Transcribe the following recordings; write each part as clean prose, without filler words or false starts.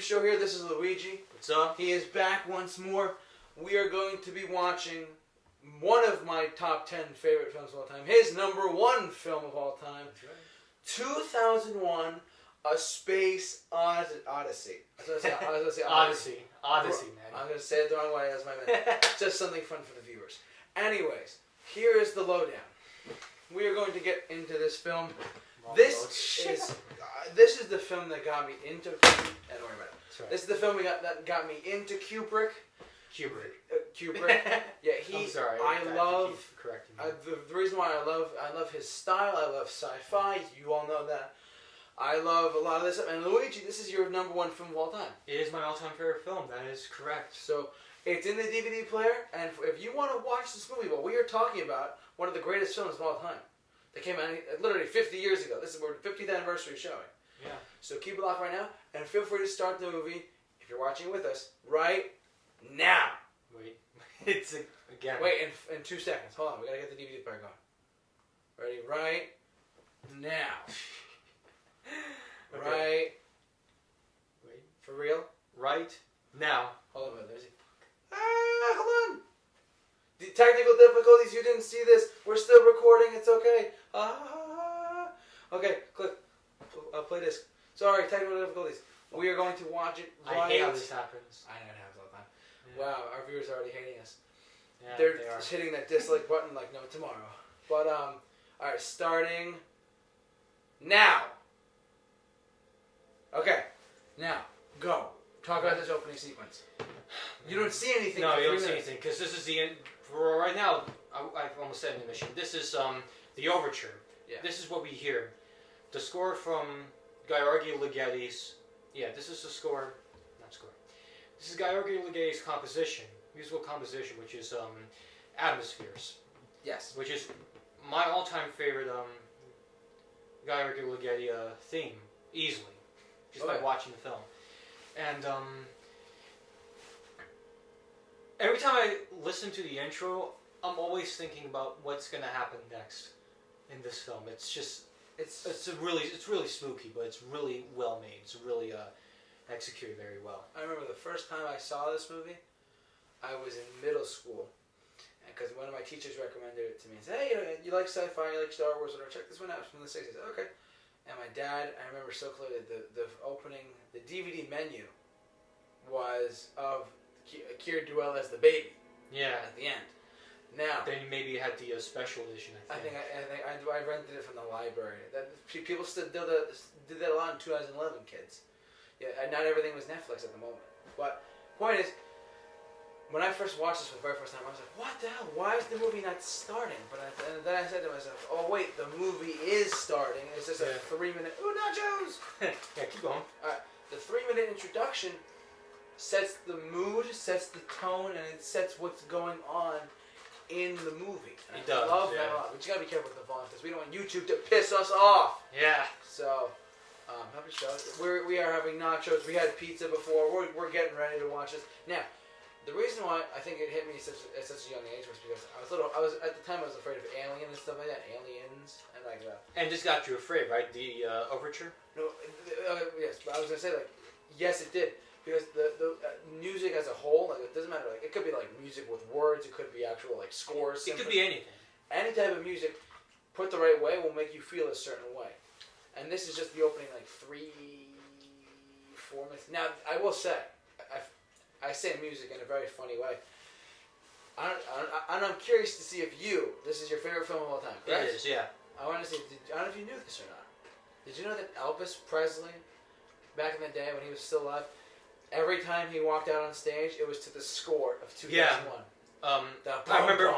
Review Show here. This is Luigi. What's up? He is back once more. We are going to be watching one of my top 10 favorite films of all time. His number one film of all time. That's right. 2001, A Space Odyssey. I was going to say Odyssey, man. I was going to say it the wrong way. That's my bad. Just something fun for the viewers. Anyways, here is the lowdown. We are going to get into this film. This is the film that got me into. Don't worry about it. Right. This is the film that got me into Kubrick. Kubrick. Yeah, I'm sorry. The reason why I love his style. I love sci-fi. You all know that. I love a lot of this stuff. And Luigi, this is your number one film of all time. It is my all-time favorite film. That is correct. So it's in the DVD player, and if you want to watch this movie, well, we are talking about one of the greatest films of all time. They came out literally 50 years ago. This is our 50th anniversary showing. Yeah. So keep it locked right now, and feel free to start the movie, if you're watching with us, right now. Wait. It's again. Wait, in 2 seconds. Hold on, we gotta get the DVD player going. Ready? Right now. Okay. Right. Wait. For real? Right now. Hold on, let me see. Hold on. The technical difficulties, you didn't see this. We're still recording, it's okay. Okay, click. Play disc. Sorry, technical difficulties. We are going to watch it right. I hate how this happens. I know it happens all the time. Yeah. Wow, our viewers are already hating us. Yeah, They're they are. just hitting that dislike button like no tomorrow. But, alright, starting now. Okay, now, go. Talk about this opening sequence. You don't see anything. No, for you 3 don't see minutes. anything because this is the end. For right now, I've almost said in the mission. This is the overture. Yeah. This is what we hear. The score from Gheorghe Ligeti's. Yeah, this is the score. Not score. This is Gheorghe Ligeti's composition, musical composition, which is Atmospheres. Yes. Which is my all-time favorite Gheorghe Ligeti theme, easily, just by watching the film. And every time I listen to the intro, I'm always thinking about what's gonna happen next in this film. It's just it's really spooky, but it's really well made. It's really executed very well. I remember the first time I saw this movie, I was in middle school, because one of my teachers recommended it to me and said, "Hey, you like sci-fi, you like Star Wars, whatever, check this one out, it's from the 60s." I said, "Okay." And my dad, I remember so clearly, the opening, the DVD menu was of Keir Duell as the baby. Yeah. At the end. Now. Then maybe you had the special edition. I think I rented it from the library. People still did that a lot in 2011, kids. Yeah, and not everything was Netflix at the moment. But point is, when I first watched this for the very first time, I was like, "What the hell? Why is the movie not starting?" And then I said to myself, "Oh wait, the movie is starting. It's just a 3-minute. Ooh, nachos!" Yeah, keep going. All right, the 3-minute introduction sets the mood, sets the tone, and it sets what's going on in the movie. And It does. I love that a lot. We just gotta be careful with the volume because we don't want YouTube to piss us off. Yeah. So, happy show. We are having nachos. We had pizza before. We're getting ready to watch this now. The reason why I think it hit me at such a young age was because I was at the time I was afraid of aliens and stuff like that, aliens and like that. And this got you afraid, right? The overture. No, yes, but I was gonna say yes, it did because the music as a whole, it doesn't matter. It could be music with words. It could be actual scores. It could be anything. Any type of music, put the right way, will make you feel a certain way. And this is just the opening 3-4 minutes. Now I will say. I say music in a very funny way. I'm curious to see if this is your favorite film of all time, correct? It is, yeah. I want to see, I don't know if you knew this or not. Did you know that Elvis Presley, back in the day when he was still alive, every time he walked out on stage, it was to the score of 2001. Yeah. I remember,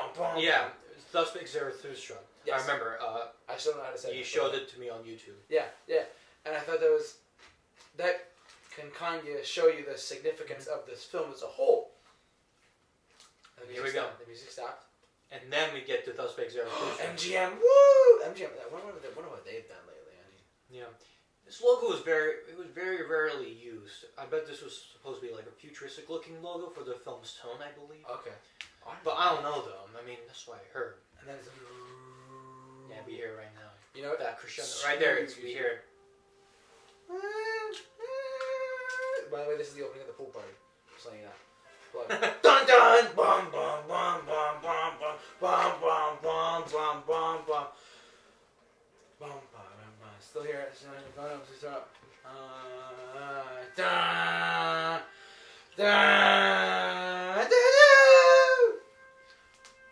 Thus Speaks Zarathustra. Yes. I remember. I still know how to say it. You showed it to me on YouTube. Yeah. And I thought that can kind of show you the significance of this film as a whole. Here we go. The music stopped. And then we get to Thus Speaks Zarathustra. MGM, woo! MGM, I wonder what they've done lately. Yeah. This logo was very rarely used. I bet this was supposed to be like a futuristic looking logo for the film's tone, I believe. Okay. But I don't know though. I mean, that's what I heard. And then it's... Yeah, we hear it right now. You know that crescendo right there. We hear it. by the way, this is the opening of the pool party. Just letting you know. Dun dun! Bum bum bum bum bum bum bum bum bum bum bum bum. Bum bum bum. Still here.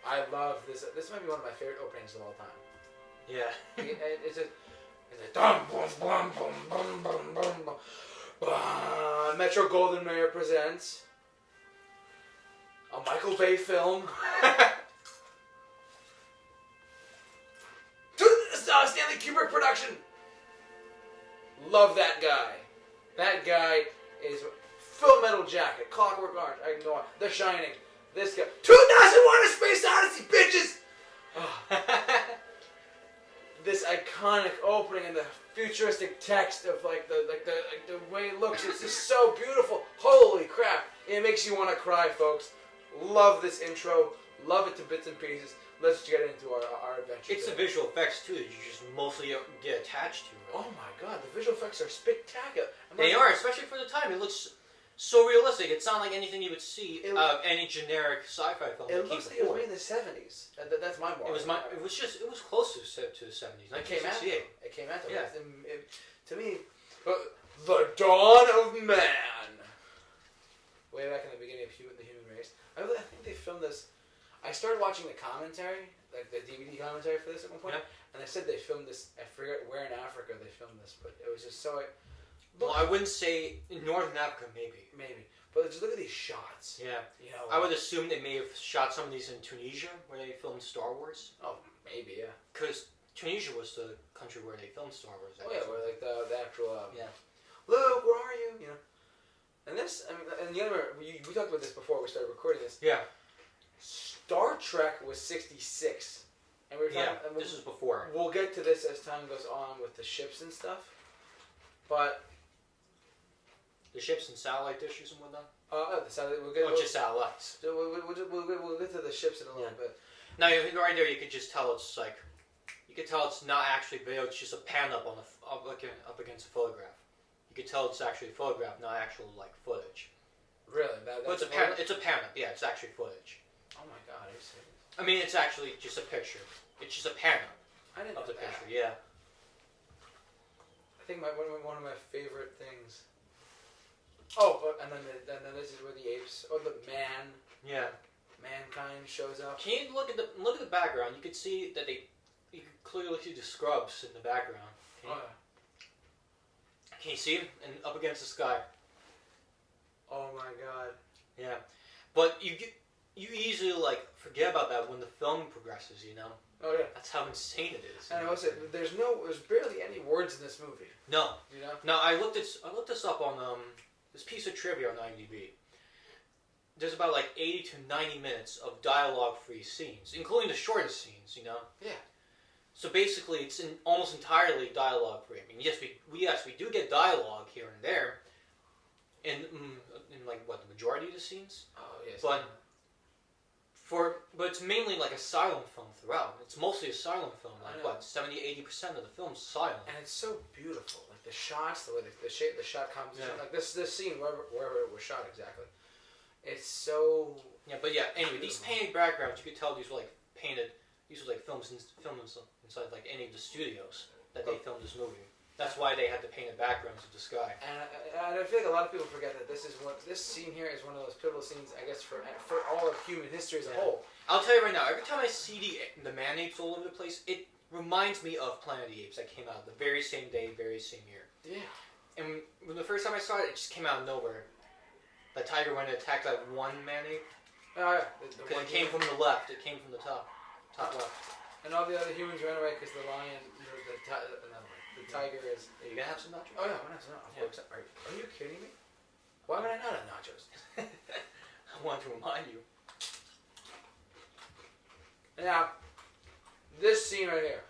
I love this. This might be one of my favorite openings of all time. Yeah. It's a dum bum bum bum bum bum bum bum. Metro Golden Mayer presents a Michael Bay film. Stanley Kubrick production. Love that guy. That guy is Full Metal Jacket, Clockwork Orange. I can go on. The Shining. This guy. 2001: A Space Odyssey, bitches. Oh. This iconic opening and the futuristic text of like the way it looks. It's just so beautiful. Holy crap! It makes you want to cry, folks. Love this intro. Love it to bits and pieces. Let's get into our adventure. It's the visual effects too that you just mostly get attached to. Right? Oh my god, the visual effects are spectacular. They are, especially for the time. It looks so realistic. It's not like anything you would see of any generic sci-fi film. It looks like it was made in the 70s. That's my mark. It was close to the 70s. It came out. It came out. Yeah. To me, the dawn of man. Way back in the beginning of the human race. I think they filmed this. I started watching the commentary, like the DVD commentary for this at one point, and they said they filmed this. I forget where in Africa they filmed this, but it was just so. Well, I wouldn't say in Northern Africa, maybe. But just look at these shots. Yeah. You know, I would assume they may have shot some of these in Tunisia, where they filmed Star Wars. Oh, maybe, yeah. Because Tunisia was the country where they filmed Star Wars. Oh yeah, where like the actual. Yeah. Luke, where are you? You know. And this, I mean, and the other, we talked about this before we started recording this. Yeah. Star Trek was 66. And we were talking, and this is before. We'll get to this as time goes on with the ships and stuff. But... The ships and satellite dishes and whatnot? The satellite, just satellites. We'll get to the ships in a little bit. Now, right there, you could just tell it's like... You could tell it's not actually video, it's just a pan up on up against a photograph. You could tell it's actually a photograph, not actual, like, footage. Really? But it's a pan up, yeah, it's actually footage. Oh my god, are you serious? I mean, it's actually just a picture. It's just a pan up of the picture, yeah. I think one of my favorite things. Oh, and then this is where the apes, or the mankind shows up. Can you look at the background? You could see that you can clearly see the scrubs in the background. Can you see them up against the sky? Oh my god. Yeah, but you easily like forget about that when the film progresses. You know. Oh yeah. That's how insane it is. And I was saying, there's barely any words in this movie. No. You know. No, I looked this up on this piece of trivia on IMDb. There's about like 80 to 90 minutes of dialogue-free scenes, including the shortest scenes. You know. Yeah. So basically, it's almost entirely dialogue-free. I mean, yes, we do get dialogue here and there, in like what the majority of the scenes. Oh yes. But it's mainly like a silent film throughout. It's mostly a silent film. Like what, 70-80% of the film's silent. And it's so beautiful. Like the shots, the way the shot composition, like this scene wherever it was shot exactly. It's so. Yeah, but yeah. Anyway, these painted backgrounds, you could tell these were like painted. These were like filmed inside like any of the studios that they filmed this movie. That's why they had the painted backgrounds of the sky. And I feel like a lot of people forget that this scene here is one of those pivotal scenes, I guess, for all of human history as a whole. I'll tell you right now, every time I see the man apes all over the place, it reminds me of Planet of the Apes that came out the very same day, very same year. Yeah. And when the first time I saw it, it just came out of nowhere. The tiger went and attacked that one man ape. Oh yeah. Because it came from the left. It came from the top left. And all the other humans ran away because the lion, the tiger is. Are you gonna have some nachos? Oh yeah, I'm gonna have some nachos. Yeah. Are you kidding me? Why would I not have nachos? I wanted to remind you. Now, this scene right here.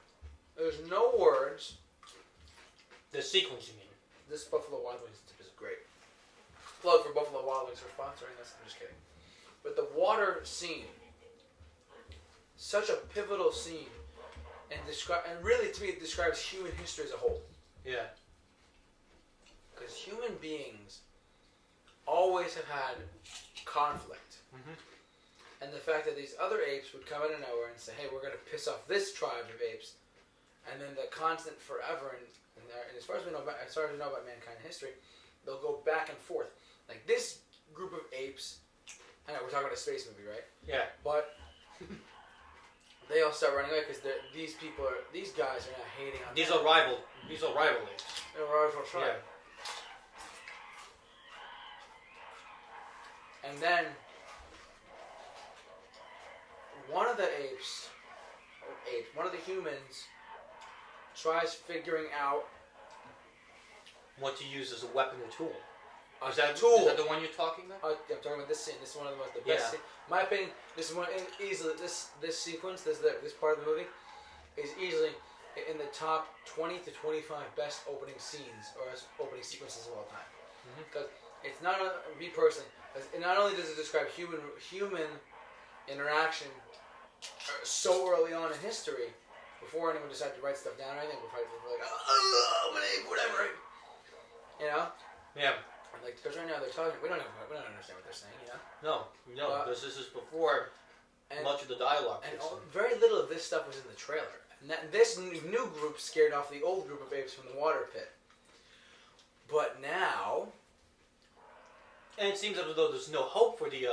There's no words. The sequence, you mean? This Buffalo Wild Wings tip is great. Plug for Buffalo Wild Wings for sponsoring this. I'm just kidding. But the water scene, such a pivotal scene, and really to me it describes human history as a whole. Yeah. Because human beings always have had conflict. Mm-hmm. And the fact that these other apes would come out of nowhere and say, hey, we're going to piss off this tribe of apes, and then the constant forever, and as far as we know about mankind history, they'll go back and forth. Like this group of apes, I know we're talking about a space movie, right? Yeah. But they all start running away because these guys are now hating on These them. are rival apes. They're a rival tribe. Yeah. And then one of the humans tries figuring out what to use as a weapon or tool. a Is that tool. Is that the one you're talking about? I'm talking about this scene. This is one of the best scenes. In my opinion, this is easily this sequence, this part of the movie, is easily in the top 20 to 25 best opening scenes or opening sequences of all time. Because it's not me personally. Not only does it describe human interaction so early on in history, before anyone decided to write stuff down or anything, before like, oh, my name, whatever, you know. Yeah. Like, because right now they're talking, we don't understand what they're saying, you know. No. This is before much of the dialogue. And very little of this stuff was in the trailer. And this new group scared off the old group of apes from the water pit. But now, and it seems as though there's no hope for the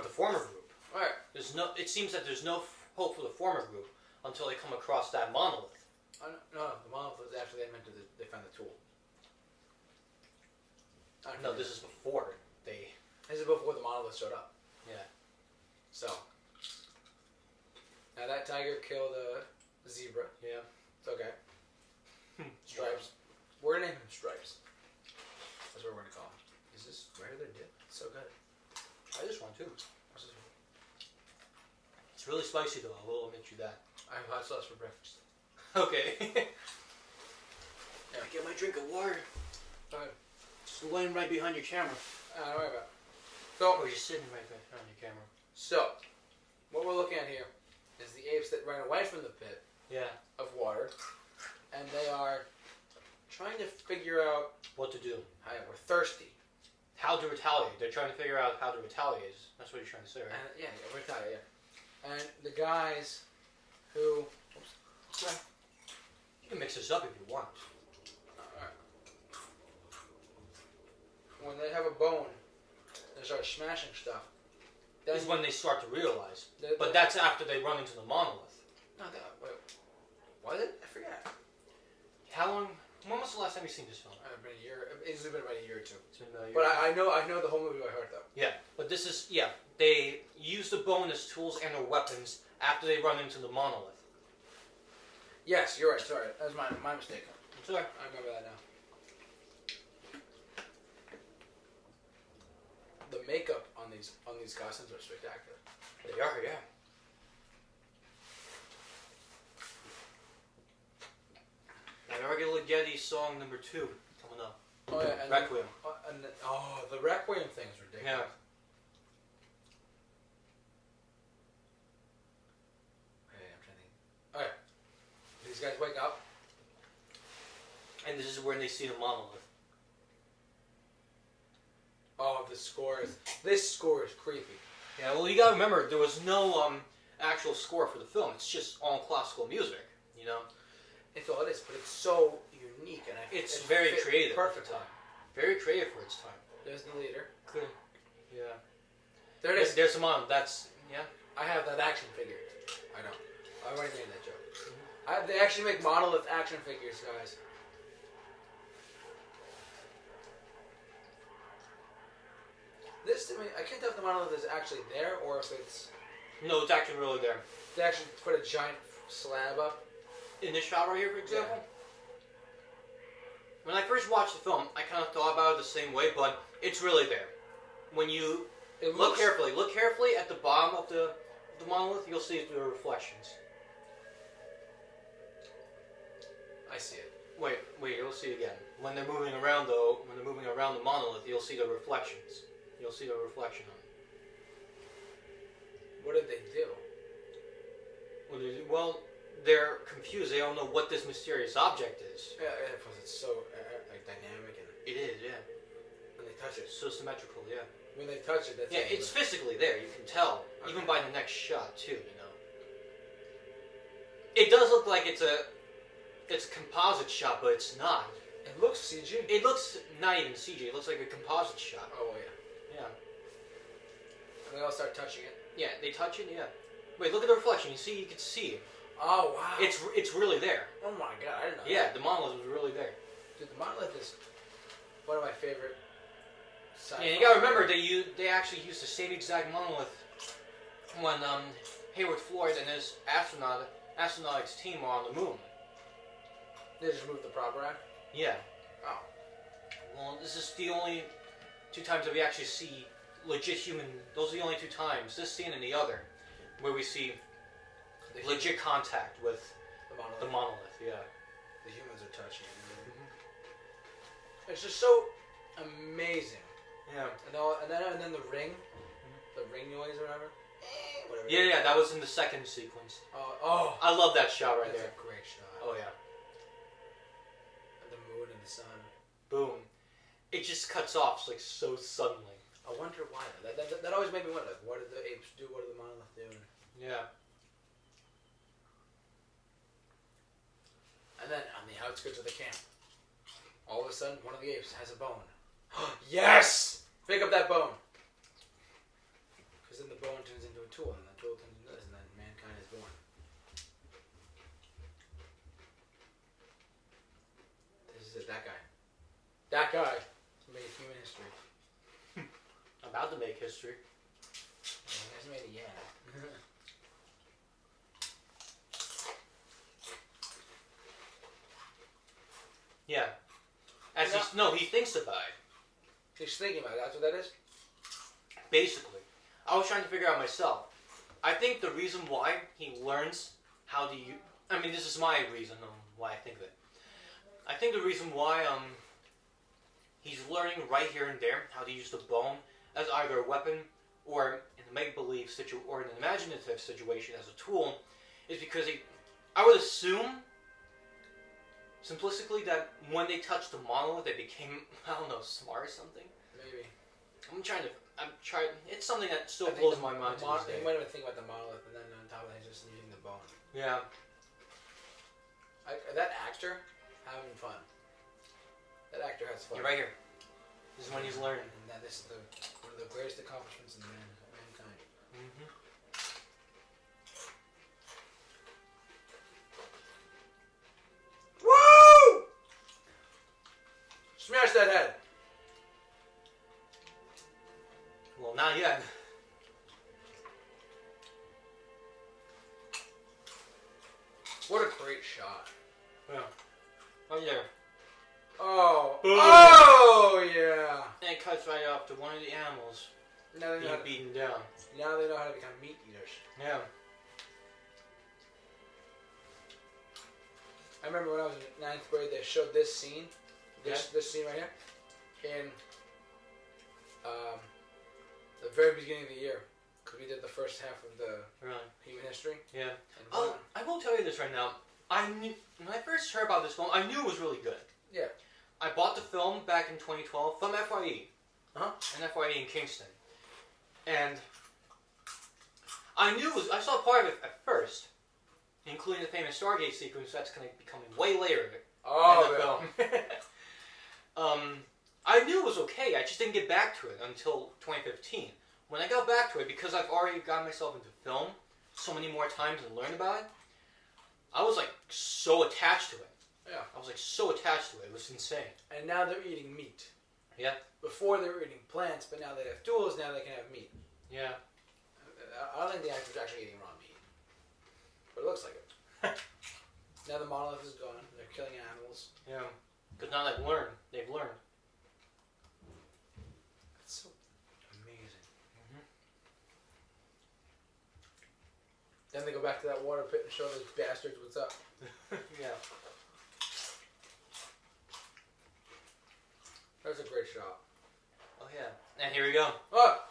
former group. right? It seems that there's no hope for the former group until they come across that monolith. No, the monolith was after they found the tool. No, this is before they. This is before the monolith showed up. Yeah. So now that tiger killed a zebra. Yeah. It's okay. Stripes. We're gonna name him Stripes. That's what we're gonna call him. Is this regular dip? It's so good. Try this one too. What's this one? It's really spicy though. I will admit you that. I have hot sauce for breakfast. Okay. Yeah. Get my drink of water. Go ahead. Just laying right behind your camera. Don't worry about it. So, Oh, you're sitting right behind your camera. So, what we're looking at here is the apes that ran away from the pit Yeah. of water, and they are trying to figure out. What to do? Hey, we're thirsty. How to retaliate. They're trying to figure out how to retaliate. That's what you're trying to say, right? And, yeah, we're tired. Yeah. And the guys who. Oops. You can mix this up if you want. Alright. When they have a bone, they start smashing stuff. Then Is when they start to realize. the- But that's after they run into the monolith. No, wait. Was it? I forget. How long? When was the last time you seen this film? Been a year. It's been about a year or two. It's been about a year. But I know the whole movie by heart though. Yeah, but this is They use the bone as tools and their weapons after they run into the monolith. Yes, you're right. Sorry, that was my mistake. Sorry. I remember that now. The makeup on these costumes are spectacular. They are, yeah. And Regular Getty song number 2 coming up. Oh yeah, and Requiem. The Requiem thing is ridiculous. Yeah. Hey, I'm trying to think. Okay, these guys wake up. And this is when they see the monolith. Oh, this score is creepy. Yeah, well, you gotta remember, there was no actual score for the film. It's just all classical music, you know? It's all it is, but it's so unique and It's it very fit creative. Perfect at the time. time. Very creative for its time. There's the leader. Good. Yeah. There it is. There's the monolith. That's, yeah. I have that action figure. I know. I already made that joke. They actually make monolith action figures, guys. This to me, I can't tell if the monolith is actually there or if it's. No, it's actually really there. They actually put a giant slab up. In this shot right here, for example, Yeah. when I first watched the film, I kind of thought about it the same way, but it's really there. When you look carefully at the bottom of the monolith, you'll see the reflections. I see it. Wait, you'll see it again. When they're moving around, though, when they're moving around the monolith, you'll see the reflections. You'll see the reflection on it. What did they do? Well, they're confused. They don't know what this mysterious object is. Yeah, because it's so like dynamic and. It is, yeah. touch it. So symmetrical, yeah. When they touch it, that's it's physically there. You can tell, even by the next shot too. It does look like it's a composite shot, but it's not. It looks CG. It looks not even CG. It looks like a composite shot. Oh yeah. Yeah. And they all start touching it. Yeah, they touch it. Yeah. Wait, look at the reflection. You can see it. Oh wow. It's really there. Oh my god, I didn't know. Yeah, the monolith was really there. Dude, the monolith is one of my favorite. Yeah, you gotta remember they actually used the same exact monolith when Hayward Floyd and his astronautics team were on the moon. They just moved the prop rack? Yeah. Oh. Well, this is the only 2 times that we actually see legit human. Those are the only 2 times, this scene and the other, where we see legit contact with the monolith. Yeah. The humans are touching it. Mm-hmm. It's just so amazing. Yeah. And then the ring, the ring noise or whatever. Yeah, that was in the second sequence. Oh. I love that shot right there. That's a great shot. Oh yeah. And the moon and the sun. Boom. It just cuts off like so suddenly. I wonder why. That always made me wonder, like, what did the apes do? What did the monolith do? Yeah. And then on the outskirts of the camp, all of a sudden, one of the apes has a bone. Yes! Pick up that bone. Because then the bone turns into a tool, and the tool turns into this, and then mankind is born. This is it, that guy. That guy made human history. About to make history. Yeah, he hasn't made it yet. Yeah. He thinks about it. He's thinking about it, that's what that is? Basically. I was trying to figure out myself. I think the reason why he learns how to use... I mean, this is my reason on why I think of it. I think the reason why he's learning right here and there how to use the bone as either a weapon or in a make-believe or in an imaginative situation as a tool is because I would assume, simplistically, that when they touched the monolith, they became, I don't know, smart or something. Maybe. It's something that still blows my mind to this day. You might even think about the monolith, and then on top of that, he's just using the bone. Yeah. That actor having fun. That actor has fun. You're right here. This is when he's learning. And that this is one of the greatest accomplishments in mankind. Mm-hmm. Woo! Smash that head. Well, not yet. What a great shot. Yeah. Oh, yeah. Oh. Boom. Oh, yeah. And it cuts right up to one of the animals Now they know being beaten down. Now they know how to become meat eaters. Yeah. I remember when I was in 9th grade, they showed this scene. This scene right here. In the very beginning of the year. Because we did the first half of the human history. Yeah. I will tell you this right now. When I first heard about this film, I knew it was really good. Yeah. I bought the film back in 2012 from FYE. An FYE in Kingston. And I I saw part of it at first, including the famous Stargate sequence that's going to be coming way later in the film. I knew it was okay, I just didn't get back to it until 2015. When I got back to it, because I've already got myself into film so many more times and learned about it, I was like so attached to it. Yeah. I was like so attached to it, it was insane. And now they're eating meat. Yeah. Before they were eating plants, but now they have tools, now they can have meat. Yeah. I don't think the actor's actually eating raw meat. But it looks like it. Now the monolith is gone, they're killing animals. Yeah. Because now they've learned. It's so amazing. Mm-hmm. Then they go back to that water pit and show those bastards what's up. Yeah. That's a great shot. Oh yeah. And here we go. Look!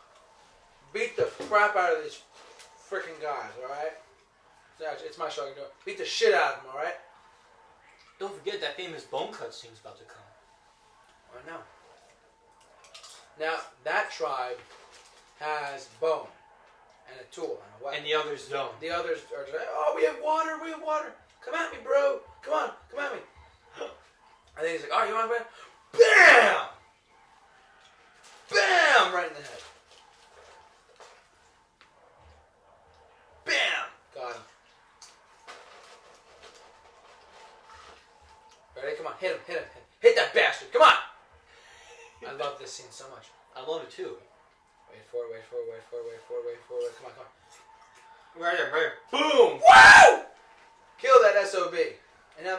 Beat the crap out of these freaking guys, alright? It's my shot, you do it. Beat the shit out of them, alright? Don't forget that famous bone cut scene's about to come. I know. Now, that tribe has bone and a tool and a weapon. And the others don't. The others are just like, oh, we have water. Come at me, bro. Come on, come at me. And then he's like, oh, you want to BAM! BAM! Right in the head. BAM! Got him. Ready? Come on, hit him. Hit that bastard. Come on! I love this scene so much. I love it too. Wait for it. Come on. Right here. Boom! Woo! Kill that SOB. And now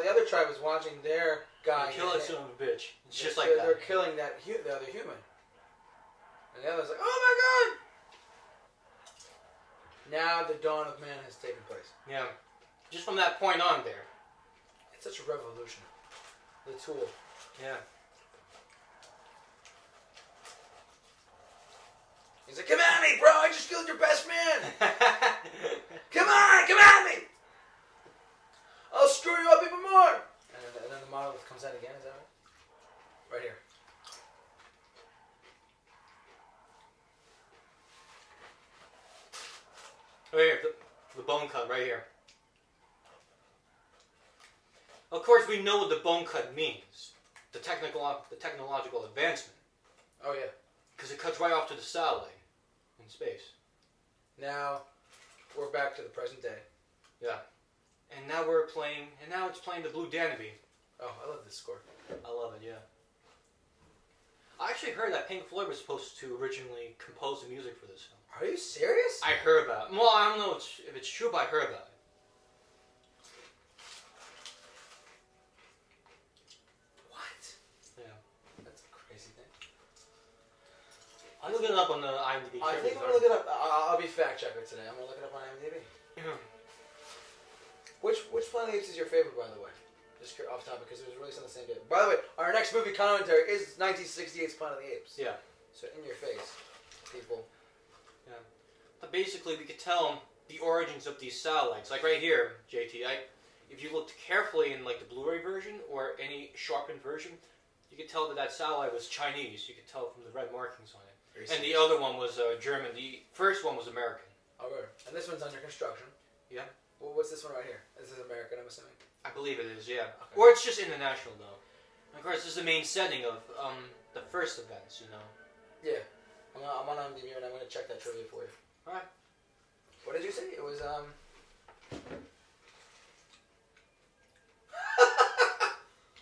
the other tribe is watching their guy. Kill that son of a bitch. It's just like they're, that. They're killing the other human. And the other's like, oh my god! Now the dawn of man has taken place. Yeah. Just from that point on there. It's such a revolution. The tool. Yeah. He's like, come at me, bro! I just killed your best man! Come at me! I'll screw you up even more! And then the monolith comes out again, is that right? Right here. Right here, the bone cut right here. Of course, we know what the bone cut means. The technological advancement. Oh, yeah. Because it cuts right off to the satellite in space. Now, we're back to the present day. Yeah. And now it's playing the Blue Danube. Oh, I love this score. I love it, yeah. I actually heard that Pink Floyd was supposed to originally compose the music for this film. Are you serious? I heard about it. Well, I don't know if it's true, but I heard about it. What? Yeah. That's a crazy thing. I'm looking it up on the IMDb. I think I'm going to look it up. I'll be fact checker today. I'm going to look it up on IMDb. Which Planet of the Apes is your favorite, by the way? Just off topic, because it was released on the same day. By the way, our next movie commentary is 1968's Planet of the Apes. Yeah. So in your face, people. Yeah. But basically, we could tell the origins of these satellites. Like right here, JT, if you looked carefully in like the Blu-ray version or any sharpened version, you could tell that satellite was Chinese. You could tell from the red markings on it. And the other one was German. The first one was American. Oh, right. And this one's under construction. Yeah. Well, what's this one right here? This is American, I'm assuming. I believe it is, yeah. Okay. Or it's just international, though. And of course, this is the main setting of the first events, you know. Yeah. I'm on IMDb and I'm going to check that trivia for you. Alright. What did you say? It was,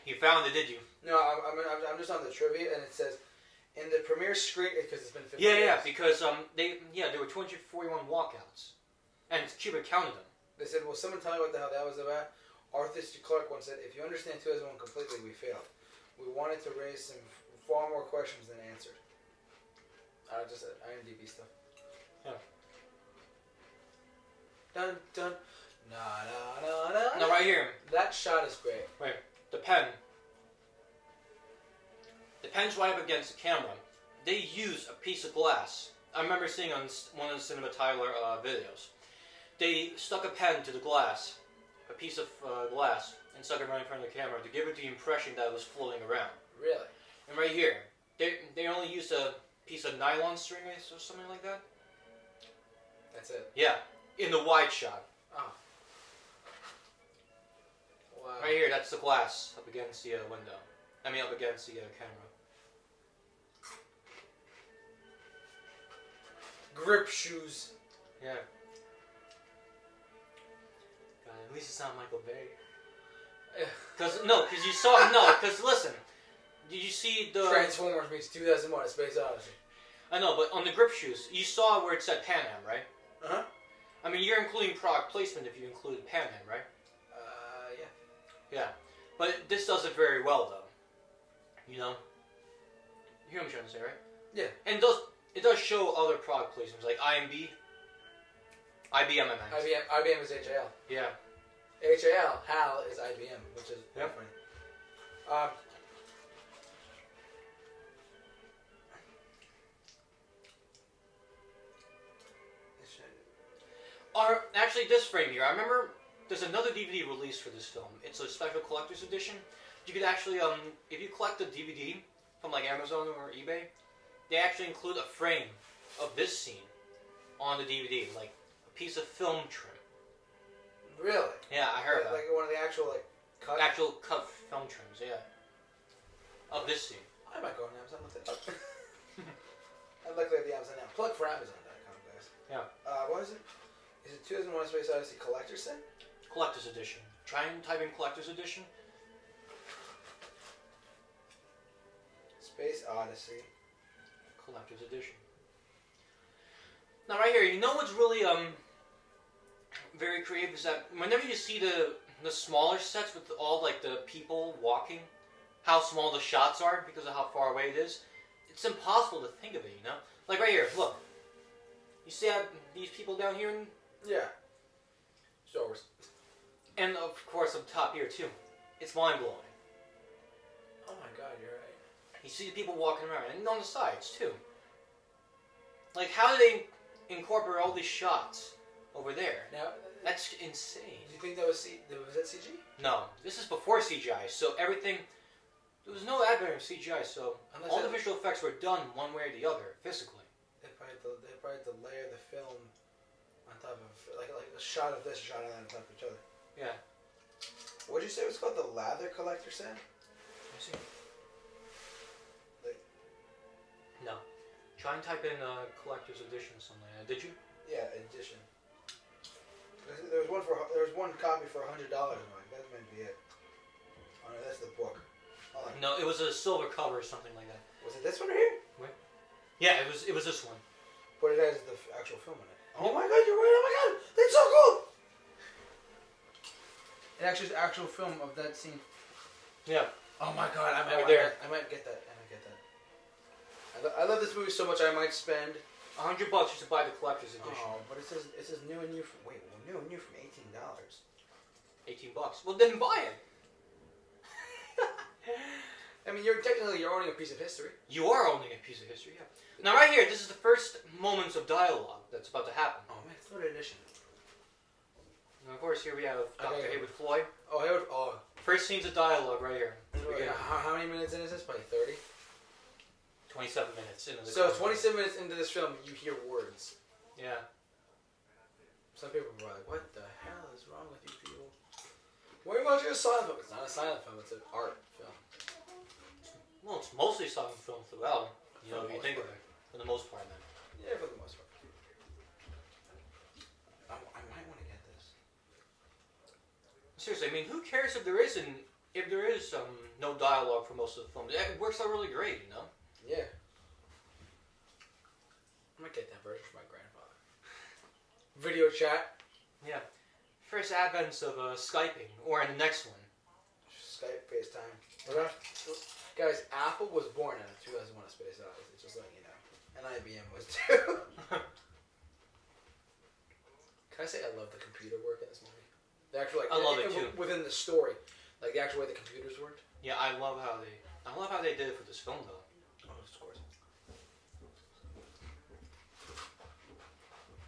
You found it, did you? No, I'm just on the trivia, and it says, in the premiere screen, because it's been 50 Yeah, years. yeah, because there were 241 walkouts. And Kubrick counted them. They said, will someone tell me what the hell that was about? Arthur C. Clarke once said, if you understand 2001 completely, we failed. We wanted to raise some far more questions than answered. Just IMDb stuff. Yeah. Dun dun. Na na na na. No, right here. That shot is great. Right. The pen. The pen's right up against the camera. They use a piece of glass. I remember seeing on one of the Cinema Tyler videos. They stuck a pen to the glass, a piece of glass, and stuck it right in front of the camera to give it the impression that it was floating around. Really? And right here, they only used a piece of nylon string or something like that. That's it. Yeah, in the wide shot. Oh. Wow. Right here, that's the glass up against the window. I mean, up against the camera. Grip shoes. Yeah. God, at least it's not Michael Bay. Because listen, did you see the Transformers meets 2001: A Space Odyssey. I know, but on the grip shoes, you saw where it said Pan Am, right? Uh huh. I mean, you're including product placement if you included Pan Am, right? Yeah. Yeah, but this does it very well, though. You know, you hear what I'm trying to say, right? Yeah. And it does show other product placements like IBM, I meant. IBM is HAL. Yeah. HAL is IBM, which is funny. Actually, this frame here, I remember there's another DVD release for this film. It's a special collector's edition. You could actually, if you collect a DVD from like Amazon or eBay, they actually include a frame of this scene on the DVD, like a piece of film trim. Really? Yeah, I heard that. Like one of the actual cut. Actual cut film trims, yeah. Of this scene. I might go on Amazon and look it up. I'd like to have the Amazon now. Plug for Amazon.com, guys. Yeah. What is it? Is it 2001: Space Odyssey Collector's Set? Collector's Edition. Try and type in Collector's Edition. Space Odyssey. Collector's Edition. Now right here, you know what's really very creative is that whenever you see the smaller sets with all like the people walking, how small the shots are because of how far away it is, it's impossible to think of it, you know? Like right here, look. You see these people down here? Yeah. Star Wars. And of course up top here too. It's mind-blowing. Oh my god, you're right. You see the people walking around, and on the sides too. Like how do they incorporate all these shots over there? Now, That's insane. do you think that was that CG? No, this is before CGI, so everything... There was no advent of CGI, so Unless all the visual effects were done one way or the other, physically. They probably had to layer the film on top of like a shot of this, a shot of that on top of each other. Yeah. What'd you say it was called? The Lather Collector Set? I see. Like, No. Try and type in Collector's Edition or something like that. Did you? yeah, edition. There was one copy for $100. Like, that might be it. Oh no, that's the book. Hold on. No, it was a silver cover or something like that. Was it this one right here? Yeah, it was this one. But it has the actual film in it. Oh my god, you're right! Oh my god, that's so cool! It actually is actual film of that scene. Yeah. Oh my god, I Right there. might get that. I love this movie so much I might spend. $100 just to buy the Collector's Edition. Oh, but it says new and new from new and new from $18. $18. Well, then buy it. I mean, you're owning a piece of history. You are owning a piece of history, yeah. Now, right here, this is the first moments of dialogue that's about to happen. Oh man, it's limited edition. And of course, here we have Dr. Okay. Haywood Floyd. Oh, Haywood. Oh, First scenes of dialogue right here. how many minutes in is this? Probably 30. 27 minutes into the So conversation. 27 minutes into this film, you hear words. Yeah. Some people are like, "What the hell is wrong with you people? Why are you watching a silent film?" It's not a silent film; it's an art film. Well, it's mostly silent film throughout. You know, For the if you think of most it. For the most part, then. Yeah, for the most part. I might want to get this. Seriously, I mean, who cares if there is no dialogue for most of the film? It works out really great, you know? Yeah. I might get that version for my grandfather. Video chat. Yeah. First advents of Skyping, or in the next one. Skype, FaceTime. Guys, Apple was born in 2001: A Space Odyssey, just letting you know. And IBM was too. Can I say I love the computer work in this movie? The actual, I love it too. Within the story, like the actual way the computers worked. Yeah, I love how they did it for this film, though. Oh, of course.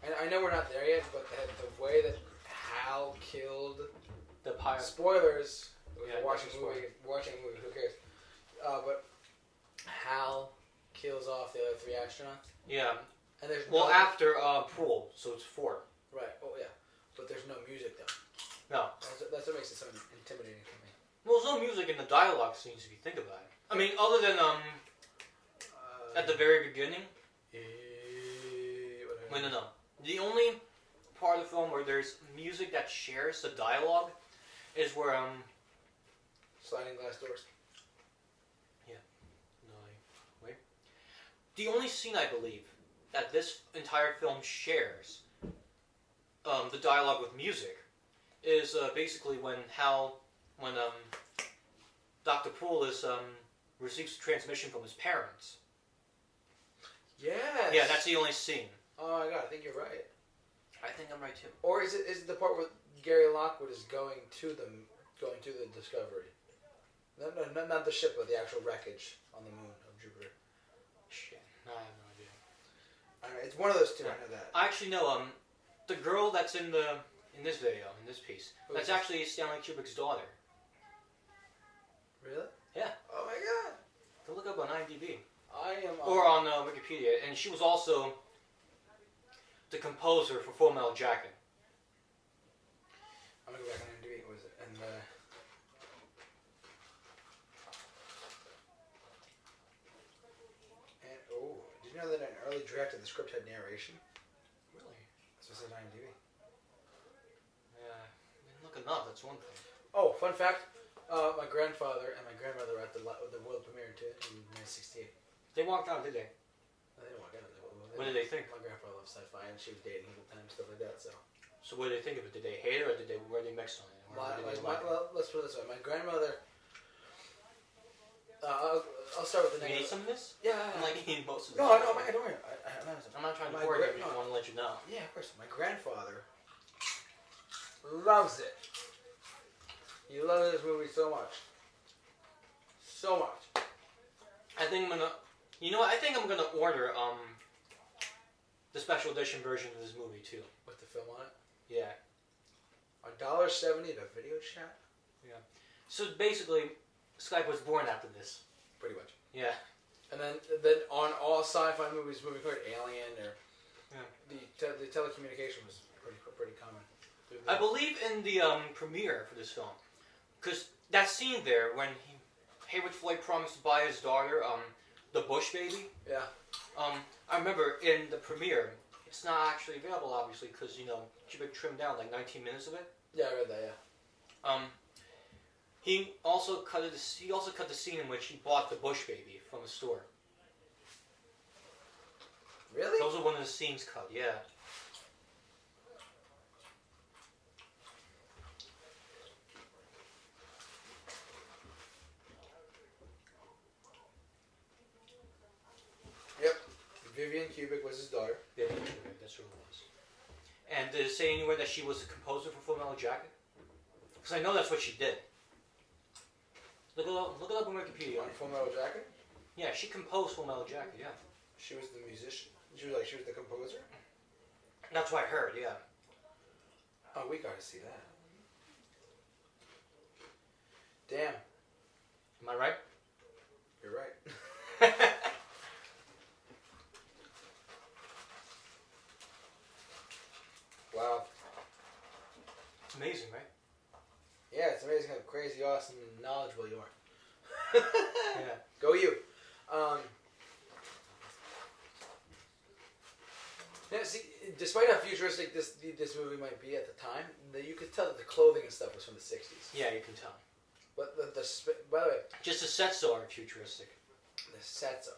And I know we're not there yet, but the way that Hal killed The pirate. spoilers. Yeah, watching that's a a movie. Who cares? But Hal kills off the other 3 astronauts. Yeah. And there's Well, no, after Prool, so it's 4. right. Oh yeah. But there's no music though. No. That's what makes it so intimidating for me. Well, there's no music in the dialogue scenes if you think about it. I mean, other than at the very beginning. Wait, no. The only part of the film where there's music that shares the dialogue is where Sliding glass doors. No, wait. The only scene I believe that this entire film shares the dialogue with music is basically when Dr. Poole receives a transmission from his parents. Yes. Yeah, that's the only scene. Oh my god, I think you're right. I think I'm right too. Or is it the part where Gary Lockwood is going to the Discovery? No, not the ship, but the actual wreckage on the moon of Jupiter. Shit, no, I have no idea. I know, it's one of those two. I know that. I actually know the girl that's in this video, in this piece, Who that's is this? actually Stanley Kubrick's daughter. Really? Yeah. Oh my god. Go look up on IMDb. I am. Or on Wikipedia, and she was also the composer for Full Metal Jacket. I'm gonna go back on IMDb. What was it? And oh, did you know that an early draft of the script had narration? Really? That's what it says on IMDb. Yeah, I mean, look enough. That's one thing. Oh, fun fact. My grandfather and my grandmother were at the world premiere in 1968. They walked out, did they? They didn't walk out. What did they think? My grandfather loved sci-fi, and she was dating him at the time, stuff like that. So what did they think of it? Did they hate it, or were they mixed on it? well, let's put it this way. My grandmother. I'll start with the You negative. need some of this? Yeah. I'm like eating most of this. No, I don't worry. I'm not trying to pour it. I just want to let you know. Yeah, of course. My grandfather loves it. He loves this movie so much. So much. I think I'm gonna. You know what? I think I'm gonna order the special edition version of this movie too. With the film on it. Yeah. $1.70 at a video chat. Yeah. So basically, Skype was born after this. Pretty much. Yeah. And then on all sci-fi movies moving forward, Alien or the telecommunication was pretty common. I believe in the premiere for this film, because that scene there when Hayward Floyd promised to buy his daughter the Bush baby. Yeah. I remember in the premiere, it's not actually available obviously because Kubrick trimmed down like 19 minutes of it. Yeah, I read that. Yeah. He also cut the scene in which he bought the Bush baby from the store. Really? Those are one of the scenes cut. Yeah. Yep. Vivian Kubrick was his daughter. Vivian Kubrick, that's who it was. And did it say anywhere that she was the composer for Full Metal Jacket? Because I know that's what she did. Look it up on Wikipedia. On Full Metal Jacket? Yeah, she composed Full Metal Jacket, yeah. She was the musician. She was the composer? That's what I heard, yeah. Oh, we gotta see that. Damn. Am I right? You're right. Wow. It's amazing, right? Yeah, it's amazing how crazy, awesome, and knowledgeable you are. Yeah. Go you. Yeah, see, despite how futuristic this movie might be at the time, you could tell that the clothing and stuff was from the 60s. Yeah, you can tell. But by the way, Just the sets though are futuristic. the sets are.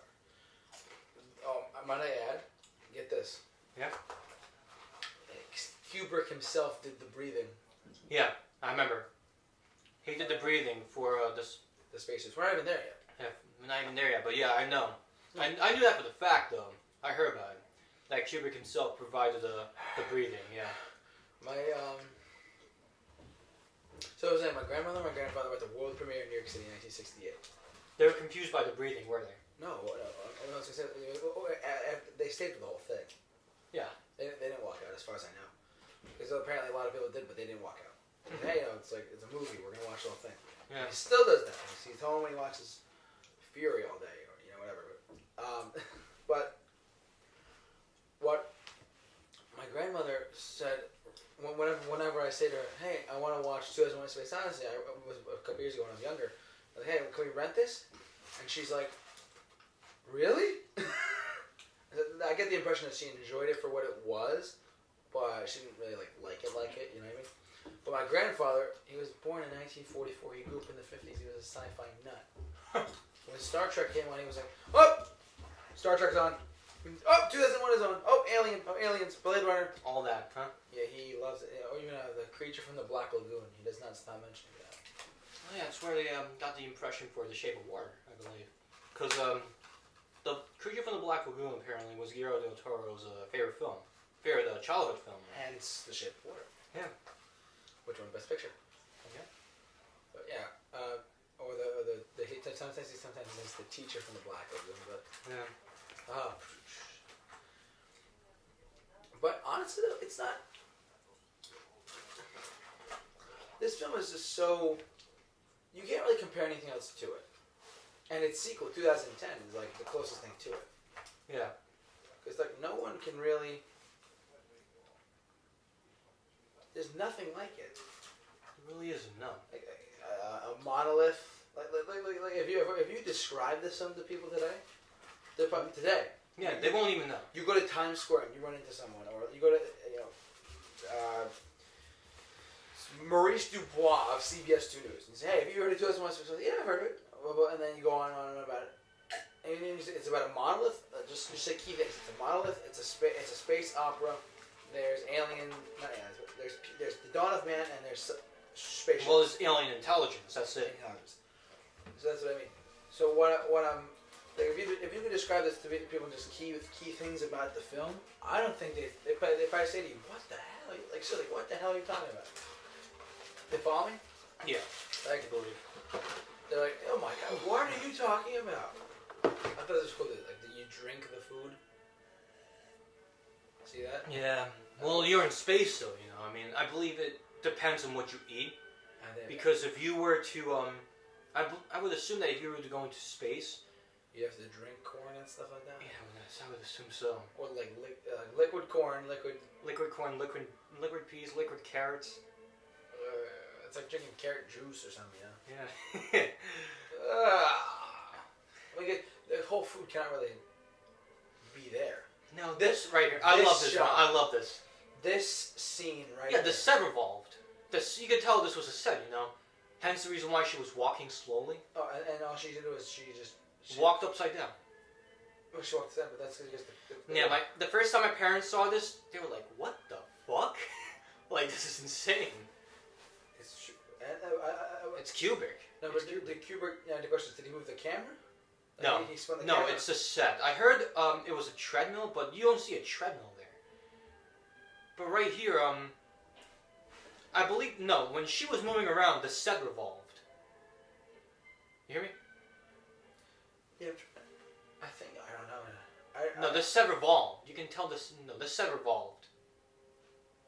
Oh, might I add? Get this. Yeah. Kubrick himself did the breathing. Yeah, I remember. He did the breathing for The spacesuits. We're not even there yet. Yeah, we're not even there yet, but yeah, I know. I knew that for the fact though. I heard about it. That Kubrick himself provided the breathing. Yeah. So I was saying, my grandmother and my grandfather were at the world premiere in New York City in 1968. They were confused by the breathing, were they? No, I was gonna say, they stayed for the whole thing. Yeah. They didn't walk out, as far as I know. Because apparently a lot of people did, but they didn't walk out. Hey, it's like, it's a movie, we're gonna watch the whole thing. Yeah. He still does that. He's home when he watches Fury all day, or whatever. But what my grandmother said, whenever I say to her, hey, I want to watch 2001: Space Odyssey, I was a couple years ago when I was younger. I was like, hey, can we rent this? And she's like, really? I get the impression that she enjoyed it for what it was, but she didn't really like it, you know what I mean? But my grandfather, he was born in 1944. He grew up in the 50s. He was a sci-fi nut. When Star Trek came on, he was like, oh, Star Trek's on. Oh, 2001 is on. Oh, aliens, Blade Runner. All that, huh? Yeah, he loves it. Oh, even the creature from the Black Lagoon. He does not stop mentioning that. Oh yeah, that's where they got the impression for The Shape of Water, I believe. Because the creature from the Black Lagoon apparently was Guillermo del Toro's favorite childhood film. Hence The Shape of Water. Yeah. Which one? Best Picture. Okay. But yeah, or sometimes it's the teacher from the Black Lagoon, but yeah. But honestly, though, it's not. This film is just so. You can't really compare anything else to it. And its sequel, 2010, is like the closest thing to it. Yeah. Because like no one can really. There's nothing like it. It really isn't. No. Like a monolith. Like if you describe this to people today, they're probably today. Yeah, they won't even know. You go to Times Square and you run into someone, or you go to Maurice Dubois of CBS 2 News and say, "Hey, have you heard of 2001? Yeah, I've heard of it." And then you go on and on about it. And it's about a monolith. Just say key things. It's a monolith. It's a space opera. There's alien. Not aliens. But there's the dawn of man and there's spaceships. Well, there's alien intelligence. That's it. Intelligence. So that's what I mean. So what I'm like, if you could describe this to people, just key things about the film, I don't think they probably say to you, "What the hell?" Like silly, what the hell are you talking about? They follow me? Yeah. Like, I believe. they're like, "Oh my god, what are you talking about?" I thought it was cool that you drink the food. See that? Yeah. Well, you're in space, though. I mean, I believe it depends on what you eat. Because if you were to, I would assume that if you were to go into space, you have to drink corn and stuff like that. Yeah, I would assume so. Or like liquid corn, liquid corn, liquid peas, liquid carrots. It's like drinking carrot juice or something, Yeah. Like the whole food can't really be there. No, this right here. I love this one. I love this. This scene right Yeah, the set revolved. You could tell this was a set, Hence the reason why she was walking slowly. Oh, and all she did was she walked upside down. Well, she walked upside down, but that's just Yeah, the first time my parents saw this, they were like, "What the fuck? Like, this is insane." It's true. And, it's cubic. No, but the Kubrick. The question is, did he move the camera? No, he spun the no, camera? it's a set. I heard it was a treadmill, but you don't see a treadmill there. But right here, I believe when she was moving around, the set revolved. You hear me? Yeah, I think I don't know. No, the set revolved. You can tell this. No, the set revolved.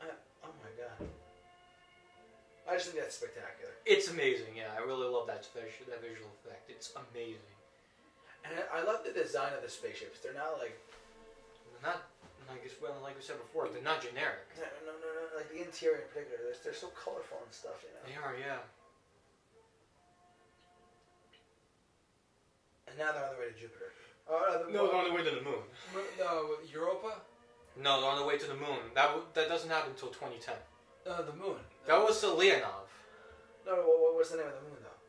Oh my god! I just think that's spectacular. It's amazing. Yeah, I really love that visual effect. It's amazing. And I love the design of the spaceships. They're not like like we said before, they're not generic. No. Like the interior in particular, they're so colorful and stuff. They are, yeah. And now they're on the way to Jupiter. No, they're on the way to the moon. No, Europa? No, they're on the way to the moon. That doesn't happen until 2010. The moon. That was the Leonov. No, what's the name of the moon, though?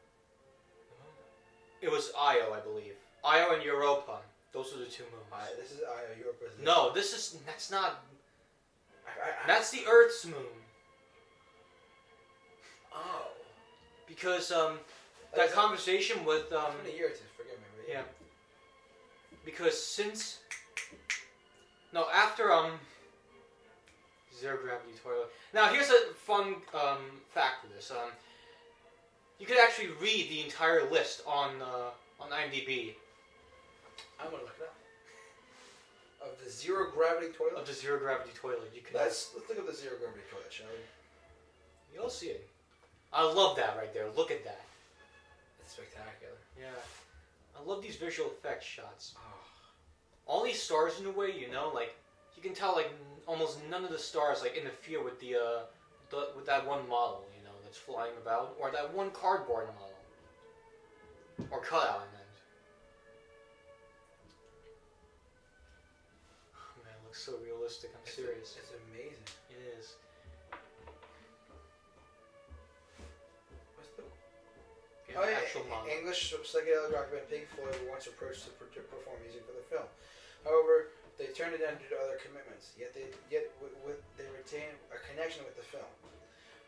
It was Io, I believe. Io and Europa. Those are the two moons. This is Io, Europa. No, that's not... That's the Earth's moon. Oh. Because, that conversation with... It's been a year or two, forgive me. But yeah. Because since... No, after, zero gravity toilet. Now, here's a fun, fact for this. You could actually read the entire list on IMDb. I'm gonna look it up. Of the zero gravity toilet? Of the zero gravity toilet. You can... Let's look up the zero gravity toilet, shall we? You'll see it. I love that right there. Look at that. It's spectacular. Yeah. I love these visual effects shots. Oh. All these stars in a way, like, you can tell, like, almost none of the stars, like, interfere with with that one model, that's flying about, or that one cardboard model. Or cutout, I meant. Oh, man, it looks so realistic. I'm serious. It's amazing. It is. Actual model. English psychedelic rock band Pink Floyd were once approached to perform music for the film. However, they turned it down due to other commitments. Yet they retain a connection with the film.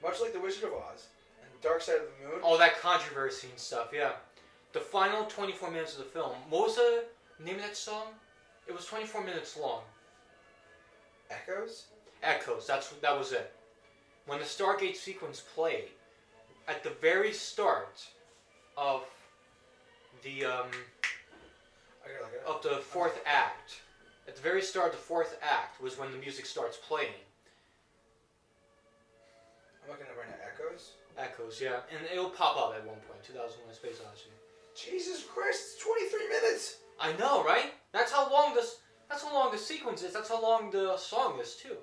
Much like The Wizard of Oz and Dark Side of the Moon. All that controversy and stuff, yeah. The final 24 minutes of the film. What was the name of that song? It was 24 minutes long. Echoes? Echoes, that was it. When the Stargate sequence played, at the very start of the fourth act, at the very start of the fourth act was when the music starts playing. I'm looking at right now. Echoes? Echoes, yeah. And it'll pop up at one point, 2001: A Space Odyssey. Jesus Christ, it's 23 minutes. I know, right? That's how long the sequence is. That's how long the song is too.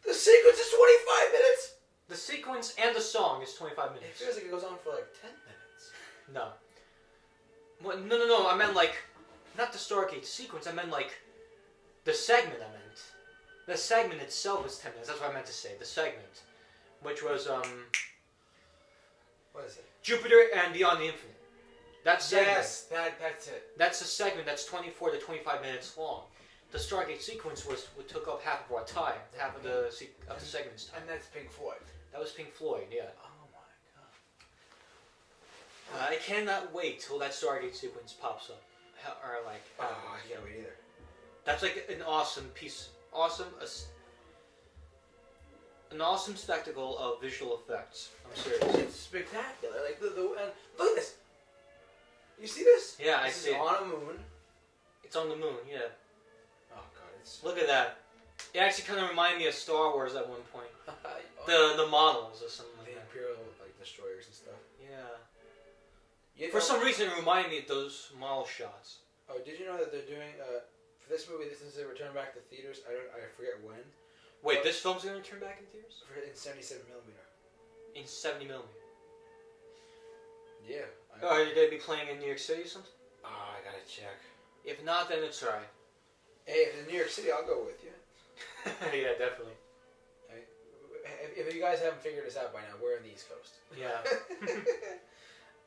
The sequence is 25 minutes. The sequence and the song is 25 minutes. It feels like it goes on for like 10 minutes. No. Well, no. I meant like, not the Stargate sequence. I meant like, the segment. The segment itself is 10 minutes. That's what I meant to say. The segment, which was What is it? Jupiter and Beyond the Infinite. That segment. Yes, that's it. That's a segment that's 24 to 25 minutes long. The Stargate sequence took up half of our time, half of the segment's time. And that's Pink Floyd. That was Pink Floyd, yeah. Oh my god. I cannot wait till that Stargate sequence pops up. I can't wait either. That's like an awesome piece, an awesome spectacle of visual effects. I'm serious. It's spectacular. Like and look at this. You see this? Yeah, I this see is it. on a moon. It's on the moon, yeah. Oh god, it's Look at that. It actually kind of reminded me of Star Wars at one point. The models or something like the that. Imperial destroyers and stuff. Yeah. For some reason, it reminded me of those model shots. Oh, did you know that they're doing for this movie? Since they return back to theaters, I forget when. Wait, this film's gonna return back in theaters? In 77mm. In 70mm. Yeah. Are they gonna be playing in New York City or something? Oh, I gotta check. If not, then it's alright. Hey, if it's New York City, I'll go with you. Yeah, definitely. If you guys haven't figured this out by now, we're on the East Coast. Yeah.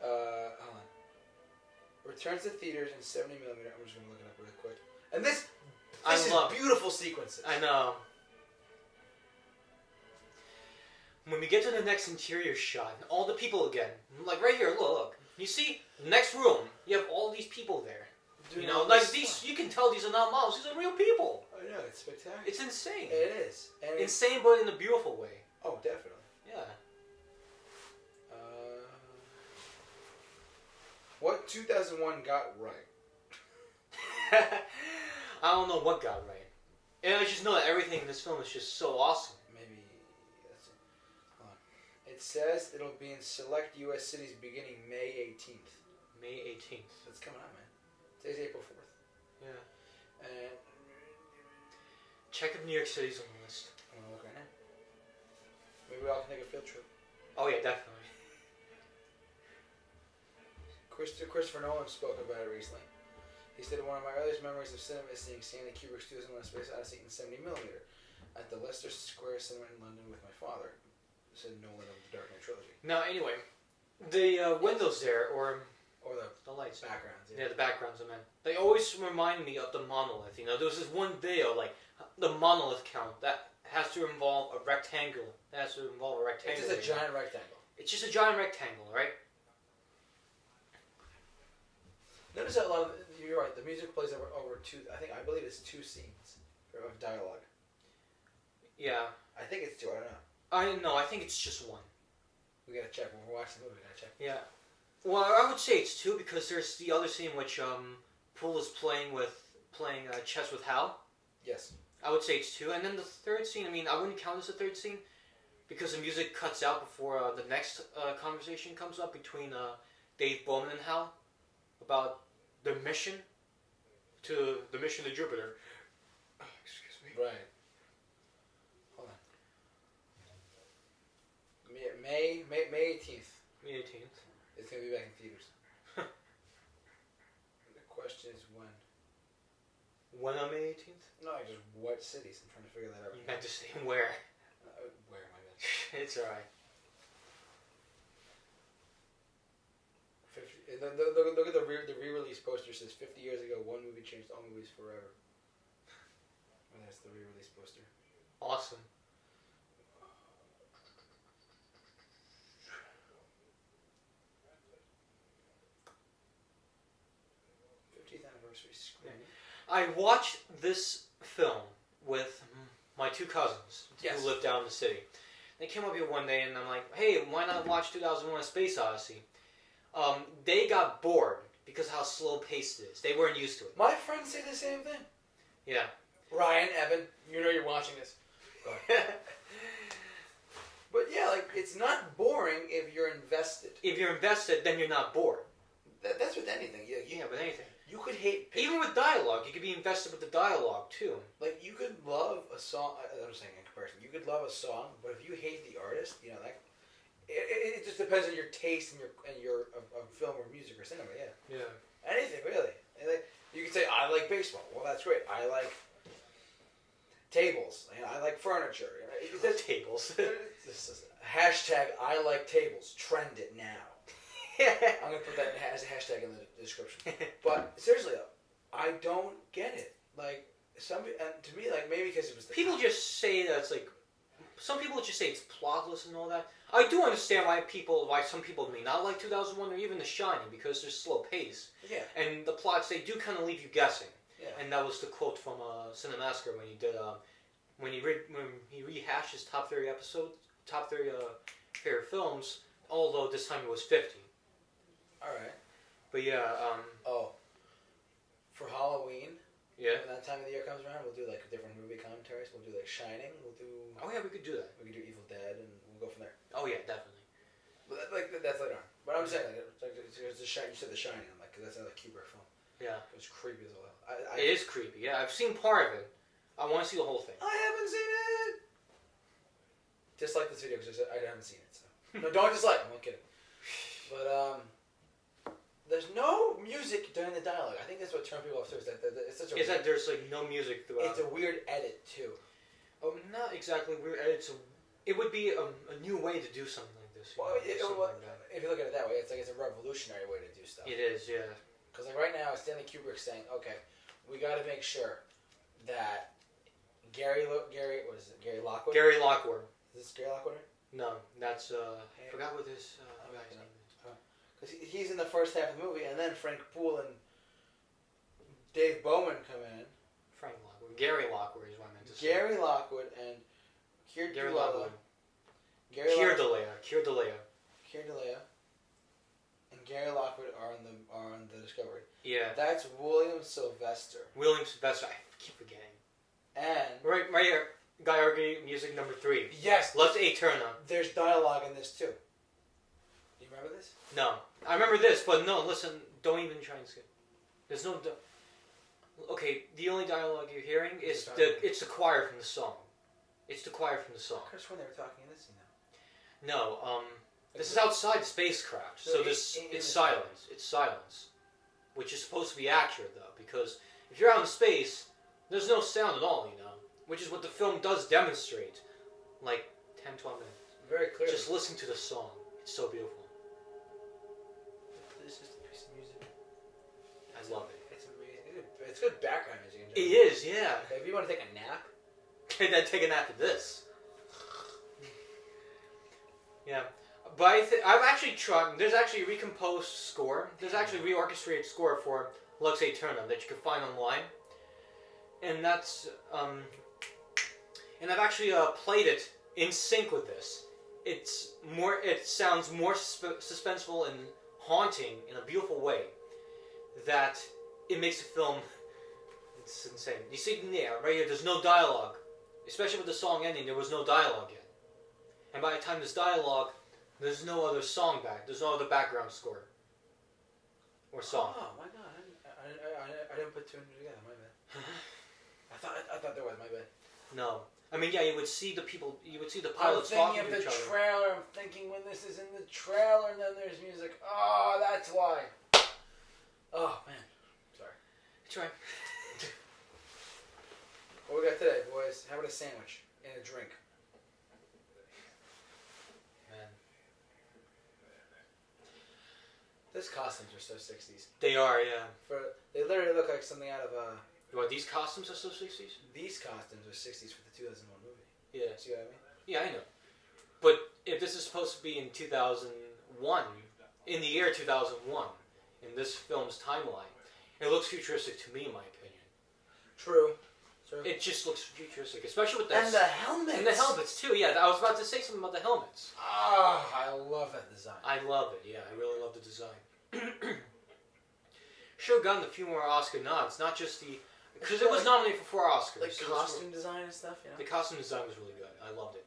Hold on. Returns to theaters in 70mm. I'm just gonna look it up really quick. And this is beautiful sequences. I know. When we get to the next interior shot, all the people again, like right here, look. You see, next room, you have all these people there. You know, like these, you can tell these are not models, these are real people. I know, it's spectacular. It's insane. It is. And insane, but in a beautiful way. Oh, definitely. Yeah. What 2001 got right? I don't know what got right. And I just know that everything in this film is just so awesome. Maybe that's it. Hold on. It says it'll be in select U.S. cities beginning May 18th. May 18th. That's coming out, man. Today's April 4th. Yeah. And check if New York City's on the list. I'm gonna look right now. Maybe we all can take a field trip. Oh yeah, definitely. Christopher Nolan spoke about it recently. He said, one of my earliest memories of cinema is seeing Stanley Kubrick's 2001: Space Odyssey in 70mm at the Leicester Square Cinema in London with my father, said Nolan of the Dark Knight trilogy. Now, anyway, the windows there, or the lights. Backgrounds, yeah. The backgrounds, I meant. They always remind me of the monolith. You know, there was this one video, like, the monolith count, that has to involve a rectangle. That has to involve a rectangle. It's just a giant rectangle. It's just a giant rectangle, right? Notice that a lot of, you're right, the music plays over I believe it's 2 scenes of dialogue. Yeah. I think it's 2, I don't know. I don't know, I think it's just 1. We gotta check, when we're watching the movie, we gotta check. Yeah. Well, I would say it's 2 because there's the other scene which Poole is playing chess with Hal. Yes. I would say it's 2. And then the third scene, I mean, I wouldn't count as a third scene because the music cuts out before the next conversation comes up between Dave Bowman and Hal about the mission to Jupiter. Excuse me. Right. Hold on. May 18th. May 18th. It's gonna be back in theaters. The question is when. When on May 18th? No, just what cities? I'm trying to figure that out. You meant to say where. Where am I bad? It's alright. Look at the re-release poster. It says 50 years ago, one movie changed all movies forever. And that's the re-release poster. Awesome. Anniversary screening. I watched this film with my 2 cousins Yes. who live down in the city. They came up here one day and I'm like, hey, why not watch 2001: A Space Odyssey? They got bored because how slow paced it is. They weren't used to it. My friends say the same thing. Yeah. Ryan, Evan, you know you're watching this. But yeah, like, it's not boring if you're invested. If you're invested, then you're not bored. That's with anything. With anything. You could hate... Even with dialogue, you could be invested with the dialogue, too. Like, you could love a song... I'm saying in comparison. You could love a song, but if you hate the artist, you know, like... It just depends on your taste and your of film or music or cinema, yeah. Yeah. Anything, really. You could say, I like baseball. Well, that's great. I like tables. You know, I like furniture. You know, tables. Hashtag, I like tables. Trend it now. I'm going to put that as a hashtag in the description. But, seriously, though, I don't get it. Like, and to me, like, maybe because it was the people time. Just say that it's like... Some people just say it's plotless and all that. I do understand why some people may not like 2001 or even The Shining, because there's slow pace. Yeah. And the plots, they do kind of leave you guessing. Yeah. And that was the quote from Cinemassacre when he did when he rehashed his top 30 favorite films. Although this time it was 50. All right. But yeah. For Halloween. Yeah. When that time of the year comes around, we'll do like different movie commentaries. We'll do like Shining. We'll do. Oh yeah, we could do that. We could do Evil Dead, and we'll go from there. Oh yeah, definitely. But that's later on. But I'm saying, it's the Shining. You said the Shining. I'm like, because that's another Kubrick film. Yeah. It was creepy as well. It is creepy. Yeah, I've seen part of it. I want to see the whole thing. I haven't seen it. Dislike this video because I haven't seen it. So no, don't dislike. I'm not kidding. But there's no music during the dialogue. I think that's what turned people off too. Is that it's such a. Is that there's like no music throughout? It's a weird edit too. Not exactly weird. It would be a new way to do something like this. Well, if you look at it that way, it's like it's a revolutionary way to do stuff. It is, yeah. Because like right now, Stanley Kubrick's saying, okay, we got to make sure that Gary Lockwood. Gary Lockwood. Is this Gary Lockwood? No, that's I forgot what this guy's name is. Because he's in the first half of the movie, and then Frank Poole and Dave Bowman come in. Frank Lockwood. Gary Lockwood is what I meant to say. Gary Lockwood and Keir Dullea. Keir Dullea. And Gary Lockwood are on the Discovery. Yeah. That's William Sylvester. William Sylvester. I keep forgetting. And right here, Guy Argy, music number 3. Yes. Let's turn on. There's dialogue in this too. Do you remember this? No, I remember this, but no. Listen, don't even try and skip. There's no. Okay, the only dialogue you're hearing is it's the choir from the song. It's the choir from the song. I could have sworn they were talking in this scene now. No, this is outside the spacecraft, so it's silence. It's silence, which is supposed to be accurate though, because if you're out in space, there's no sound at all, you know, which is what the film does demonstrate, like 10, 12 minutes. Very clearly. Just listen to the song. It's so beautiful. This is a piece of music. I love it. It's amazing. It's good background music. It is, yeah. If you want to take a nap. Then take a nap at this. Yeah. But I've actually tried. There's actually a recomposed score. There's actually a reorchestrated score for Lux Aeterna that you can find online. And that's and I've actually played it in sync with this. It sounds more suspenseful and haunting in a beautiful way. That it makes the film. It's insane. You see, yeah, right here. There's no dialogue, especially with the song ending. There was no dialogue yet, and by the time there's dialogue, there's no other song back. There's no other background score or song. Oh my god! I didn't put two and two together. My bad. I thought there was. My bad. No. I mean, yeah, you would see the people. You would see the pilots talking to each other. I'm thinking of the trailer. I'm thinking when this is in the trailer, and then there's music. Oh, that's why. Oh man, sorry. It's right. What we got today, boys? How about a sandwich and a drink? Man, those costumes are so 60s. they are, yeah. They literally look like something out of What, these costumes are so 60s? These costumes are 60s for the 2001 movie. Yeah. See what I mean? Yeah, I know. But if this is supposed to be in 2001, in the year 2001, in this film's timeline, it looks futuristic to me, in my opinion. True. It just looks futuristic, especially with that. And the helmets. And the helmets too. Yeah, I was about to say something about the helmets. Ah, I love that design. I love it. Yeah, I really love the design. Should have gotten a few more Oscar nods, not just the because it was nominated for 4 Oscars. Like costume design and stuff. You know? The costume design was really good. I loved it.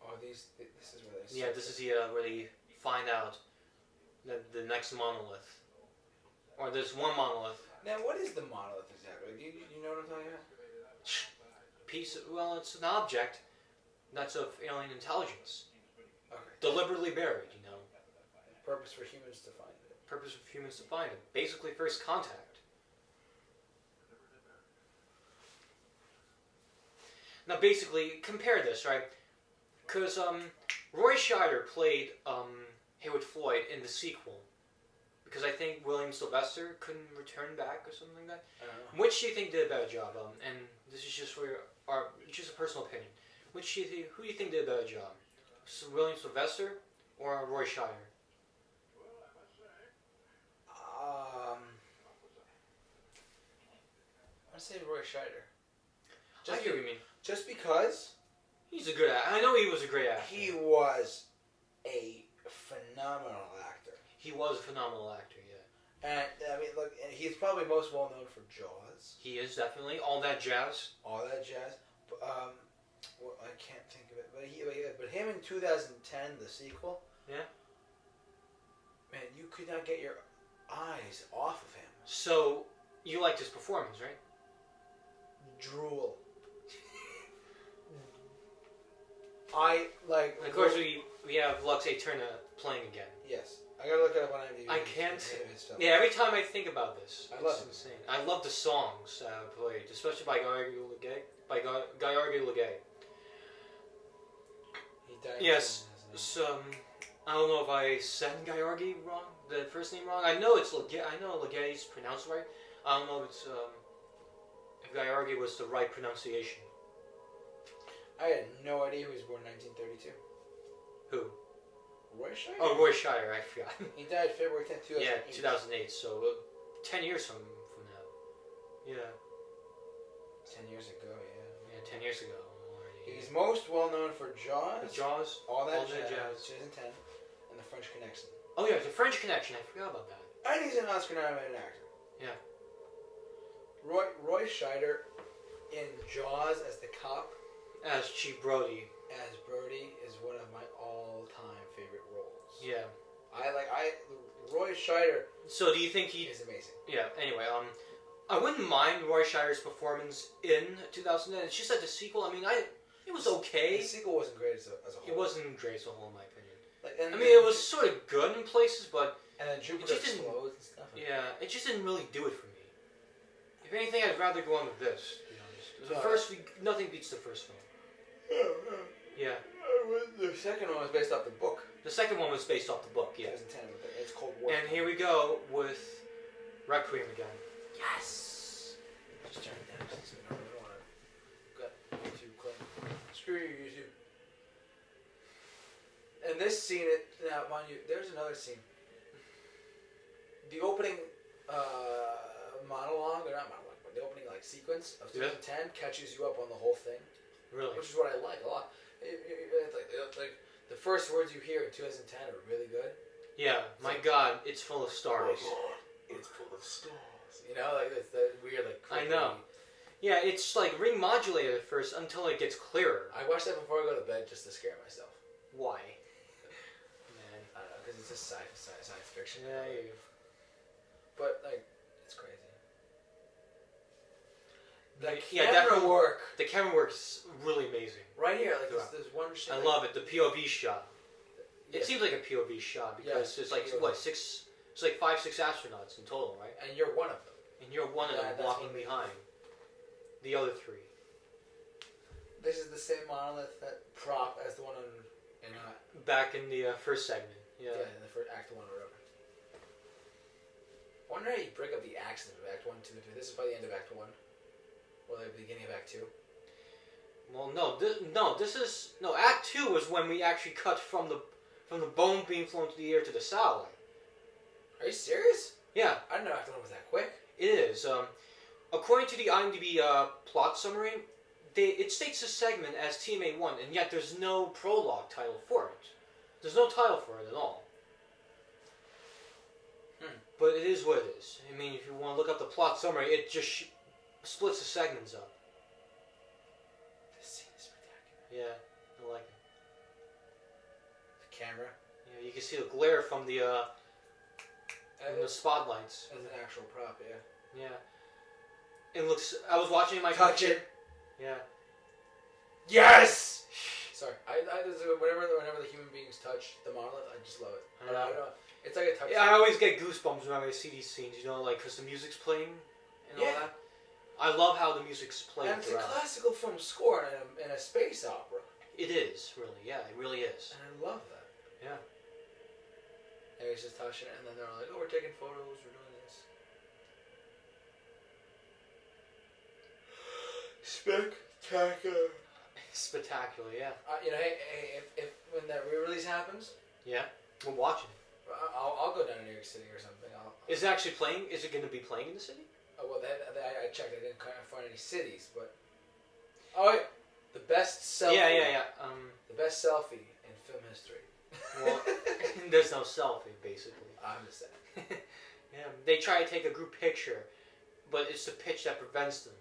Oh, this is where they. Yeah, this is the where they find out that the next monolith, or there's one monolith. Now, what is the monolith exactly? Do you know what I'm talking about? Well, it's an object that's of alien intelligence. Okay. Deliberately buried, you know. Purpose for humans to find it. Purpose of humans to find it. Basically, first contact. Now, basically, compare this, right? Because Roy Scheider played Haywood Floyd in the sequel. Because I think William Sylvester couldn't return back or something like that. I don't know. Which do you think did a better job? And this is just for just a personal opinion. Who do you think did a better job? William Sylvester or Roy Scheider? I'd say Roy Scheider. I hear what you mean. Just because He's a good actor. I know he was a great actor. he was a phenomenal actor. He was a phenomenal actor, yeah. And, I mean, look, and he's probably most well known for Jaws. He is definitely. All that jazz. All that jazz. Well, I can't think of it. But him in 2010, the sequel. Yeah. Man, you could not get your eyes off of him. So, you liked his performance, right? Drool. I like. And of course, we have Lux Eterna playing again. Yes, I gotta look it up on IMDb. I can't. Stuff. Yeah, every time I think about this, I love it's insane. I love the songs played, especially by Guy Argy Legay. He died. Yes. So, I don't know if I said Guy Argy wrong, the first name wrong. I know it's Legay. I know Legay's pronounced right. I don't know if it's if Guy Argy was the right pronunciation. I had no idea he was born in 1932. Who? Roy Scheider? Oh, Roy Scheider, I forgot. He died February 10th, 2008. Yeah, 2008, so 10 years from now. Yeah. 10 years ago, yeah. Yeah, 10 years ago already. He's most well known for Jaws. The Jaws. All That Jazz. 2010. And The French Connection. Oh yeah, The French Connection, I forgot about that. And he's an Oscar-nominated actor. Yeah. Roy Scheider in Jaws as the cop. As Chief Brody. As Brody is one of my all-time favorite roles. Yeah. Roy Scheider. So do you think he is amazing? Yeah. Anyway, I wouldn't mind Roy Scheider's performance in 2010. It's just that the sequel. I mean, it was okay. The sequel wasn't great as a whole. It wasn't great as a whole, in my opinion. Like, it was sort of good in places, but and then Jupiter explodes and stuff. Yeah, it just didn't really do it for me. If anything, I'd rather go on with this. To be honest, nothing beats the first film. Yeah. The second one was based off the book. The second one was based off the book, yeah. 2010, it's called War. And here we go with Requiem again. Yes! Just turn it down so we don't want to get YouTube clip. Screw you, YouTube. And this scene, now, mind you, there's another scene. The opening monologue, or not monologue, but the opening sequence of 2010 catches you up on the whole thing. Really? Which is what I like a lot. Like the first words you hear in 2010 are really good. Yeah, my God, it's full of stars. Oh my God, it's full of stars. You know, it's that weird, I know. Yeah, it's remodulated at first until it gets clearer. I watch that before I go to bed just to scare myself. Why? Man, I don't know, because it's just science fiction. Yeah, But it's crazy. The camera work. The camera work is really amazing. Right here, there's one shot. I love it. The POV shot. Yeah. It seems like a POV shot because there's six. It's 5-6 astronauts in total, right? And you're one of them. And you're one of them walking behind the other three. This is the same monolith that prop as the one back in the first segment. Yeah. Yeah, in the first Act 1 or whatever. I wonder how you break up the acts of Act 1, 2, and 3. This is by the end of Act 1. Or the beginning of Act 2. Well, Act 2 was when we actually cut from the bone being flown to the air to the satellite. Are you serious? Yeah. I didn't know Act 1 was that quick. It is. According to the IMDb plot summary, it states the segment as TMA1, and yet there's no prologue title for it. There's no title for it at all. But it is what it is. I mean, if you want to look up the plot summary, it just splits the segments up. This scene is spectacular. Yeah, I like it. The camera. Yeah, you can see the glare from the spotlights. As an actual prop, yeah. Yeah. It looks. I was watching my Touch computer. it. Yeah. Yes. Sorry. Whenever the human beings touch the monolith, I just love it. I know. It's like a touch. Yeah, I always get goosebumps whenever I see these scenes. You know, like because the music's playing and all that. I love how the music's playing. And it's a classical film score in a space opera. It is really, yeah, it really is. And I love that. Yeah. And he's just touching it, and then they're like, "Oh, we're taking photos. We're doing this." Spectacular. Spectacular, yeah. Hey, if when that re-release happens, yeah, we're watching. I'll go down to New York City or something. Is it actually playing? Is it going to be playing in the city? Well, I checked. I didn't find any cities, but the best selfie. Yeah. The best selfie in film history. Well, there's no selfie, basically. I'm just saying. Yeah, they try to take a group picture, but it's the pitch that prevents them.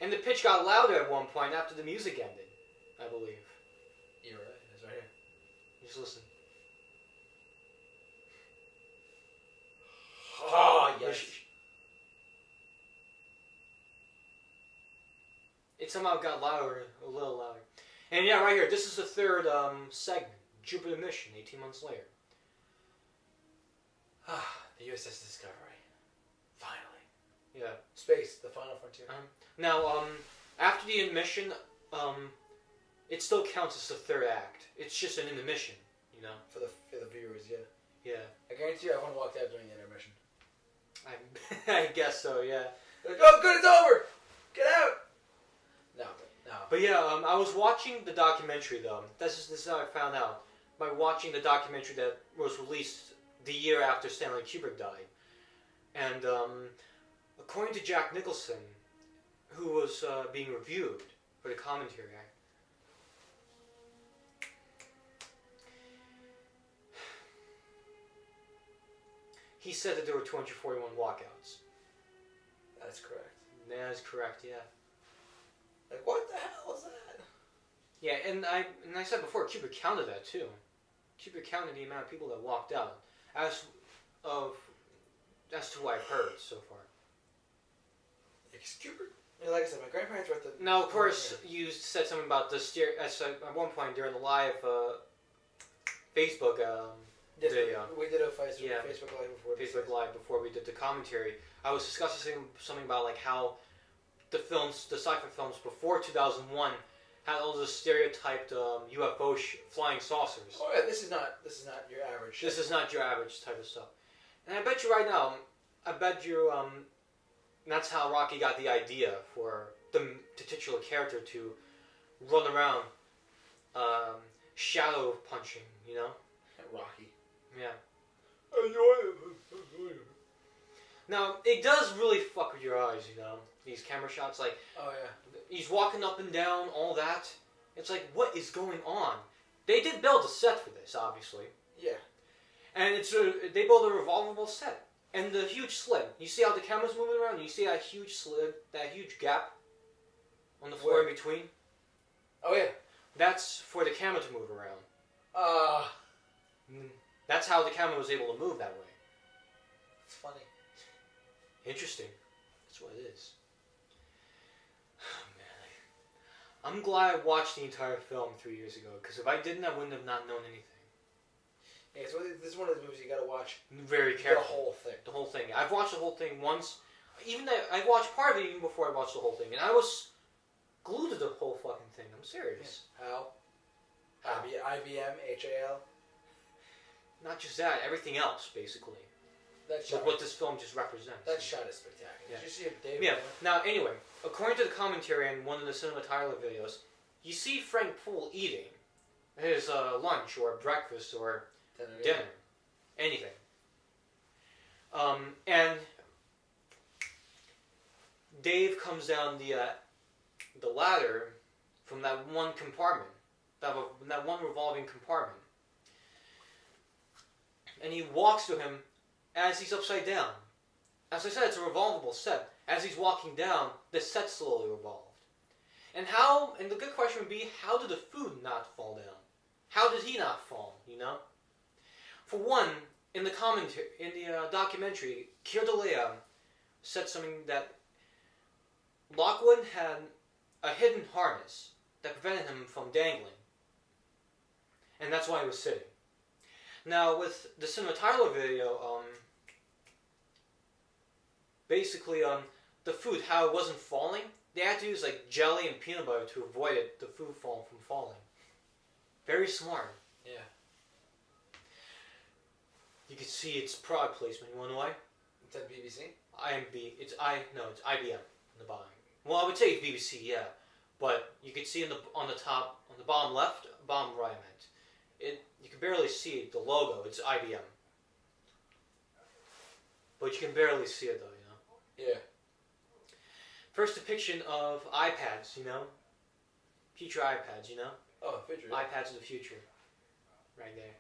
And the pitch got louder at one point after the music ended, I believe. You're right. It's right here. Just listen. Oh, yes. It somehow got louder, a little louder. And yeah, right here, this is the third segment. Jupiter mission, 18 months later. The USS Discovery. Finally. Yeah. Space, the final frontier. Now, after the mission, it still counts as the third act. It's just an intermission, you know? For the viewers, yeah. Yeah. I guarantee you everyone walked out during the intermission. I guess so, yeah. Like, oh, good, it's over! Get out! No. But yeah, I was watching the documentary, though. This is how I found out. By watching the documentary that was released the year after Stanley Kubrick died. And according to Jack Nicholson, who was being reviewed for the commentary, he said that there were 241 walkouts. That's correct. That is correct, yeah. Like, what the hell is that? Yeah, and I said before, Kubrick counted that too. Kubrick counted the amount of people that walked out. As to what I've heard so far. Kubrick? Yeah, like I said, my grandparents were at the... Now, of course, you said something about the at one point during the live Facebook Yes, video. we did a Facebook Live before we did the commentary. I was discussing something about like how the sci-fi films before 2001 had all those stereotyped UFO flying saucers. Oh yeah, this is not your average. This is not your average type of stuff. And I bet you right now, that's how Rocky got the idea for the titular character to run around shadow punching, you know? Rocky. Yeah. Now, it does really fuck with your eyes, you know? These camera shots, like... Oh, yeah. He's walking up and down, all that. It's like, what is going on? They did build a set for this, obviously. Yeah. And they built a revolvable set. And the huge slit. You see how the camera's moving around? You see that huge slit, that huge gap on the floor in between? Oh, yeah. That's for the camera to move around. That's how the camera was able to move that way. It's funny. Interesting. That's what it is. Oh, man. I'm glad I watched the entire film 3 years ago, because if I didn't, I wouldn't have not known anything. Yeah, so this is one of those movies you gotta watch very carefully. The whole thing. The whole thing. I've watched the whole thing once. I watched part of it even before I watched the whole thing, and I was glued to the whole fucking thing. I'm serious. Yeah. How? IBM, HAL. Not just that, everything else, basically. What this film just represents. That shot is spectacular. Yeah. Did you see it, David? Yeah. Now, anyway, according to the commentary in one of the Cinema Tyler videos, you see Frank Poole eating his lunch or breakfast or dinner. Anything. And Dave comes down the ladder from that one compartment, that one revolving compartment. And he walks to him as he's upside down. As I said, it's a revolvable set. As he's walking down, the set slowly revolved. And the good question would be, how did the food not fall down? How did he not fall? You know. For one, in the commentary, in the documentary, Keir Dullea said something that Lockwood had a hidden harness that prevented him from dangling, and that's why he was sitting. Now, with the Cinema Tyler video, basically, the food, how it wasn't falling, they had to use like jelly and peanut butter to avoid the food from falling. Very smart. Yeah. You can see its product placement. You want to know why? It's at BBC? It's IBM on the bottom. Well, I would say it's BBC, yeah. But you can see on the top, on the bottom left, bottom right, I meant. You can barely see the logo. It's IBM. But you can barely see it though, you know? Yeah. First depiction of iPads, you know? Future iPads, you know? Oh, future. iPads of the future. Right there.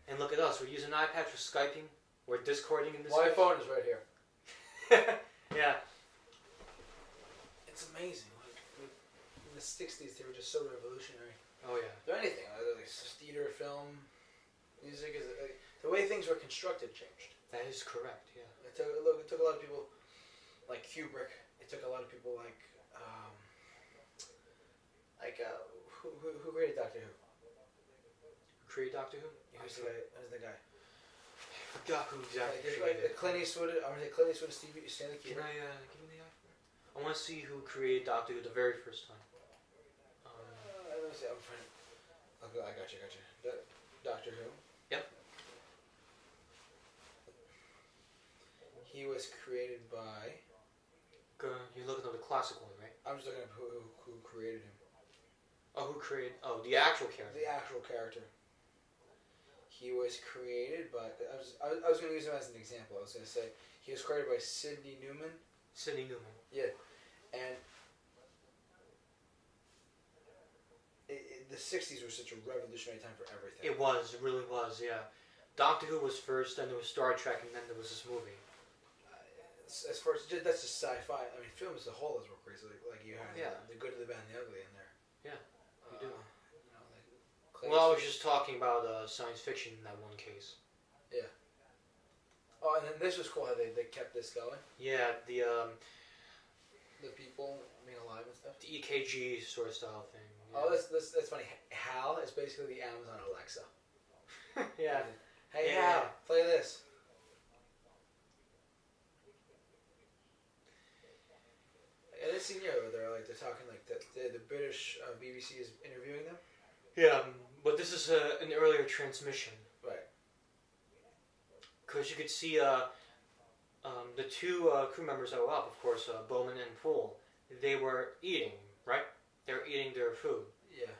And look at us. We're using iPads for Skyping. We're Discording in this My case. phone is right here. Yeah. It's amazing. Like, in the 60s, they were just so revolutionary. Oh, yeah. They're anything. Like theater, film, music. The way things were constructed changed. That is correct, yeah. It took a lot of people like Kubrick. It took a lot of people like who created Doctor Who? Create Doctor Who? Who's the guy? I forgot who exactly Like created it. Clint Eastwood. I'm gonna say Clint Eastwood, Stanley Can Kubrick. I give me the iPhone? I want to see who created Doctor Who the very first time. Let me see. I'm trying. Okay, I got you. Doctor Who. Yep. He was created by. You're looking at the classic one, right? I'm just looking at who created him. Oh, who created? Oh, the actual character. The actual character. He was created by. I was going to use him as an example. I was going to say he was created by Sidney Newman. Sidney Newman. Yeah, and the '60s was such a revolutionary time for everything. It really was, yeah. Doctor Who was first, then there was Star Trek, and then there was this movie. As far as that's just sci-fi. I mean, film as a whole is real crazy. Like you have the good, the bad, and the ugly in there. Yeah, you do. You know, like Well, I was just talking about science fiction in that one case. Yeah. Oh, and then this was cool how they kept this going. Yeah, the people being alive and stuff. the EKG sort of style thing. Yeah. Oh, that's funny. HAL is basically the Amazon Alexa. Yeah. Hey, Yeah. HAL, play this. And it's seen where they're talking like the British BBC is interviewing them. Yeah, but this is an earlier transmission. Right. Because you could see the two crew members that were up, of course, Bowman and Poole, they were eating, right? They were eating their food. Yeah.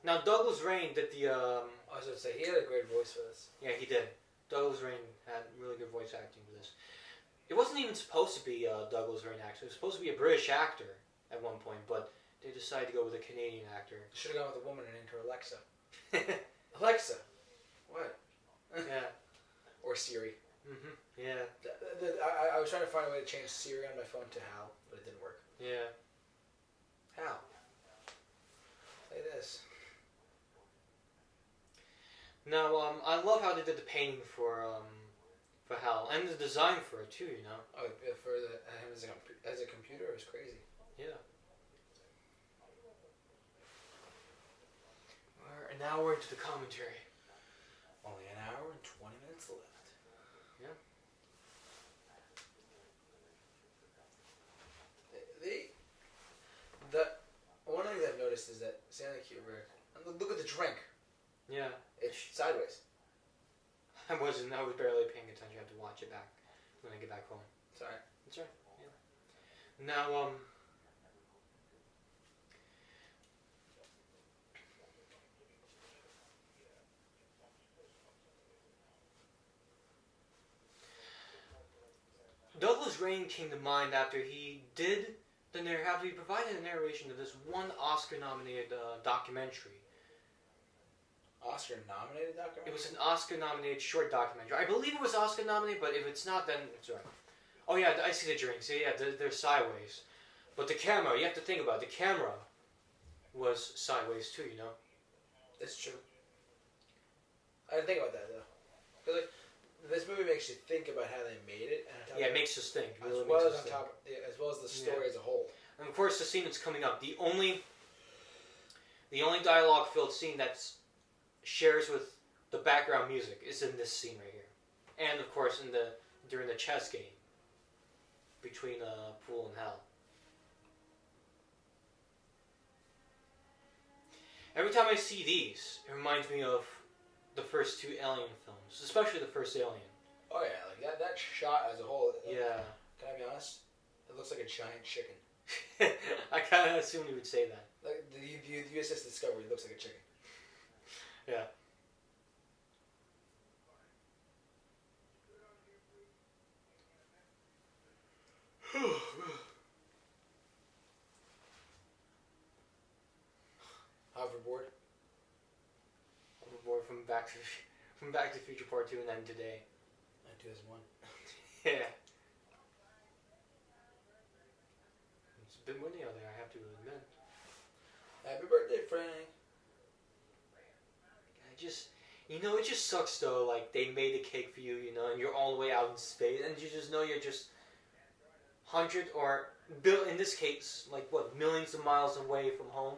Now, Douglas Rain did the... I was going to say, he had a great voice for this. Yeah, he did. Douglas Rain had really good voice acting for this. It wasn't even supposed to be Douglas Rain actually. It was supposed to be a British actor at one point, but they decided to go with a Canadian actor. Should have gone with a woman and named her Alexa. Alexa. What? Yeah. Or Siri. Mm-hmm. Yeah. I was trying to find a way to change Siri on my phone to Hal, but it didn't work. Yeah. Hal. Play this. Now, I love how they did the painting for Hal, and the design for it too, you know? Oh, yeah, for him as a computer, it was crazy. Yeah. And now we're into the commentary. Only an hour and 20 minutes left. Yeah. One thing I've noticed is that Stanley Kubrick, look at the drink. Yeah. It's sideways. I was barely paying attention. I have to watch it back when I get back home. Sorry. That's right. Yeah. Now, Douglas Rain came to mind after he provided a narration of this one Oscar-nominated documentary. Oscar-nominated documentary? It was an Oscar-nominated short documentary. I believe it was Oscar-nominated, but if it's not, then it's alright. Oh yeah, I see the drinks. Yeah, they're sideways. But the camera, you have to think about it. The camera was sideways too. You know. It's true. I didn't think about that though. Because like, this movie makes you think about how they made it, and Yeah, it makes us think. as well as as well as the story as a whole. And of course, the scene that's coming up, the only dialogue-filled scene that shares with the background music is in this scene right here, and of course during the chess game between Pool and Hal. Every time I see these, it reminds me of the first two Alien films, especially the first Alien. Oh yeah, like that shot as a whole. Yeah. Can I be honest? It looks like a giant chicken. I kind of assumed you would say that. Like the USS Discovery looks like a chicken. Yeah. Hoverboard. Hoverboard from Back to the Future Part 2 and then today. And 2001. Yeah. It's a bit windy out there, I have to admit. Happy birthday, Frank. It just sucks though, like, they made a cake for you, and you're all the way out in space, and you just know you're just 100 or, in this case, like, what, millions of miles away from home?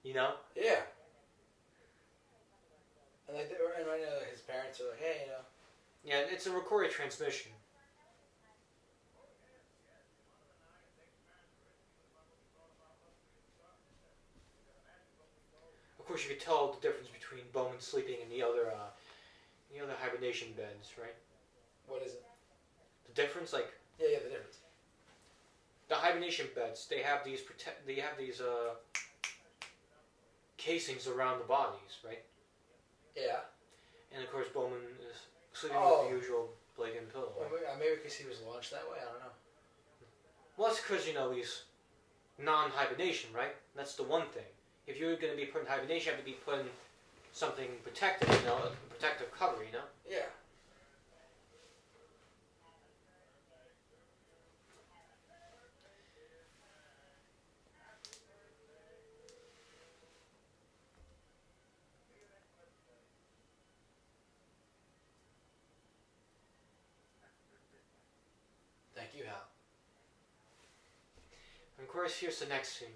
Yeah. And right now, his parents are like, hey, Yeah, it's a recorded transmission. Of course, you could tell the difference between Bowman sleeping in the other hibernation beds, right? What is it? The difference, like Yeah, the difference. the hibernation beds, they have these casings around the bodies, right? Yeah. And of course, Bowman is sleeping with the usual blanket and pillow. Right? Maybe because he was launched that way. I don't know. Well, that's because he's non-hibernation, right? That's the one thing. If you're going to be put in hibernation, you have to be put in something protective, a protective cover, Yeah. Thank you, Hal. And of course, here's the next scene.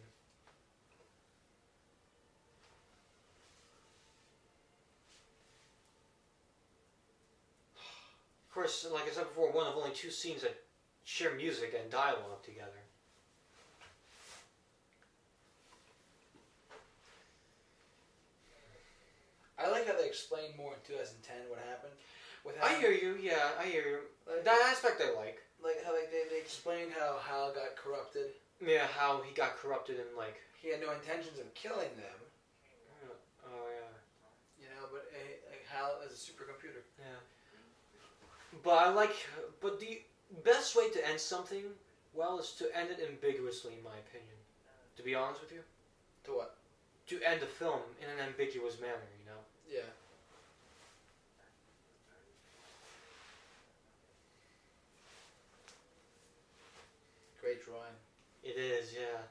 Of course, like I said before, one of only two scenes that share music and dialogue together. I like how they explained more in 2010 what happened. I hear you, yeah, I hear you. Like, that aspect I like. Like how they explained how Hal got corrupted. Yeah, how he got corrupted and like... He had no intentions of killing them. Oh, yeah. But like Hal is a supercomputer. Yeah. But the best way to end something, well, is to end it ambiguously, in my opinion. To be honest with you. To what? To end the film in an ambiguous manner, Yeah. Great drawing. It is, yeah.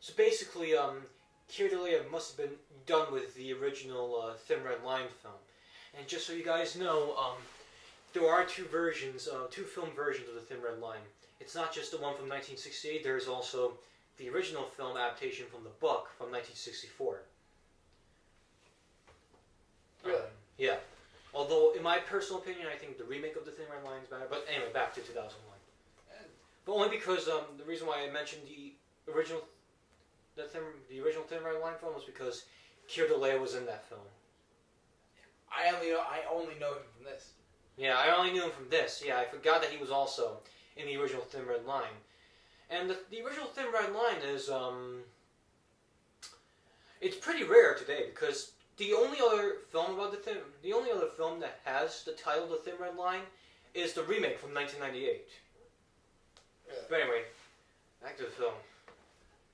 So basically, Kirdalia must have been done with the original Thin Red Line film. And just so you guys know, there are two film versions of the Thin Red Line. It's not just the one from 1968, there's also the original film adaptation from the book from 1964. Really? Yeah. Although, in my personal opinion, I think the remake of the Thin Red Line is better. But anyway, back to 2001. But only because the reason why I mentioned the original Thin Red Line film was because Kirdalia was in that film. I only know him from this. Yeah, I only knew him from this. Yeah, I forgot that he was also in the original Thin Red Line. And the original Thin Red Line is it's pretty rare today because the only other film that has the title The Thin Red Line is the remake from 1998. Really? But anyway, back to the film.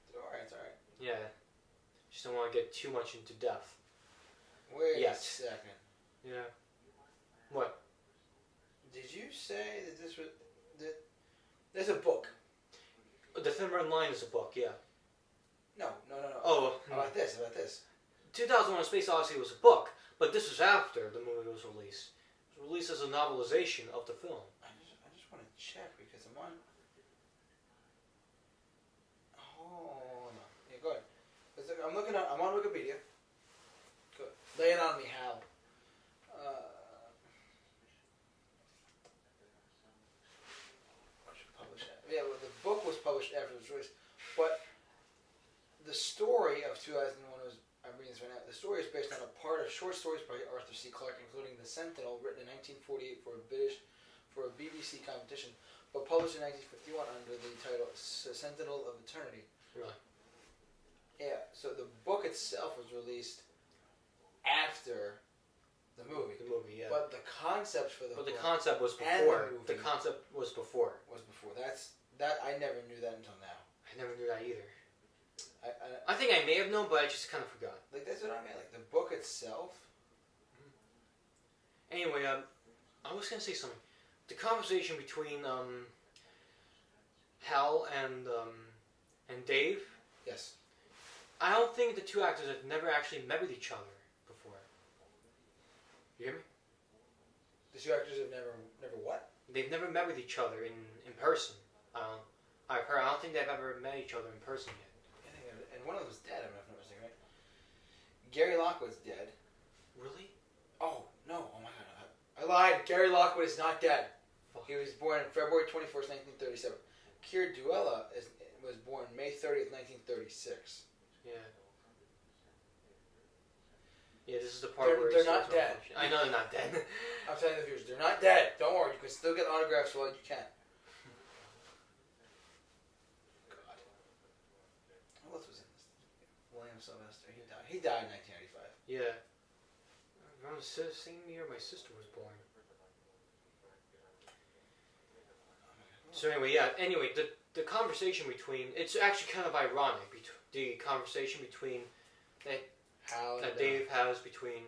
It's alright. Yeah. Just don't want to get too much into depth. Wait a second. Yeah. What? Did you say that this was... There's a book. The Thin Red Line is a book, yeah. No. Oh. How about this? 2001: A Space Odyssey was a book, but this was after the movie was released. It was released as a novelization of the film. I just want to check because I'm on. Oh no. Yeah, go ahead. I'm on Wikipedia. Good. Lay it on me, Hal. Published. Yeah, well, the book was published after it was released, but the story of 2001 was. I'm reading this right now. The story is based on a part of short stories by Arthur C. Clarke, including *The Sentinel*, written in 1948 for a BBC competition, but published in 1951 under the title *Sentinel of Eternity*. Really? Yeah. So the book itself was released after the movie. The movie, yeah. But the concept for the But book the concept was and before. the movie The concept was before. was before. That I never knew that until now. I never knew that either. I I think I may have known, but I just kind of forgot. like that's what I mean. Like the book itself. Anyway, I was gonna say something. The conversation between Hal and Dave. Yes. I don't think the two actors have never actually met with each other before. You hear me? The two actors have never what? They've never met with each other in person. I've heard. I don't think they've ever met each other in person yet. And one of them's dead. I'm not mistaken, right? Gary Lockwood's dead. Really? Oh no! Oh my God! I lied. Gary Lockwood is not dead. Fuck. He was born February 24th, 1937. Keir Duella was born May 30th, 1936. Yeah. Yeah, this is the part where They're not dead. I know they're not dead. I'm telling the viewers, they're not dead. Don't worry, you can still get autographs while you can. God. Who else was in this? William Sylvester. He died in 1995. Yeah. Around the same year my sister was born. So anyway, yeah. Anyway, the conversation between it's actually kind of ironic. The conversation between Hal and that Dave has between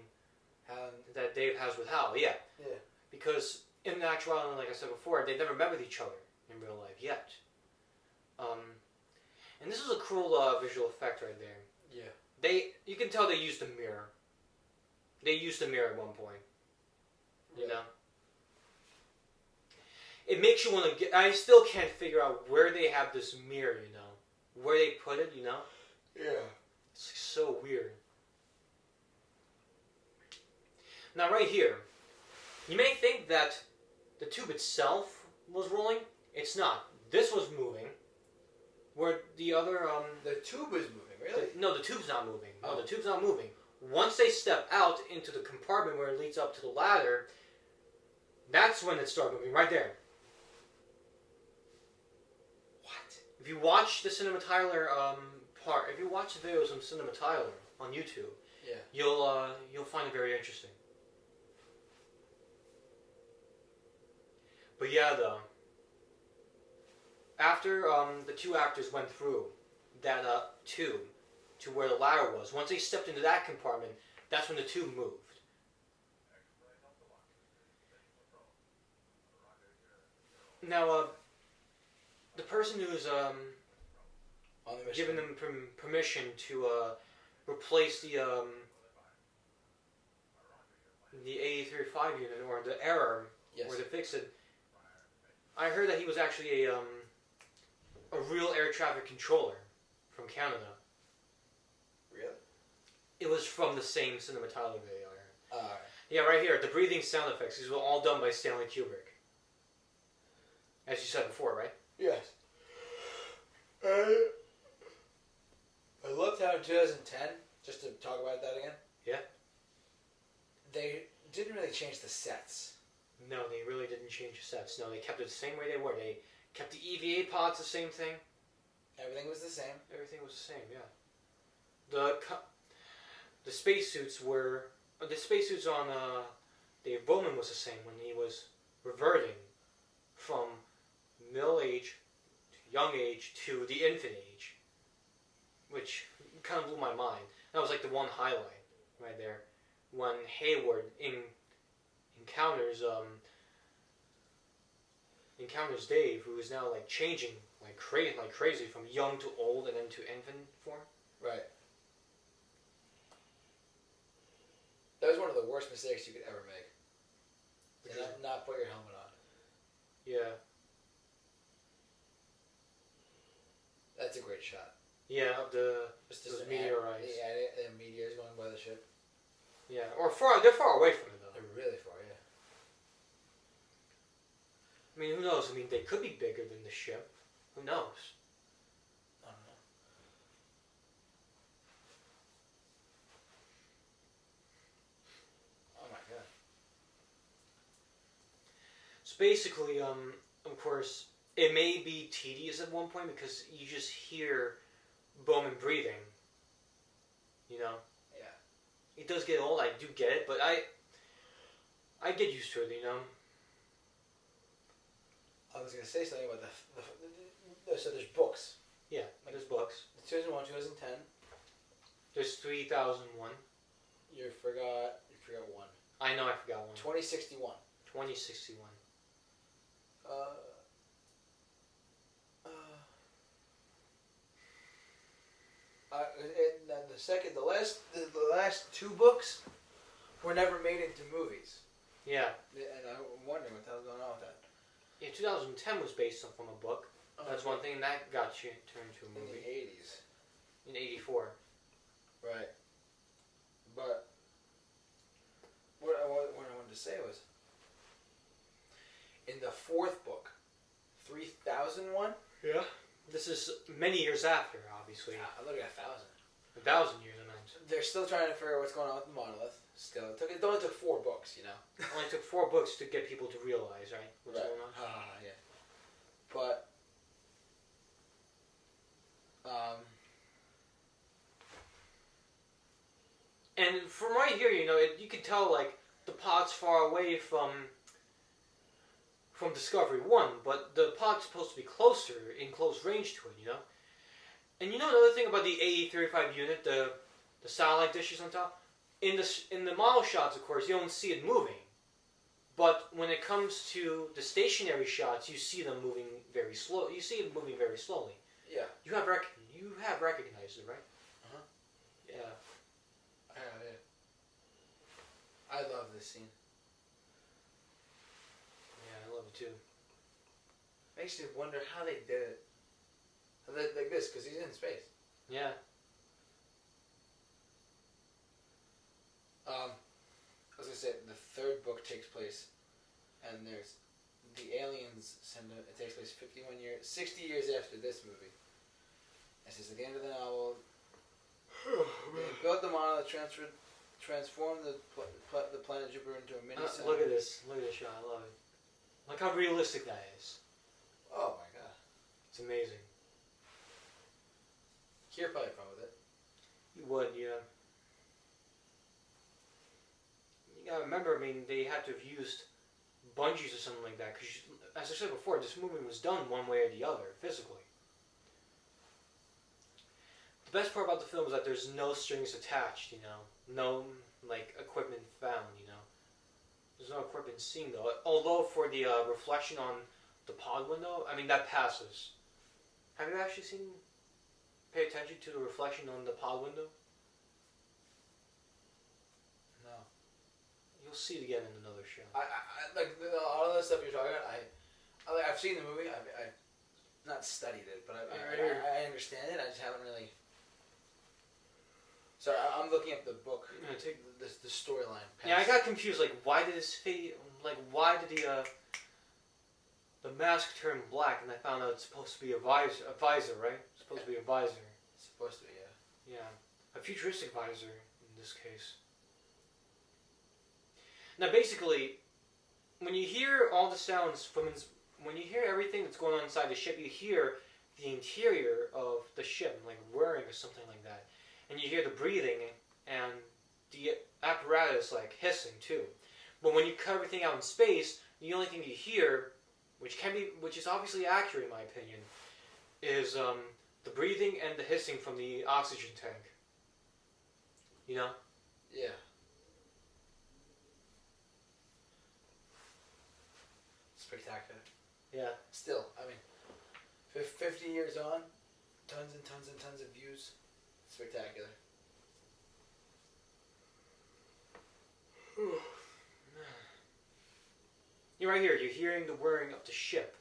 Hal and that Dave has with Hal. Yeah. yeah. Because in actuality, like I said before, they never met with each other in real life yet. And this is a cool visual effect right there. Yeah. You can tell they used a mirror. They used a mirror at one point. You know? It makes you want to get... I still can't figure out where they have this mirror, you know? Where they put it, you know? Yeah. It's so weird. Now right here, you may think that the tube itself was rolling. It's not. This was moving. Where the other... The tube is moving, really? No, the tube's not moving. No, Oh. the tube's not moving. Once they step out into the compartment where it leads up to the ladder, that's when it starts moving, right there. What? If you watch the Cinema Tyler part, if you watch the videos on Cinema Tyler on YouTube, Yeah. you'll find it very interesting. But yeah, though, after the two actors went through that tube to where the ladder was, once they stepped into that compartment, that's when the tube moved. Now, the person who's On the mission. given them permission to replace the A335 unit or the error Yes. or to fix it, I heard that he was actually a real air traffic controller from Canada. Really? It was from the same Cinema Tyler video. I heard. Alright. Yeah, right here, the breathing sound effects. These were all done by Stanley Kubrick. As you said before, right? Yes. I loved how in 2010, just to talk about that again. Yeah. They didn't really change the sets. No, they really didn't change the sets. No, they kept it the same way they were. They kept the EVA pods the same thing. Everything was the same. Everything was the same, yeah. The spacesuits were... The spacesuits on Dave Bowman was the same when he was reverting from middle age, to young age, to the infant age. Which kind of blew my mind. That was like the one highlight right there. When Hayward encounters Dave, who is now like changing like crazy, from young to old and then to infant form. Right. That was one of the worst mistakes you could ever make. To not put your helmet on. Yeah. That's a great shot. Yeah, of those meteorites. Yeah, meteors going by the ship. Yeah, or they're far away from it though. They're really far, yeah. I mean, who knows? I mean, they could be bigger than the ship. Who knows? I don't know. Oh my god. So basically, of course, it may be tedious at one point because you just hear Bowman breathing. You know? Yeah. It does get old, I do get it, but I get used to it, you know? I was going to say something about so there's books. Yeah, there's books. 2001, 2010. There's 3001. You forgot one. I know I forgot one. 2061. 2061. The last two books were never made into movies. Yeah. And I'm wondering what the hell's going on with that. Yeah, 2010 was based from a book. That's one thing that got turned into a In movie. the 80s. In 84. Right. But what I wanted to say was, in the fourth book, 3001. Yeah. This is many years after, obviously. Yeah, I look at 1,000. 1,000 years, I meant. They're still trying to figure out what's going on with the monolith. Still, it only took 4 books, you know. It only took 4 books to get people to realize, right? What's going on. Yeah. But and from right here, you know, you can tell like the pod's far away from Discovery 1, but the pod's supposed to be closer, in close range to it, you know. And you know another thing about the AE-35 unit, the satellite dishes on top. In the model shots, of course, you don't see it moving. But when it comes to the stationary shots, you see them moving very slow. You see it moving very slowly. yeah. You have recognized it, right? Yeah. Yeah. I love this scene. Yeah, I love it too. Makes you wonder how they did it. Like this, because he's in space. Yeah. I was gonna say the third book takes place, and there's the aliens it takes place 60 years after this movie. It says at the end of the novel, they built the monolith, transformed the planet Jupiter into a mini sun. Look at this shot. I love it. Look how realistic that is. Oh my god, it's amazing. Kier probably fun with it. You would, yeah. You gotta remember, I mean, they had to have used bungees or something like that, because, as I said before, this movie was done one way or the other, physically. The best part about the film is that there's no strings attached, you know. No, like, equipment found, you know. There's no equipment seen, though. Although, for the reflection on the pod window, I mean, that passes. Have you actually pay attention to the reflection on the pod window? No. You'll see it again in another show. I like all of the stuff you're talking about. I've seen the movie. I've not studied it, but I understand it. I just haven't really. Sorry, I'm looking at the book. The storyline. Yeah, I got confused. Like, why did why did the mask turn black? And I found out it's supposed to be a visor, right? It's supposed to be a visor. It's supposed to be, yeah. Yeah, a futuristic visor in this case. Now, basically, when you hear all the sounds when you hear everything that's going on inside the ship, you hear the interior of the ship, like whirring or something like that, and you hear the breathing and the apparatus like hissing too. But when you cut everything out in space, the only thing you hear, which is obviously accurate in my opinion, is the breathing and the hissing from the oxygen tank. You know? Yeah. Spectacular. Yeah. Still, I mean, 50 years on, tons and tons and tons of views. Spectacular. You're right here. You're hearing the whirring of the ship.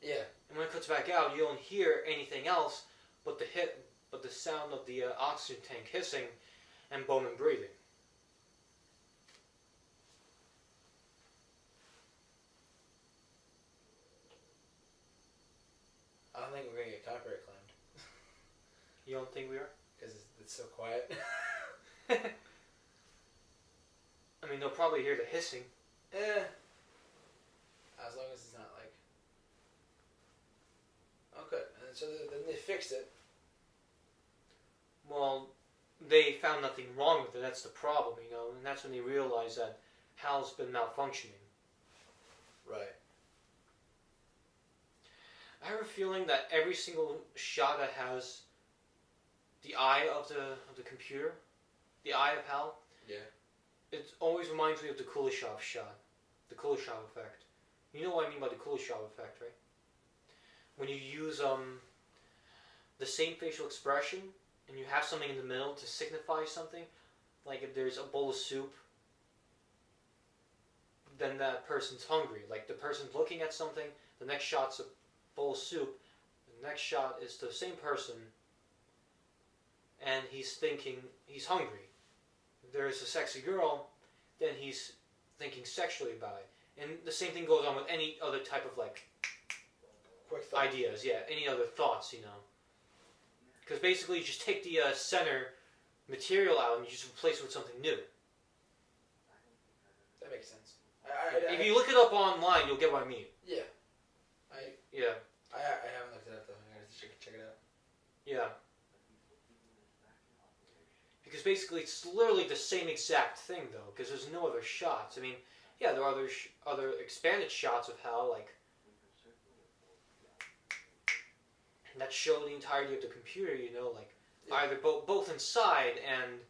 Yeah. And when it cuts back out, you don't hear anything else but the sound of the oxygen tank hissing and Bowman breathing. I don't think we're gonna get copyright claimed. You don't think we are? Because it's so quiet. I mean, they'll probably hear the hissing. Yeah. As long as it's not like. Oh, good. And so then they fixed it. Well, they found nothing wrong with it. That's the problem, you know, and that's when they realized that Hal's been malfunctioning. Right. I have a feeling that every single shot that has the eye of the computer, the eye of Hal, Yeah. it always reminds me of the Kuleshov shot, the Kuleshov effect. You know what I mean by the Kuleshov effect, right? When you use the same facial expression and you have something in the middle to signify something, like if there's a bowl of soup, then that person's hungry. Like the person's looking at something, the next shot's a bowl of soup, the next shot is the same person, and he's thinking he's hungry. If there's a sexy girl, then he's thinking sexually about it. And the same thing goes on with any other type of like Quick thought. ideas, yeah, any other thoughts, you know. Because basically you just take the center material out and you just replace it with something new. That makes sense. If you look it up online, you'll get what I mean. Yeah. Yeah. I haven't looked it up though. I gotta check it out. Yeah. Because basically it's literally the same exact thing though, because there's no other shots. I mean, yeah, there are other expanded shots of Hal, like that show the entirety of the computer, you know, like either both inside and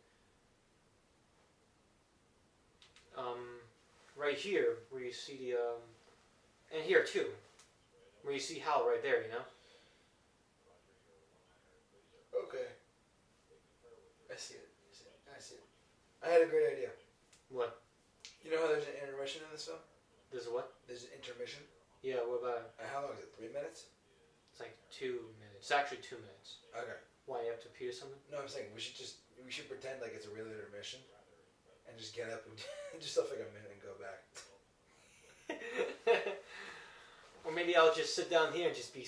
right here where you see the and here too, where you see Hal right there, you know. Okay. I see it. I had a great idea. What? You know how there's an intermission in this film? There's a what? There's an intermission. Yeah, what about it? How long is it? 3 minutes? It's like 2 minutes. It's actually 2 minutes. Okay. Why, you have to pee or something? No, I'm saying we should pretend like it's a real intermission, and just get up and do stuff like a minute and go back. Or maybe I'll just sit down here and just be.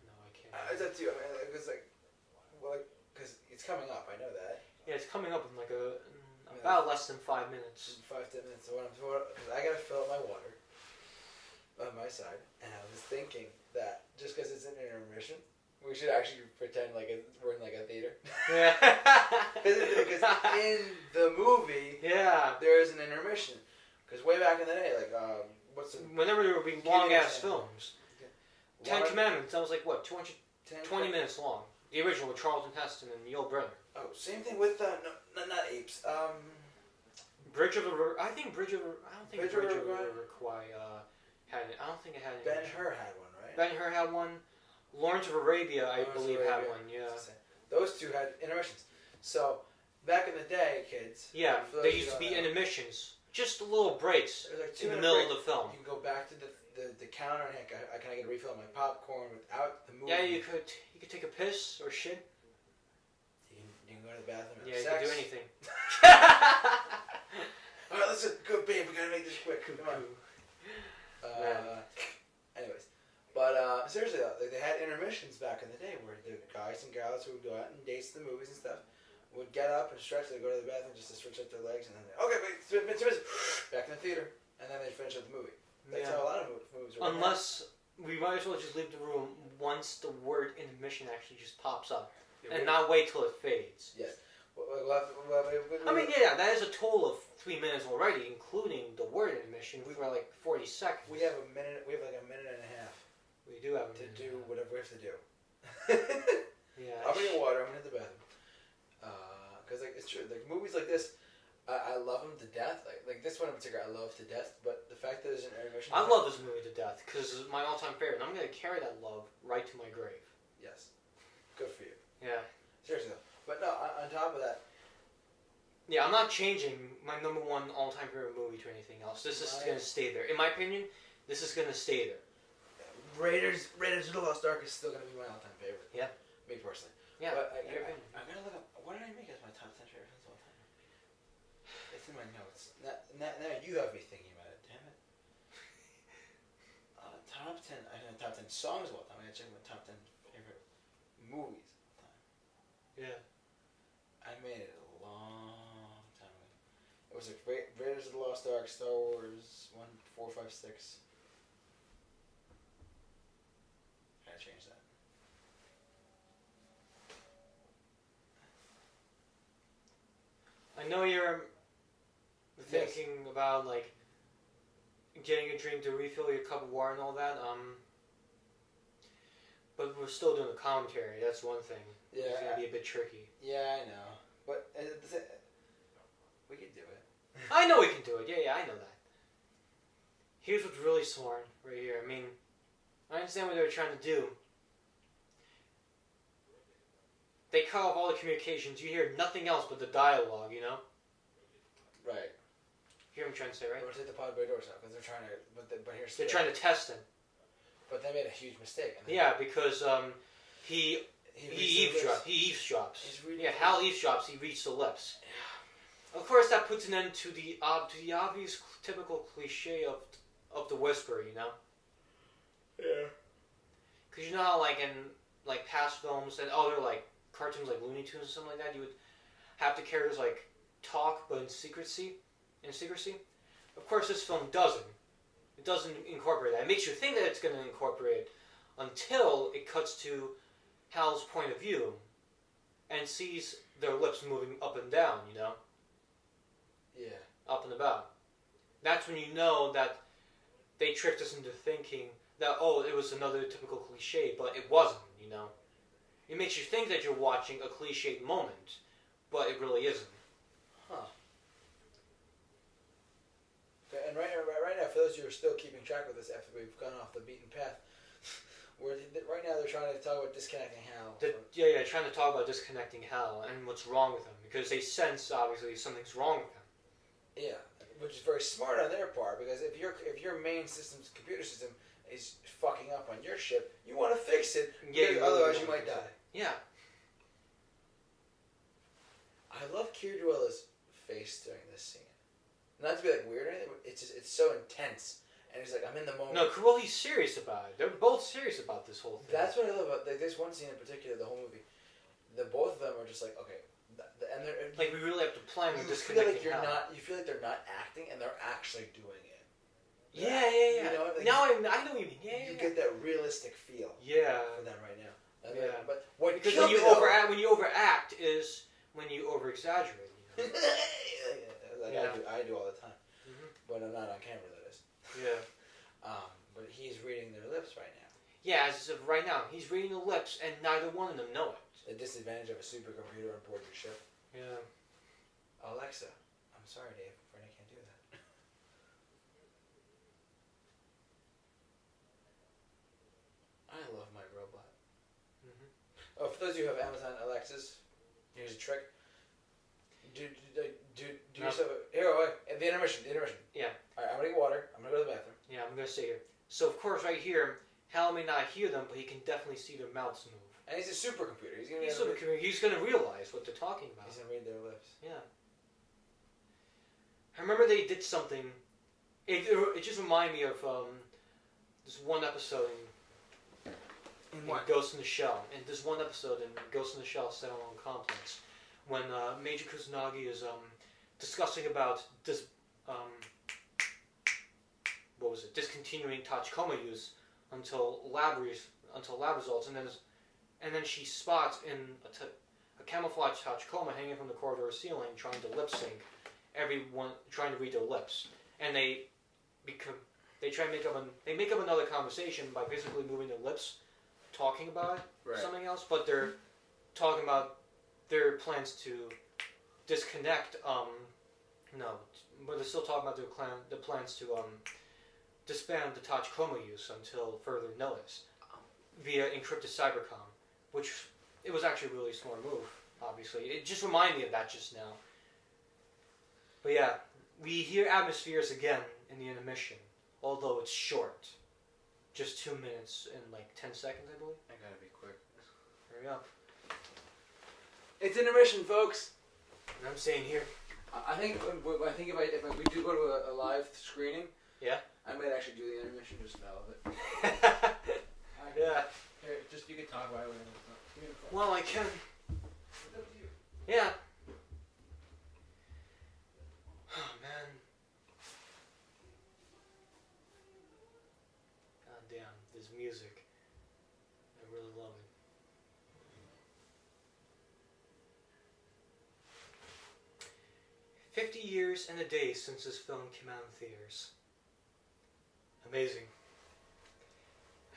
No, I can't. It's up to you. I mean, because because it's coming up. I know that. Yeah, it's coming up in like about less than 5 minutes. 5-10 minutes. So because I gotta fill up my water on my side, and I was thinking that just because it's an intermission, we should actually pretend like we're in like a theater. Yeah. Because in the movie, yeah, there is an intermission. Because way back in the day, like whenever there were being long ass films, Ten Commandments, that was like what 20 minutes long. The original with Charlton Heston and Yul Brynner. Oh, same thing with not apes. Bridge of a. I think Bridge of. I don't think Bridge of Uruguay had it. I don't think it had it. Ben-Hur had one, right? Ben-Hur had one. Lawrence of Arabia, I believe, had one. Yeah. Those two had intermissions. So back in the day, kids. Yeah, they used to be intermissions. Just little breaks like in the middle of the film. You can go back to the counter and can I get a refill of my popcorn without the movie? Yeah, you could take a piss or shit. You can go to the bathroom and yeah, have you sex. can do anything. Alright, let's go, babe. We gotta make this quick. Come on. Anyways, but seriously though, they had intermissions back in the day where the guys and gals who would go out and date to the movies and stuff would get up and stretch. They'd go to the bathroom just to stretch out their legs, and then back in the theater, and then they'd finish up the movie. That's how a lot of movies are. Unless we might as well just leave the room once the word intermission actually just pops up, and not wait till it fades. Yes. I mean, yeah, that is a total of 3 minutes already, including the word intermission for like 40 seconds. We have a minute. We have like a minute and a half. We do have to do whatever we have to do. Yeah. I'm gonna get water. I'm gonna hit the bathroom. Because like it's true. Like movies like this, I love them to death. Like this one in particular, I love to death. But the fact fact that there's an intermission. I love this movie to death because it's my all-time favorite. And I'm gonna carry that love right to my grave. Yes. Good for you. Yeah. Seriously though. But no, on top of that. Yeah, I'm not changing my number one all-time favorite movie to anything else. This is gonna stay there. In my opinion, this is gonna stay there. Raiders of the Lost Ark is still gonna be my all-time favorite. Yeah. Me personally. Yeah. But I'm gonna look up. What did I make as my top 10 favorite films of all time? It's in my notes. Now you have me thinking about it. Damn it. Top 10. I know top 10 songs of all time. I gotta check my top 10 favorite movies of all time. Yeah. I made it a long time ago. It was like Raiders of the Lost Ark, Star Wars 1, 4, 5, 6. Gotta change that. I know you're thinking about like getting a drink to refill your cup of water and all that. But we're still doing a commentary. That's one thing. Yeah, It's gonna be a bit tricky. Yeah, I know, but we could do it. I know we can do it. Yeah, I know that. Here's what's really sworn right here. I mean, I understand what they were trying to do. They cut off all the communications. You hear nothing else but the dialogue, you know? Right. You hear what I'm trying to say, right? Or take the pod bay doors out because they're trying to. But here's They're trying to test him. But they made a huge mistake. Yeah, because he eavesdrops. Yeah, Hal eavesdrops. He reads the lips. Yeah. Of course, that puts an end to the obvious, typical cliche of the whisper. You know. Yeah. Because you know how, like in like past films and other like cartoons like Looney Tunes or something like that, you would have the characters like talk but in secrecy. Of course, this film doesn't. It doesn't incorporate that. It makes you think that it's going to incorporate it until it cuts to Hal's point of view and sees their lips moving up and down, you know? Yeah. Up and about. That's when you know that they tricked us into thinking that, oh, it was another typical cliche, but it wasn't, you know? It makes you think that you're watching a cliched moment, but it really isn't. Huh. Okay, and right now, for those of you who are still keeping track with this after we've gone off the beaten path, right now they're trying to talk about disconnecting Hal. Trying to talk about disconnecting Hal and what's wrong with him, because they sense, obviously, something's wrong with him. Yeah, which is very smart on their part, because if your main computer system is fucking up on your ship, you want to fix it, because otherwise you might die. Yeah. I love Keir Duella's face during this scene. Not to be like weird or anything, but it's so intense. And he's like, I'm in the moment. No, well, he's serious about it. They're both serious about this whole thing. That's what I love about there's one scene in particular, the whole movie. Both of them are just like, okay, and they're like we really have to plan with you disconnecting. You feel like they're not acting, and they're actually doing it. Yeah. You know, like now I know what you mean. Yeah. You get that realistic feel. Yeah. For them right now. Yeah. But what because when you overact is when you over exaggerate. You know? I do all the time. Mm-hmm. But I'm not on camera. That is. Yeah. But he's reading their lips right now. Yeah, as of right now, he's reading the lips, and neither one of them know it. The disadvantage of a supercomputer on board your ship. Yeah. Alexa, I'm sorry, Dave, but I can't do that. I love my robot. Mm-hmm. Oh, for those of you who have Amazon Alexas, here's a trick. Do yourself here. Wait, at the intermission. Yeah. All right, I'm gonna get water. I'm gonna go to the bathroom. Yeah, I'm gonna stay here. So of course, right here, Hal may not hear them, but he can definitely see their mouths move. And he's a supercomputer. He's gonna realize what they're talking about. He's gonna read their lips. Yeah. I remember they did something. It just reminded me of this one episode in Ghost in the Shell. And this one episode in Ghost in the Shell Standalone Complex, when Major Kusanagi is discussing about this discontinuing Tachikoma use until lab results, and then she spots in a camouflage Tachikoma hanging from the corridor ceiling, trying to lip sync everyone, trying to read their lips, and they make up another conversation by basically moving their lips, talking about something else, but they're talking about their plans to disconnect. But they're still talking about their plans to disband the touch chroma use until further notice via encrypted cybercom, which it was actually a really smart move. Obviously, it just reminded me of that just now. But yeah, we hear atmospheres again in the intermission, although it's short, just 2 minutes and like 10 seconds, I believe. I gotta be quick. Hurry up. It's intermission, folks. And I'm saying here. I think if we do go to a live screening, yeah, I might actually do the intermission just for the hell of it. Yeah. Here, just you can talk about it. Well, I can. It's up to you. Yeah. Oh man. God damn, this music. I really love it. "50 years and a day since this film came out in theaters. Amazing.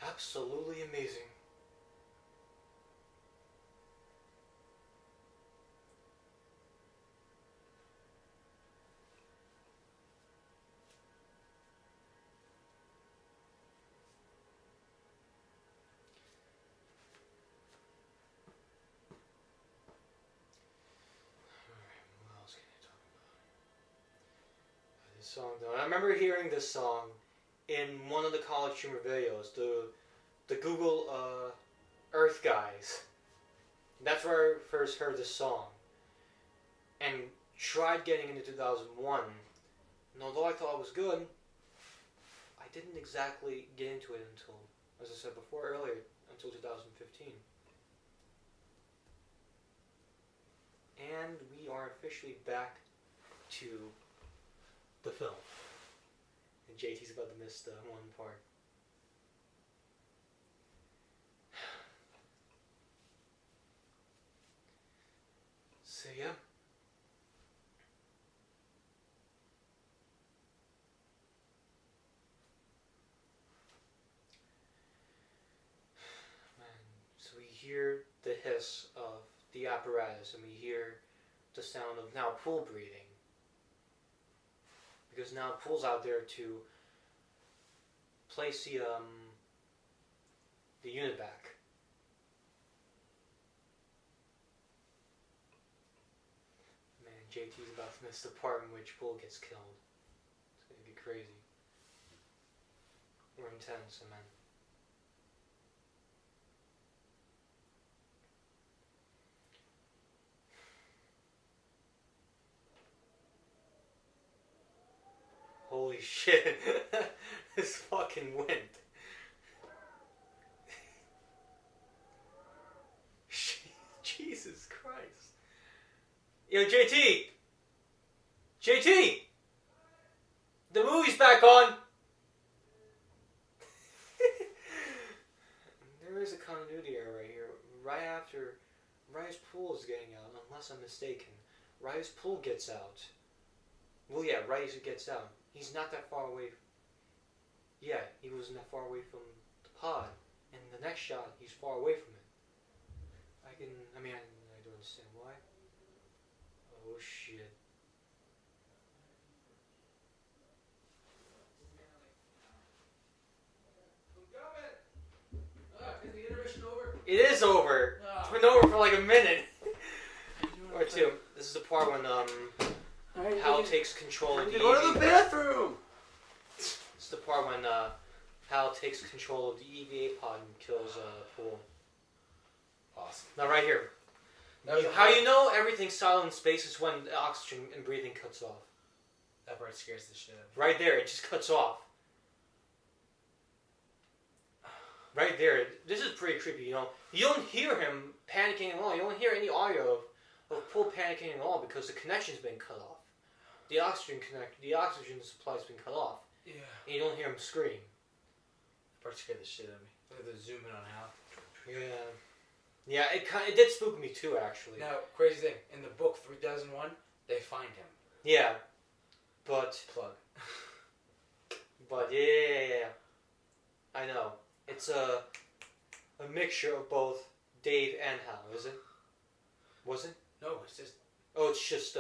Absolutely amazing. Song though. I remember hearing this song in one of the college humor videos, the Google Earth guys. That's where I first heard this song, and tried getting into 2001. And although I thought it was good, I didn't exactly get into it until, as I said before earlier, until 2015. And we are officially back to the film. And JT's about to miss the one part. So yeah. Man, so we hear the hiss of the apparatus, and we hear the sound of now pool breathing. Because now Pool's out there to place the unit back. Man, JT's about to miss the part in which Pool gets killed. It's gonna get crazy. Or intense, man. Holy shit. This fucking wind. Jesus Christ. Yo, JT! JT! The movie's back on! There is a continuity error right here. Right after Rye's Pool is getting out, unless I'm mistaken. Rye's Pool gets out. Well, yeah, Rye's gets out. He's not that far away. Yeah, he wasn't that far away from the pod. And the next shot, he's far away from it. I don't understand why. Oh, shit. Is the intermission over? It is over. Oh. It's been over for like a minute. Or two. This is the part when, Hal takes control of the EV. Go to the bathroom! It's the part when Hal takes control of the EVA pod and kills Pool. Awesome. Now right here. How you know everything's silent in space is when the oxygen and breathing cuts off. That part scares the shit out of me. Right there, it just cuts off. Right there. This is pretty creepy, you know. You don't hear him panicking at all. You don't hear any audio of Pool panicking at all because the connection's been cut off. The oxygen supply's been cut off. Yeah. And you don't hear him scream. That part scared the shit out of me. Look at the zoom in on Hal. Yeah. Yeah, it did spook me too, actually. Now, crazy thing. In the book 3001, they find him. Yeah. But Plug. yeah. I know. It's a mixture of both Dave and Hal, is it? Was it? No, it's just... Oh, it's just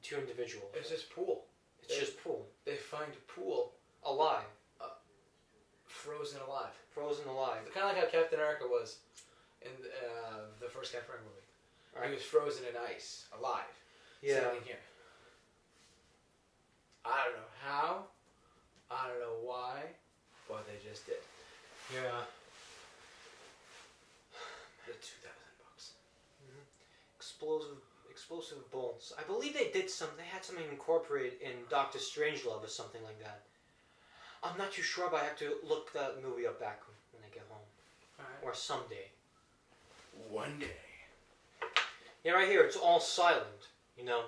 two individuals. It's just Pool. It's just Pool. They find Pool. Alive. frozen alive. Frozen alive. Kind of like how Captain America was in the first Captain America movie. Right. He was frozen in ice, alive. Yeah. Sitting here. I don't know how. I don't know why. But they just did. Yeah. The $2,000. Explosive bolts. I believe they had something incorporated in Doctor Strangelove or something like that. I'm not too sure, but I have to look that movie up back when I get home. Alright. Or someday. One day. Yeah, right here, it's all silent, you know.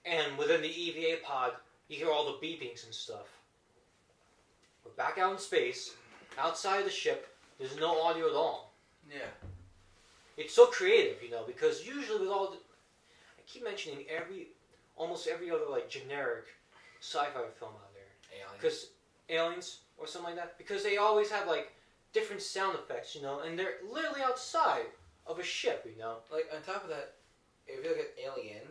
And within the EVA pod, you hear all the beepings and stuff. But back out in space, outside the ship, there's no audio at all. Yeah. It's so creative, you know, because usually with all the... I keep mentioning almost every other, like, generic sci-fi film out there. Because aliens or something like that. Because they always have, like, different sound effects, you know, and they're literally outside of a ship, you know. Like, on top of that, if you look at Alien,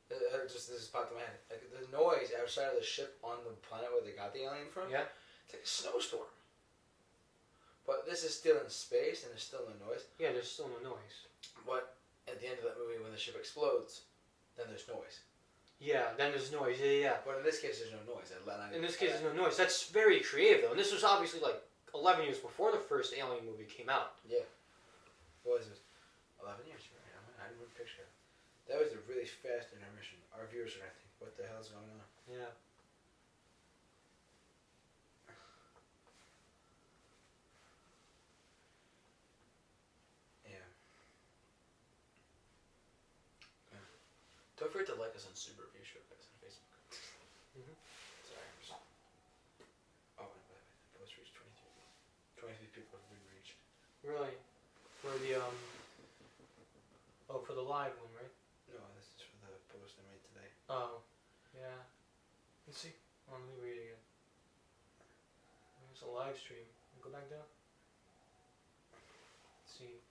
this is popped in my head. Like, the noise outside of the ship on the planet where they got the alien from, Yeah. It's like a snowstorm. But this is still in space, and there's still no noise. Yeah, there's still no noise. But at the end of that movie, when the ship explodes, then there's noise. Yeah, then there's noise, yeah. But in this case, there's no noise. In this case, there's no noise. That's very creative, though. And this was obviously, like, 11 years before the first Alien movie came out. Yeah. What was it? 11 years, right? I didn't even picture it. That was a really fast intermission. Our viewers are going to think, what the hell's going on? Yeah. Don't forget to like us on Super Review Show, guys, on Facebook. Sorry, I'm just... Oh, and by the way, the post reached 23 people have been reached. Really? For the, Oh, for the live one, right? No, this is for the post I made today. Oh, yeah. Let's see. Let me read it again. There's a live stream. Go back down. Let's see.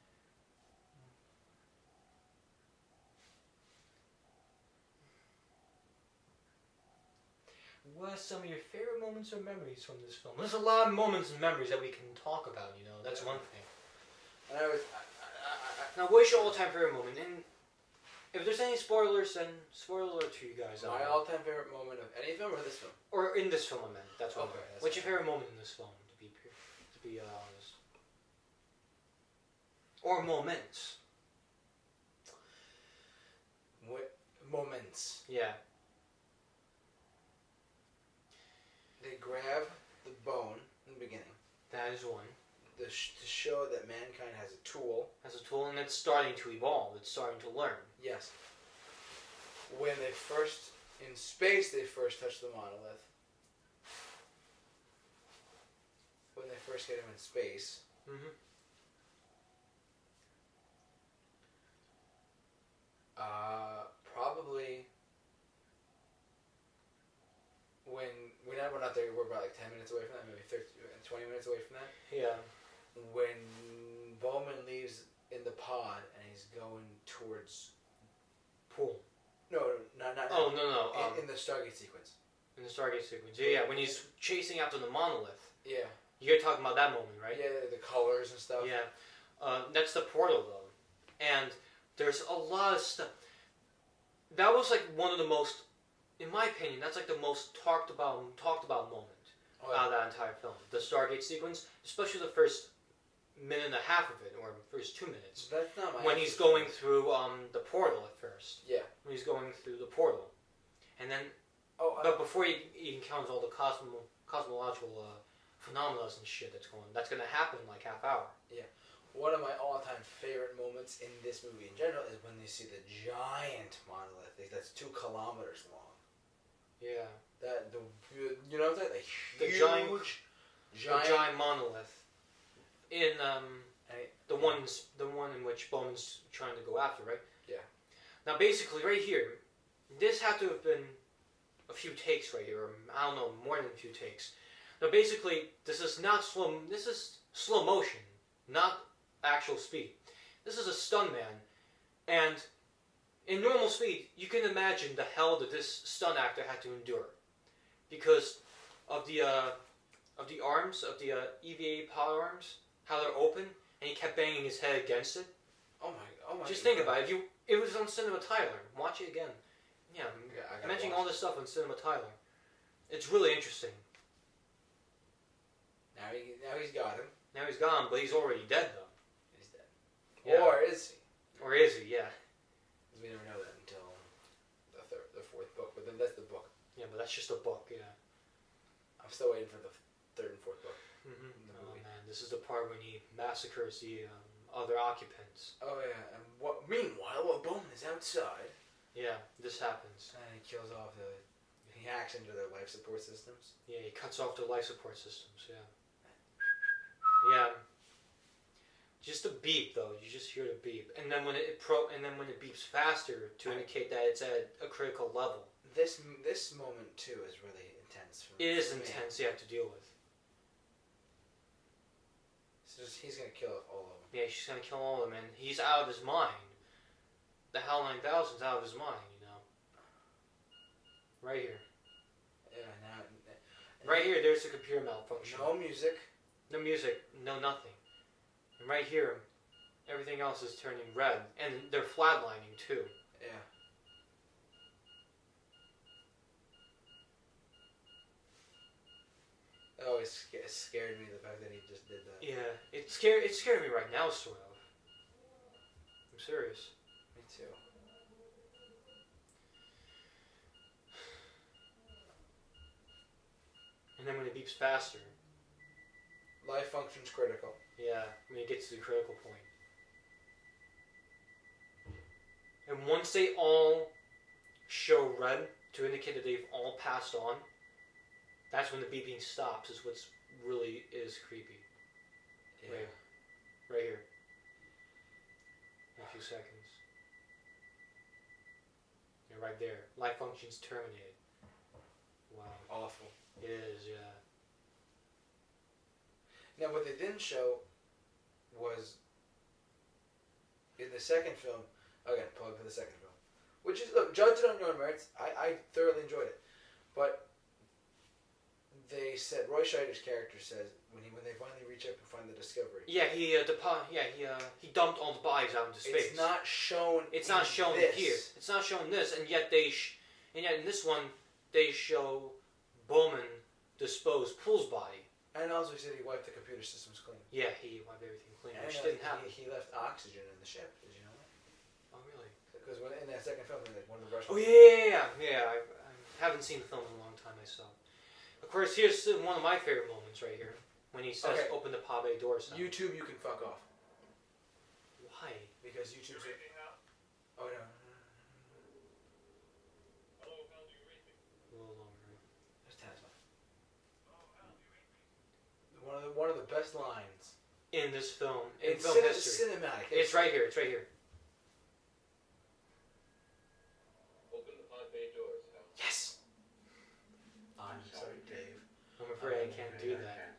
What are some of your favorite moments or memories from this film? There's a lot of moments and memories that we can talk about, you know. That's one thing. And I was... Now, what is your all-time favorite moment? And if there's any spoilers, then spoiler alert to you guys. My all-time favorite moment of any film or this film? Or in this film, I meant. That's what. Okay, I meant. What's your favorite moment in this film? To be honest. Or moments. Moments. Yeah. They grab the bone in the beginning. That is one. To show that mankind has a tool. Has a tool, and it's starting to evolve. It's starting to learn. Yes. When they first, in space, they first touch the monolith. When they first get him in space. Mm-hmm. Probably when we're not there, we're about like 10 minutes away from that, maybe 20 minutes away from that. Yeah. When Bowman leaves in the pod and he's going towards Pool. No, not. Oh no. In the Stargate sequence. In the Stargate sequence. Yeah. When he's chasing after the monolith. Yeah. You're talking about that moment, right? Yeah, the colors and stuff. Yeah. That's the portal, though, and there's a lot of stuff. That was like one of the most, in my opinion, that's like the most talked about moment out of that entire film. The Stargate sequence, especially the first minute and a half of it, or first 2 minutes. That's not my when he's going through the portal at first. Yeah. When he's going through the portal, and then, but before he encounters all the cosmological phenomena and shit that's gonna happen in like half hour. Yeah. One of my all-time favorite moments in this movie in general is when you see the giant monolith that's 2 kilometers long. Yeah. You know what I'm saying? The giant monolith. In the one in which Bowman's trying to go after, right? Yeah. Now basically right here, this had to have been a few takes right here, or I don't know, more than a few takes. Now basically, this is slow motion, not actual speed. This is a stuntman, and in normal speed, you can imagine the hell that this stunt actor had to endure because of the of the arms, of the EVA power arms, how they're open, and he kept banging his head against it. Oh my. Just think about it. It was on Cinema Tyler. Watch it again. Yeah, I'm mentioning all this stuff on Cinema Tyler. It's really interesting. Now he's got him. Now he's gone, but he's already dead, though. He's dead. Yeah. Or is he? Or is he? Yeah. We never know that until the fourth book. But then that's the book. Yeah, but that's just a book. Yeah. I'm still waiting for the third and fourth book. Mm-hmm. Oh man, this is the part when he massacres the other occupants. Oh yeah, and meanwhile, Bowman is outside. Yeah, this happens. And he kills off he hacks into their life support systems. Yeah, he cuts off their life support systems. Yeah. Yeah. Just a beep though. You just hear the beep, and then when it beeps faster to indicate that it's at a critical level. This moment too is really intense. It is intense. You have to deal with. So he's gonna kill all of them. Yeah, she's gonna kill all of them, and he's out of his mind. The HAL 9000's out of his mind, you know. Right here. Yeah, now. Right here, there's a computer malfunction. No music. No music, no nothing. And right here, everything else is turning red, and they're flatlining too. Yeah. Oh, it scared me, the fact that he just did that. Yeah, it scared me right now, sort of. I'm serious. Me too. And then when it beeps faster. Life functions critical. Yeah, when it gets to the critical point. And once they all show red to indicate that they've all passed on, that's when the beeping stops, is what's really is creepy. Yeah. Right here. In a few seconds. Yeah, right there. Life functions terminated. Wow. Awful. It is, yeah. Now, what they didn't show was in the second film. Again, plug for the second film, which is, look, judge it on your own merits. I thoroughly enjoyed it, but they said Roy Scheider's character says when they finally reach up and find the discovery. Yeah, he dumped all the bodies out into space. It's not shown. It's not shown here. It's not shown this, and yet in this one they show Bowman dispose Pool's body. And also he said he wiped the computer systems clean. Yeah, he wiped everything clean, And which didn't happen. He left oxygen in the ship. Did you know that? Oh, really? Because in that second film, like one of the Russians. Oh, yeah. I haven't seen the film in a long time myself. Of course, here's one of my favorite moments right here. When he says, open the Pave door. YouTube, you can fuck off. Why? Because YouTube's... Oh, no. A little longer. There's Tasman. One of the best lines. In this film. In film history. Cinematic. It's right here. It's right here. Open the Pave doors. Yes! I'm sorry, Dave. I'm afraid I can't do that.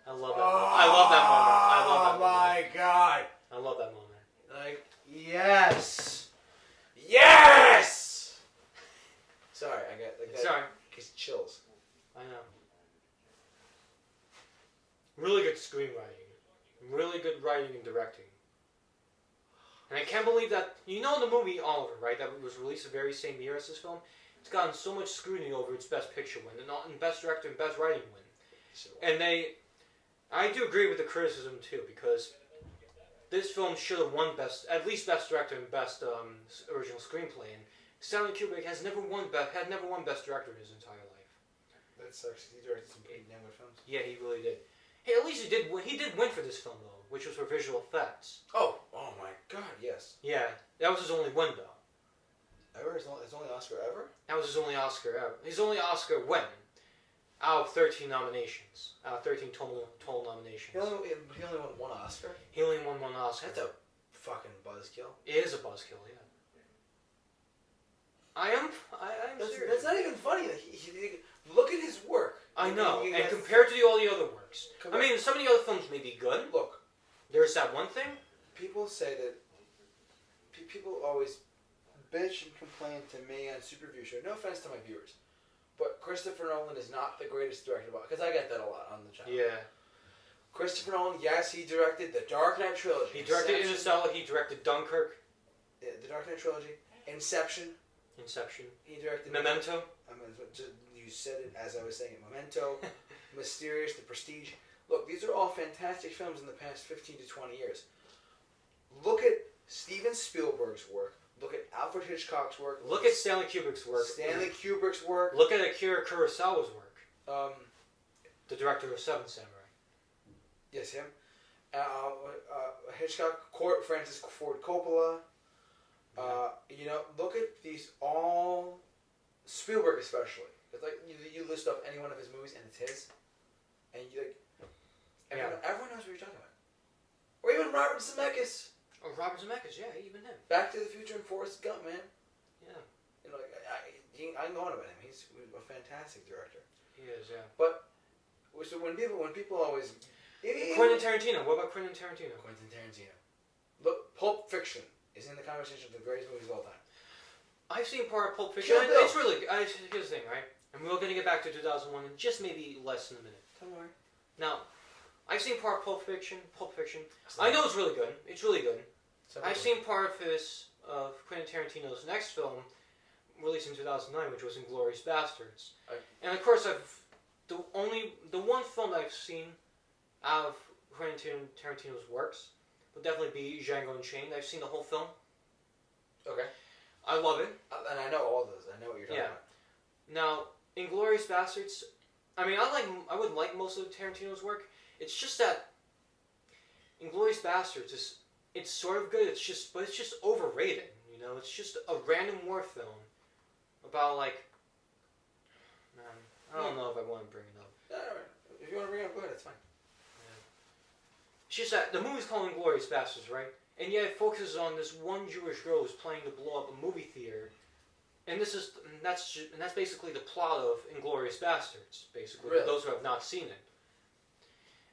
I love that. Oh, I love that moment. I love that moment. Oh my god! I love that moment. Like, yes! Yes! Sorry, I got like that. Sorry. Cause chills. I know. Really good screenwriting. Really good writing and directing. And I can't believe that, you know, the movie Oliver, right? That was released the very same year as this film. It's gotten so much scrutiny over its Best Picture win, and Best Director and Best Writing win. And I do agree with the criticism too, because this film should have won at least Best Director and Best Original Screenplay. And Stanley Kubrick had never won Best Director in his entire life. That sucks. He directed some pretty damn good films. Yeah, he really did. Hey, at least he did win. He did win for this film though, which was for visual effects. Oh my God, yes. Yeah, that was his only win though. Ever? His only Oscar ever? That was his only Oscar ever. His only Oscar win. Out of 13 nominations. Out of 13 total nominations. He only won one Oscar? He only won one Oscar. That's a fucking buzzkill. It is a buzzkill, yeah. I'm serious. That's not even funny. Look at his work. I know, and compared to all the other works. I mean, some of the other films may be good. Look. There's that one thing. People say that... People always bitch and complain to me on Super Review Show. No offense to my viewers. but Christopher Nolan is not the greatest director. Because I get that a lot on the channel. Yeah. Christopher Nolan, yes, he directed the Dark Knight trilogy. He directed Interstellar. He directed Dunkirk. The Dark Knight trilogy. Inception. He directed Memento. You said it as I was saying it. Memento. Mysterious. The Prestige. Look, these are all fantastic films in the past 15 to 20 years. Look at Steven Spielberg's work. Look at Alfred Hitchcock's work. Look at Stanley Kubrick's work. Stanley Kubrick's work. Look at Akira Kurosawa's work. The director of Seven Samurai. Yes, him. Hitchcock, Francis Ford Coppola. Look at these all. Spielberg especially. It's like you list off any one of his movies and it's his, and everyone knows what you're talking about. Or even Robert Zemeckis. Oh, Robert Zemeckis, yeah, even him. Back to the Future and Forrest Gump, man. Yeah. I know about him. He's a fantastic director. He is, yeah. But so when people always Quentin Tarantino. What about Quentin Tarantino? Look, Pulp Fiction is in the conversation of the greatest movies of all time. I've seen part of Pulp Fiction. It's really good. Here's the thing, right? And we're going to get back to 2001 in just maybe less than a minute. Don't worry. Now, I've seen part of Pulp Fiction. I know it's really good. It's really good. I've seen part of Quentin Tarantino's next film, released in 2009, which was *Inglourious Basterds*. And of course, the one film that I've seen out of Quentin Tarantino's works would definitely be *Django Unchained*. I've seen the whole film. Okay. I love it. And I know all those. I know what you're talking about. Now, *Inglourious Basterds*, I would like most of Tarantino's work. It's just that *Inglourious Basterds* it's sort of good. It's just overrated. It's just a random war film about man, I don't know if I want to bring it up. Alright. If you want to bring it up, go ahead. It's fine. Yeah. It's just that the movie's called *Inglourious Basterds*, right? And yet it focuses on this one Jewish girl who's planning to blow up a movie theater. And that's basically the plot of *Inglourious Basterds*, basically, really? For those who have not seen it.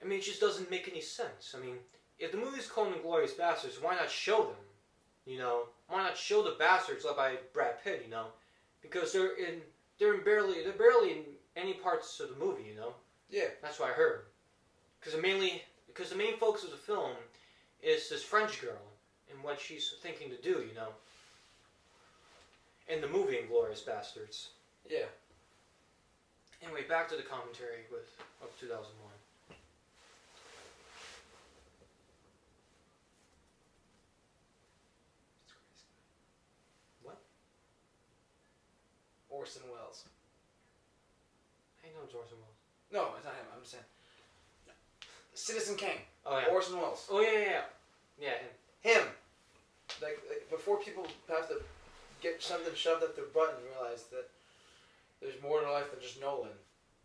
I mean, it just doesn't make any sense. I mean, if the movie's called *Inglourious Basterds*, why not show them? Why not show the bastards led by Brad Pitt? Because they're barely in any parts of the movie. Yeah. That's what I heard. Because the main focus of the film is this French girl and what she's thinking to do. In the movie *Inglourious Basterds*. Yeah. Anyway, back to the commentary of 2001. What? Orson Welles. I know it's Orson Welles. No, it's not him. I'm just saying. Citizen Kane. Oh yeah. Orson Welles. Oh yeah. Yeah, him. Like before people have to get something shoved up their butt and realize that there's more to life than just Nolan,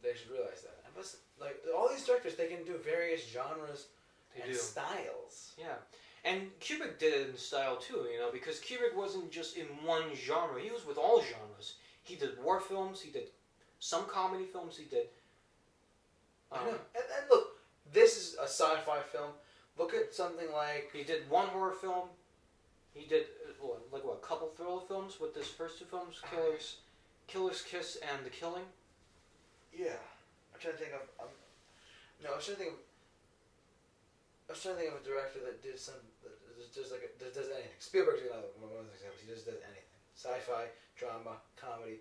they should realize that. And plus, all these directors, they can do various genres and styles. Yeah. And Kubrick did it in style too, because Kubrick wasn't just in one genre. He was with all genres. He did war films, he did some comedy films, he did... I know. And look, this is a sci-fi film. Look at something like... He did one horror film. He did, a couple thriller films with his first two films, Killer's Kiss and The Killing. Yeah. I'm trying to think of... I was trying to think of a director that did that does anything. Spielberg's another one of those examples. He just does anything. Sci-fi, drama, comedy,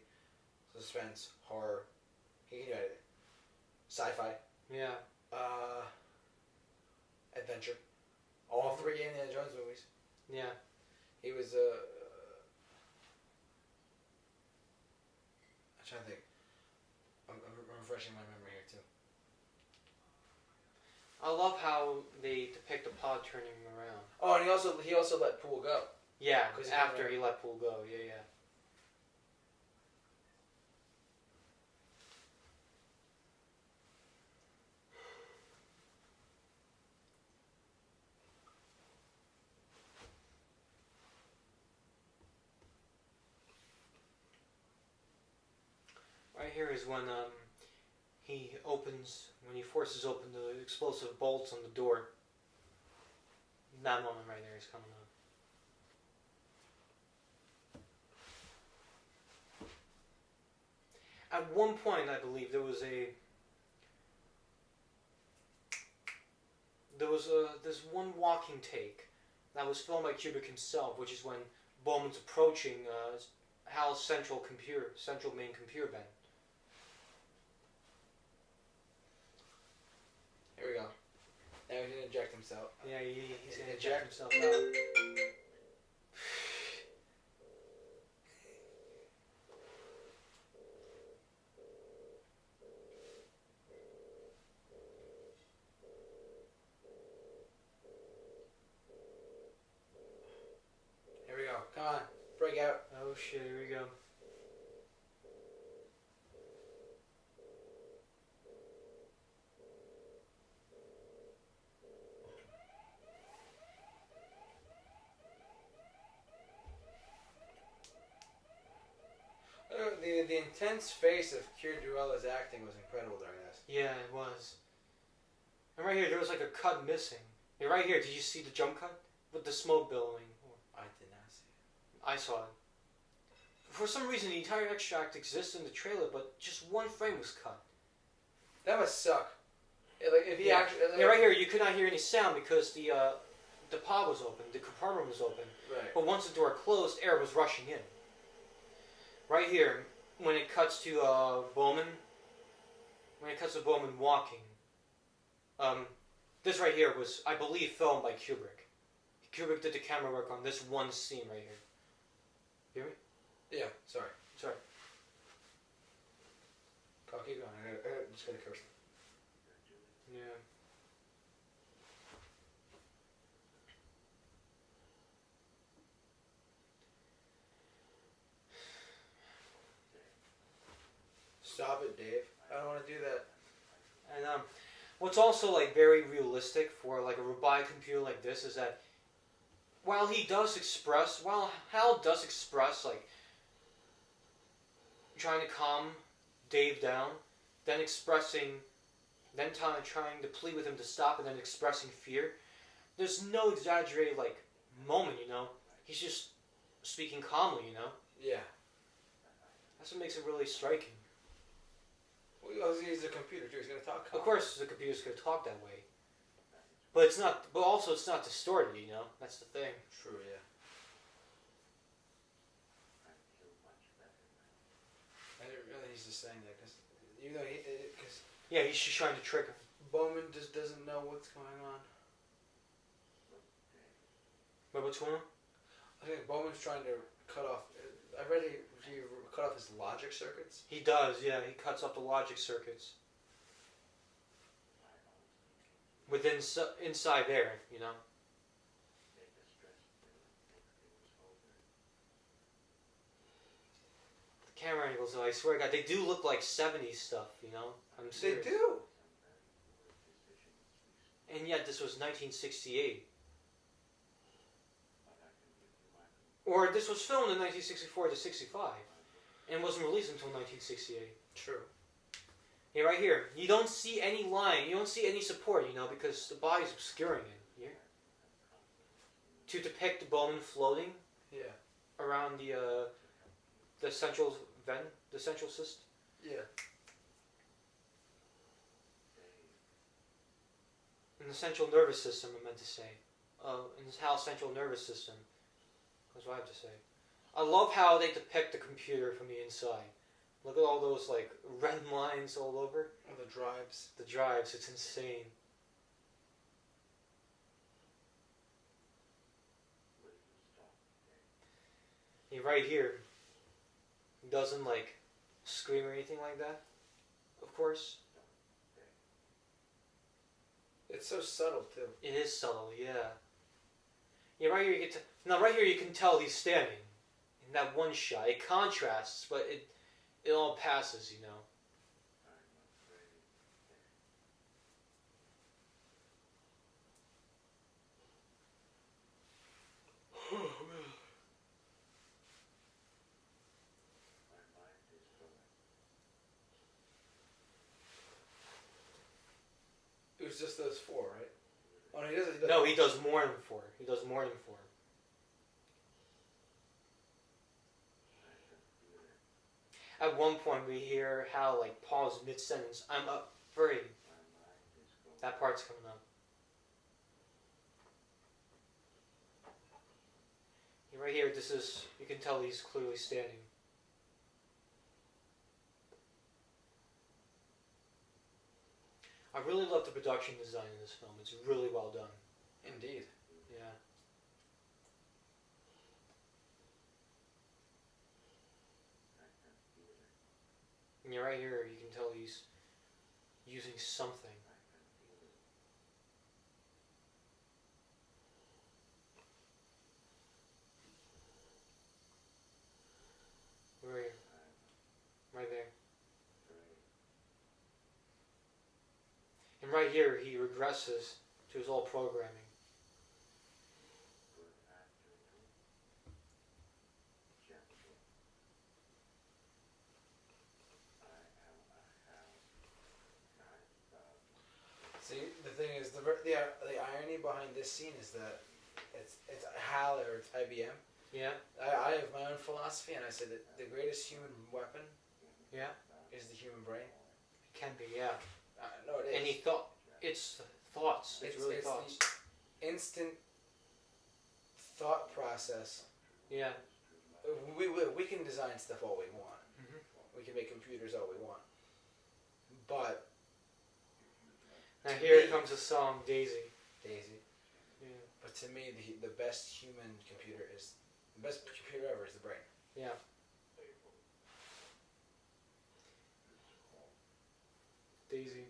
suspense, horror. He can do anything. Sci-fi. Yeah. Adventure. All three Indiana Jones movies. Yeah. He was I'm trying to think. I'm refreshing my memory here too. I love how they depict the pod turning around. Oh, and he also let Poole go. Yeah, after he let Poole go. Yeah. Right here is when he forces open the explosive bolts on the door. That moment right there is coming at one point, I believe there was this one walking take that was filmed by Kubrick himself, which is when Bowman's approaching Hal's central main computer bed. Here we go. Now he can inject himself. Yeah, he's gonna inject himself out. Here we go. Come on. Break out. Oh shit, here we go. The intense face of Keir Duella's acting was incredible during this. Yeah, it was. And right here, there was like a cut missing. Yeah, right here, did you see the jump cut? With the smoke billowing? I did not see it. I saw it. For some reason, the entire extract exists in the trailer, but just one frame was cut. That must suck. Like if he actually. Yeah, right here, you could not hear any sound because the pod was open, the compartment was open. Right. But once the door closed, air was rushing in. Right here, when it cuts to Bowman walking, this right here was, I believe, filmed by Kubrick. Kubrick did the camera work on this one scene right here. Hear me? Yeah. Sorry. Sorry. I'll keep going. I'm just gonna curse. Yeah. Stop it, Dave. I don't want to do that. And what's also like very realistic for like a robotic computer like this is that while Hal does express like trying to calm Dave down, then trying to plead with him to stop, and then expressing fear, there's no exaggerated like moment, you know. He's just speaking calmly, you know. Yeah. That's what makes it really striking. Well, he's a computer too. He's gonna talk. Of course, the computer's gonna talk that way, but it's not. But also, it's not distorted. You know, that's the thing. True. Yeah. I didn't really. He's just saying that because even though Yeah, he's just trying to trick him. Bowman just doesn't know what's going on. But what's going on? I think Bowman's trying to cut off. I read he cut off his logic circuits. He does. Yeah, he cuts up the logic circuits within inside there. You know. The camera angles, though, I swear to God, they do look like 70s stuff. You know. I'm serious. They do. And yet, this was 1968. Or this was filmed in 1964 to 65 and wasn't released until 1968. True. Yeah, right here. You don't see any line. You don't see any support, you know, because the body's obscuring it. Here. To depict Bowman floating. Yeah. Around the central vent, the central cyst. Yeah. In the central nervous system, I meant to say. In Hal's central nervous system. That's what I have to say. I love how they depict the computer from the inside. Look at all those like red lines all over. Oh, the drives. The drives, it's insane. And right here, he doesn't like scream or anything like that. Of course. It's so subtle too. It is subtle, yeah. Yeah, right here you get to now. Right here you can tell he's standing in that one shot. It contrasts, but it all passes, you know. It was just those four, right? Oh, no, he does. No, he does more than four. He does more than four. At one point, we hear Hal like pause mid sentence. I'm afraid. That part's coming up. Right here, this is, you can tell he's clearly standing. I really love the production design in this film. It's really well done. Indeed. Yeah. And yeah, right here, you can tell he's using something. Right there. And right here, he regresses to his old programming. See, the thing is, the irony behind this scene is that it's HAL or it's IBM. Yeah. I have my own philosophy, and I said that the greatest human weapon Yeah. is the human brain. It can be, yeah. No, it is. And he thought, it's thoughts. It's really thoughts. The instant thought process. Yeah. We can design stuff all we want. Mm-hmm. We can make computers all we want. But now here comes the song, Daisy. Daisy. Yeah. But to me, the best human computer is, the best computer ever is the brain. Yeah. Daisy.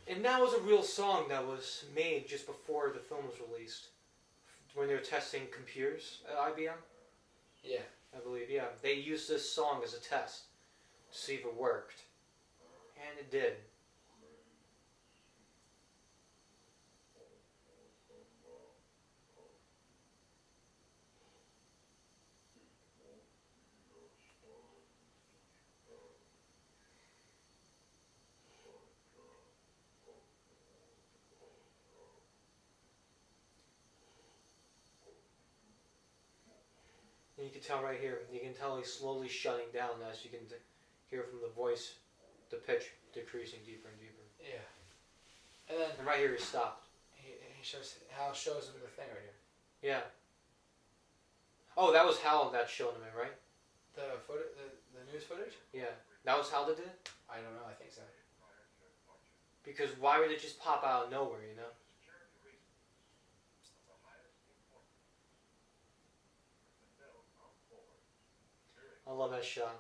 And that was a real song that was made just before the film was released. When they were testing computers at IBM. Yeah. I believe, yeah. They used this song as a test to see if it worked. And it did. And you can tell right here, you can tell he's slowly shutting down as you can hear from the voice, the pitch decreasing deeper and deeper. Yeah. And then And right here he stopped. Hal shows him the thing right here. Yeah. Oh, that was Hal that showed him it, right? The news footage? Yeah. That was Hal that did it? I don't know. I think so. Because why would it just pop out of nowhere, you know? I love that shot.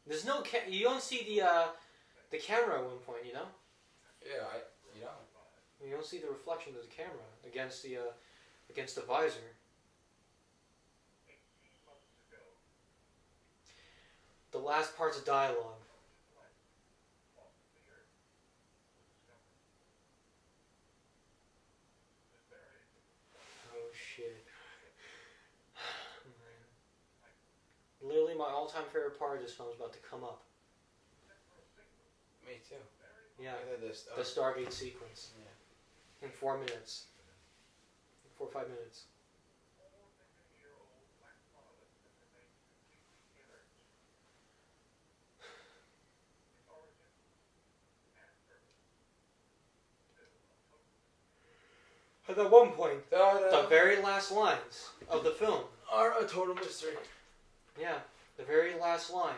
There's no you don't see the camera at one point, you know? Yeah, you know. You don't see the reflection of the camera against the visor. The last part's of dialogue. Oh shit. Literally my all-time favorite part of this film is about to come up. Me too. Yeah. Look at this. The Stargate sequence. Yeah. In 4 minutes. 4 or 5 minutes. At that one point, the very last lines of the film are a total mystery. Yeah, the very last line.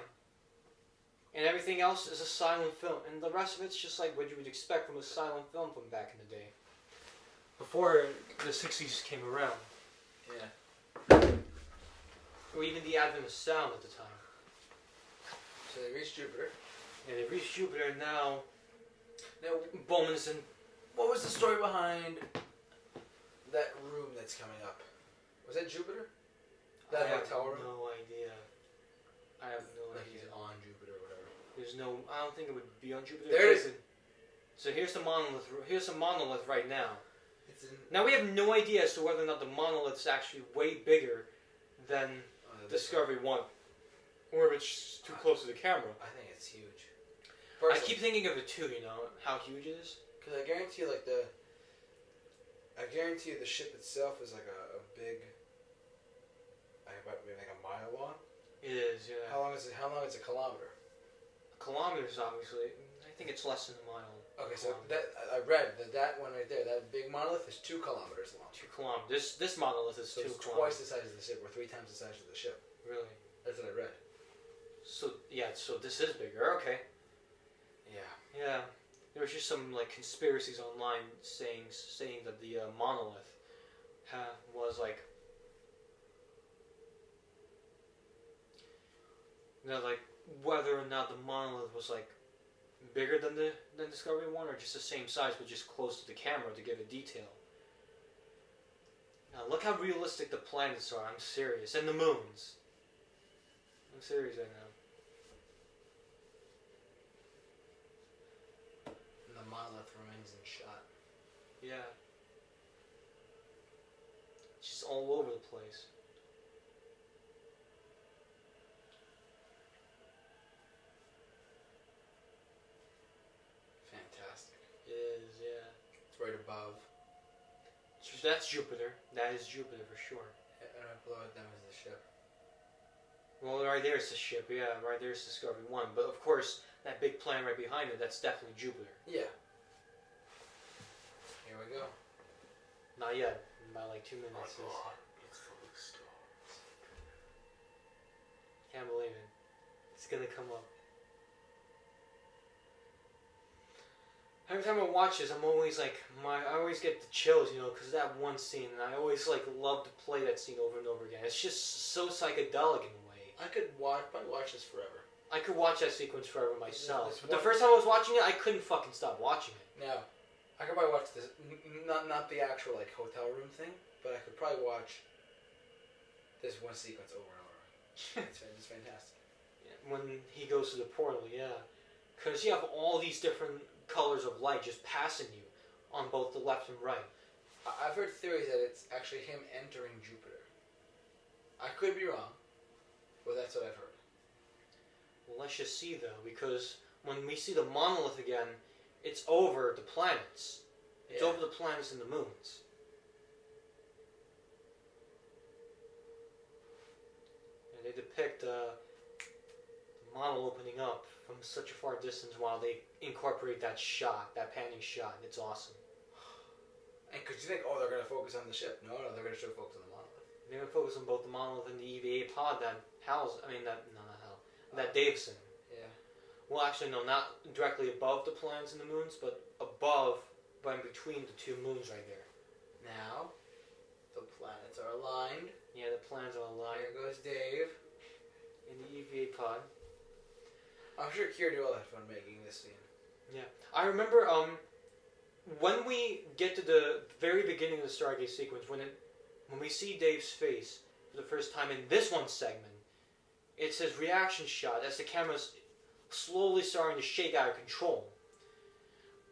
And everything else is a silent film. And the rest of it's just like what you would expect from a silent film from back in the day. Before the 60s came around. Yeah. Or even the advent of sound at the time. So they reached Jupiter. Yeah, they reached Jupiter and now Bowman's in. What was the story behind that room that's coming up? Was that Jupiter? That hotel room? No idea. I have no Like idea. he's on Jupiter or whatever. There's no. I don't think it would be on Jupiter. There it is. So here's the monolith. Here's the monolith right now. It's in. Now we have no idea as to whether or not the monolith's actually way bigger than Discovery 1, or if it's too close to the camera. I think it's huge. I keep thinking of it too. You know how huge it is. Because I guarantee, like the I guarantee you the ship itself is like a big, like about maybe like a mile long. It is, yeah. How long is it? How long is a kilometer? Kilometers, obviously. I think it's less than a mile. Okay, so that I read that one right there, that big monolith is 2 kilometers long. 2 kilometers. This monolith is So 2 it's kilometers. twice the size of the ship, or 3 times the size of the ship. Really? That's what I read. So yeah, so this is bigger. Okay. Yeah. Yeah. There was just some like conspiracies online saying that the monolith was like, like whether or not the monolith was like bigger than Discovery 1 or just the same size but just close to the camera to give it detail. Now look how realistic the planets are. I'm serious. And the moons. I'm serious right now. And the monolith remains in shot. Yeah. It's just all over the place. Fantastic. It is, yeah. It's right above. That's Jupiter. That is Jupiter for sure. And right below it, them is the ship. Well, right there's the ship, yeah. Right there's Discovery 1. But of course, that big planet right behind it, that's definitely Jupiter. Yeah. Here we go. Not yet. About like 2 minutes. It's full of stars. Can't believe it. It's gonna come up. Every time I watch this, I'm always like, I always get the chills, you know, because of that one scene, and I always like love to play that scene over and over again. It's just so psychedelic in a way. I could probably watch this forever. I could watch that sequence forever myself. This But the one- first time I was watching it, I couldn't fucking stop watching it. Now, I could probably watch this, not the actual like hotel room thing, but I could probably watch this one sequence over and over. It's fantastic. When he goes to the portal, yeah. Because you have all these different colors of light just passing you on both the left and right. I've heard theories that it's actually him entering Jupiter. I could be wrong, but that's what I've heard. Well, let's just see though, because when we see the monolith again, it's over the planets. It's Yeah. over the planets and the moons. And they depict the model opening up from such a far distance while they incorporate that shot, that panning shot. It's awesome. And could you think, oh, they're going to focus on the ship? No, they're going to show focus on the monolith. They're gonna focus on both the monolith and the EVA pod that that Davison. Yeah. Well, actually, no, not directly above the planets and the moons, but above, but in between the 2 moons right there. Now, the planets are aligned. Yeah, the planets are aligned Here goes Dave. in the EVA pod. I'm sure Kira Duell had fun making this scene. Yeah, I remember when we get to the very beginning of the Stargate sequence, when we see Dave's face for the first time in this one segment, it's his reaction shot as the camera's slowly starting to shake out of control.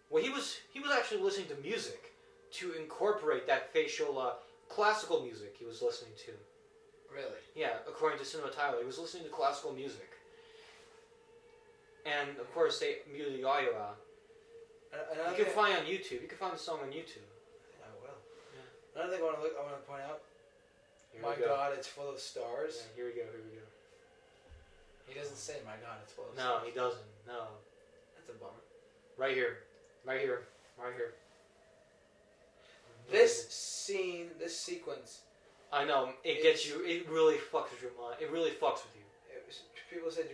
Well, he was actually listening to music to incorporate that facial classical music he was listening to. Really? Yeah, according to Cinema Tyler, he was listening to classical music. And of course, they muted the audio out. You can find on YouTube. You can find the song on YouTube. I will. Yeah. Another thing I want to point out. Here My we go. God, it's full of stars. Yeah, here we go. Here we go. He doesn't say, "My God, it's full of No, stars." he doesn't. No. That's a bummer. Right here. Right here. Right here. This scene, this sequence. I know. It gets you. It really fucks with your mind. It really fucks with you. People said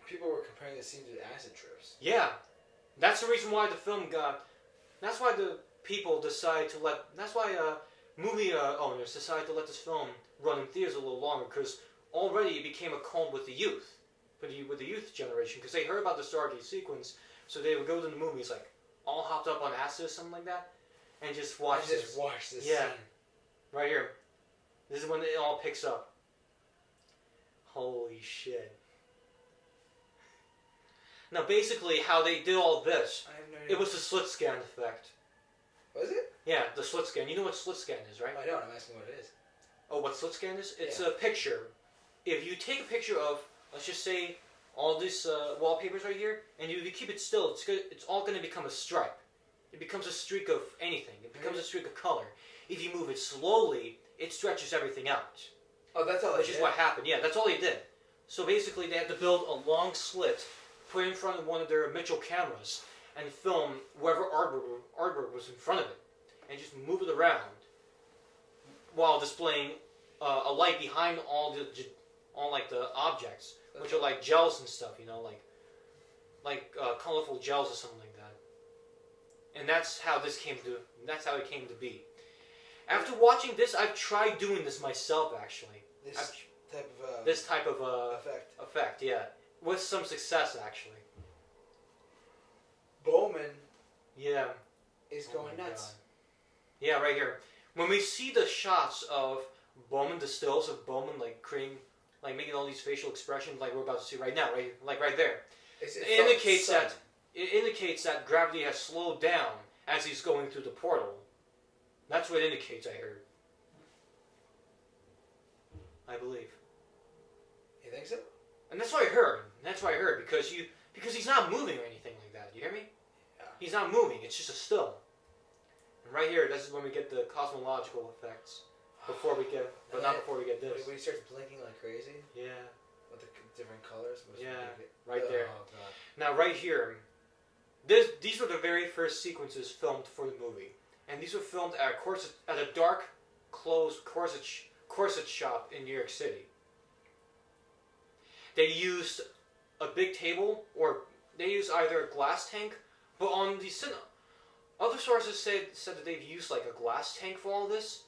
people were comparing the scene to acid trips. Yeah. That's the reason why the film got. That's why the people decide to let. That's why movie owners decided to let this film run in theaters a little longer, because already it became a cult with the youth, with the youth generation, because they heard about the Stargate sequence, so they would go to the movies like all hopped up on acid or something like that, and just watch this. Watch this Yeah. scene. Right here. This is when it all picks up. Holy shit. Now, basically, how they did all this, I have no idea. it was the slit scan effect. Was it? Yeah, the slit scan. You know what slit scan is, right? I don't. I'm asking what it is. Oh, what slit scan is? It's Yeah. a picture. If you take a picture of, let's just say, all these wallpapers right here, and you keep it still, it's all going to become a stripe. it becomes a streak of anything. It becomes a streak of color. If you move it slowly, it stretches everything out. Oh, that's all. Which is what happened. Yeah, that's all they did. So basically, they had to build a long slit, put it in front of one of their Mitchell cameras, and film wherever artwork was in front of it, and just move it around while displaying a light behind all like the objects, which are like gels and stuff, you know, like colorful gels or something like that. And that's how this came to. That's how it came to be. After watching this, I've tried doing this myself, actually. This type of effect, yeah, with some success, actually. Bowman, yeah, is going nuts. God. Yeah, right here. When we see the shots of Bowman, the stills of Bowman, like creating, like making all these facial expressions, like we're about to see right now, right there. It indicates that gravity has slowed down as he's going through the portal. That's what it indicates, I heard. I believe. You think so? And that's what I heard. Because he's not moving or anything like that. You hear me? Yeah. He's not moving. It's just a still. And right here, this is when we get the cosmological effects. Not before we get this. When he starts blinking like crazy. Yeah. With the different colors. Right there. Oh, God. Now, right here, these were the very first sequences filmed for the movie. And these were filmed at a dark, closed corset shop in New York City. They used a big table, or they used either a glass tank, but on the other sources said that they've used like a glass tank for all this,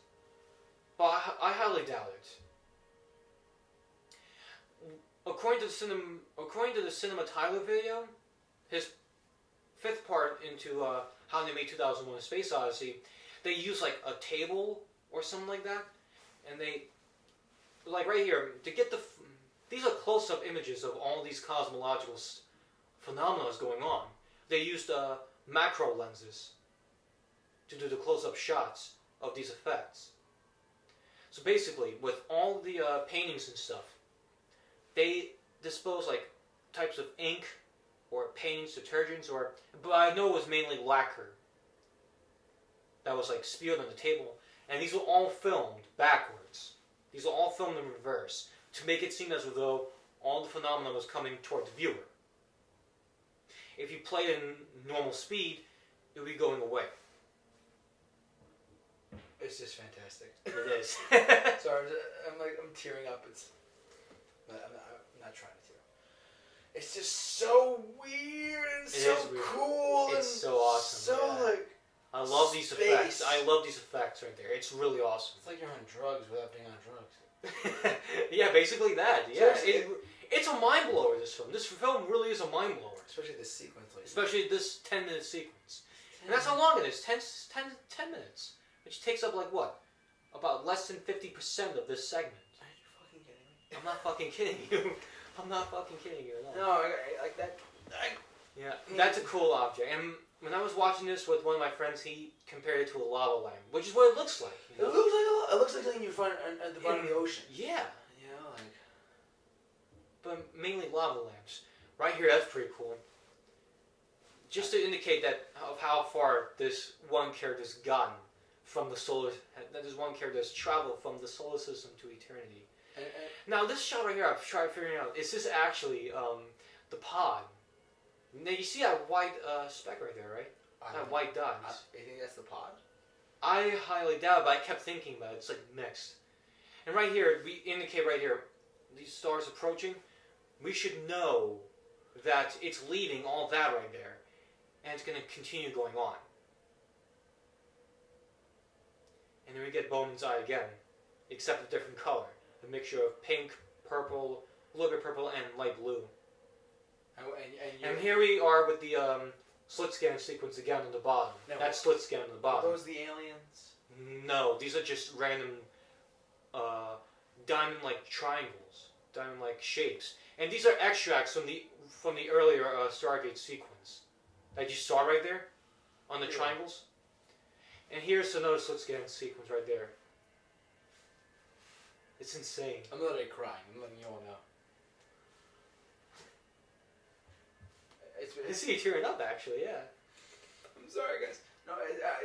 but I highly doubt it. According to the Cinema Tyler video, his fifth part into how they made 2001: A Space Odyssey, they use like a table or something like that, and they, like right here, to get these are close-up images of all these cosmological phenomena going on. They used macro lenses to do the close-up shots of these effects. So basically, with all the paintings and stuff, they dispose like types of ink or paints, detergents, but I know it was mainly lacquer that was like spewed on the table, and these were all filmed backwards. These were all filmed in reverse to make it seem as though all the phenomena was coming toward the viewer. If you play it in normal speed, it would be going away. It's just fantastic. It is. Sorry, I'm tearing up. I'm not trying to tear up. It's just so weird and so cool. It's so awesome. So like. I love these effects. I love these effects right there. It's really awesome. It's like you're on drugs without being on drugs. Yeah, basically that. Yeah, it's a mind blower. This film really is a mind blower. Especially this sequence. Especially this 10-minute sequence. And that's how long it is. 10 minutes. Which takes up like what? About less than 50% of this segment. Are you fucking kidding me? I'm not fucking kidding you. I'm not fucking kidding you at all. No, I like that. Yeah, that's a cool object. And when I was watching this with one of my friends, he compared it to a lava lamp, which is what it looks like. You know? It looks like something you find at the bottom of the ocean. Yeah. You know, like. But mainly lava lamps. Right here, that's pretty cool. Just to indicate that of how far this one character's gotten from the solar. That this one character has traveled from the solar system to eternity. Now, this shot right here, I've tried figuring out. Is this actually the pod? Now you see that white speck right there, right? That white dot. You think that's the pod? I highly doubt it, but I kept thinking about it. It's like mixed. And right here, we indicate right here, these stars approaching. We should know that it's leaving all that right there, and it's going to continue going on. And then we get Bowman's eye again, except a different color, a mixture of pink, purple, a little bit purple, and light blue. And here we are with the slit scan sequence again on the bottom. Now, that slit scan on the bottom. Are those the aliens? No, these are just random diamond-like triangles, diamond-like shapes, and these are extracts from the earlier Stargate sequence that you saw right there on the triangles. And here's another slit scan sequence right there. It's insane. I'm literally crying. I'm letting you all know. I see you tearing up, actually. Yeah. I'm sorry, guys. No,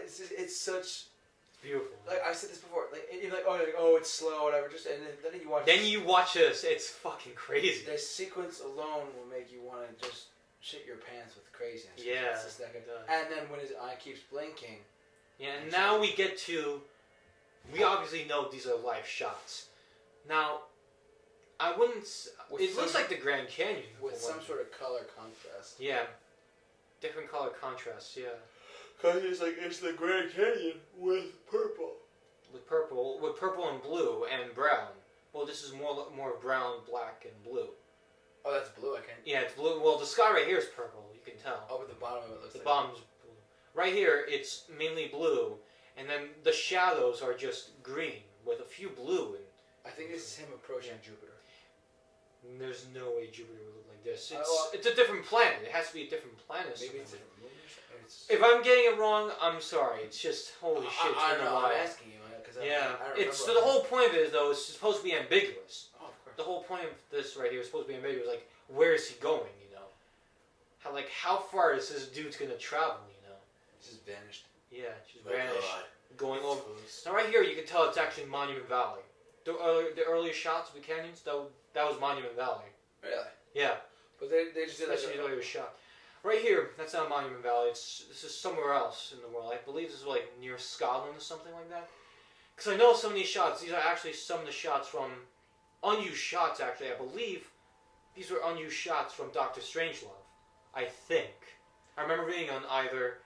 it's such. It's beautiful. Like I said this before, like you're like, oh, it's slow, whatever. Just and then you watch. Then you watch this. It's fucking crazy. The sequence alone will make you want to just shit your pants with craziness. Yeah, It's just like it does. and then when his eye keeps blinking. Yeah, and now we get to. We obviously know these are live shots. Now, I wouldn't. It looks like the Grand Canyon with some sort of color contrast. Yeah, different color contrasts. Yeah. Cause it's the Grand Canyon with purple. With purple and blue and brown. Well, this is more brown, black, and blue. Oh, that's blue. I can't. Yeah, it's blue. Well, the sky right here is purple. You can tell. Oh, but the bottom of it looks. The like bottom's blue. Right here, it's mainly blue, and then the shadows are just green with a few blue. And I think this is him approaching Jupiter. there's no way Jupiter would look like this. It's a different planet. It has to be a different planet. Maybe it's a different moon. If I'm getting it wrong, I'm sorry. It's just holy shit. I don't know. I'm asking you because yeah, I don't it's remember. the whole point of it though. It's supposed to be ambiguous. Oh, of course. The whole point of this right here is supposed to be ambiguous. Like, where is he going? You know, how far is this dude's gonna travel? You know, Just vanished. yeah, just My vanished, God. going over. Now right here, you can tell it's actually Monument Valley. The earlier shots of the canyons, that was Monument Valley. Really? Yeah, But they just did that's the earlier shot. Right here, that's not Monument Valley. This is somewhere else in the world. I believe this is like near Scotland or something like that. Because I know some of these shots. These are actually some of the shots from unused shots. Actually, I believe these were unused shots from Doctor Strangelove. I think. I remember reading on either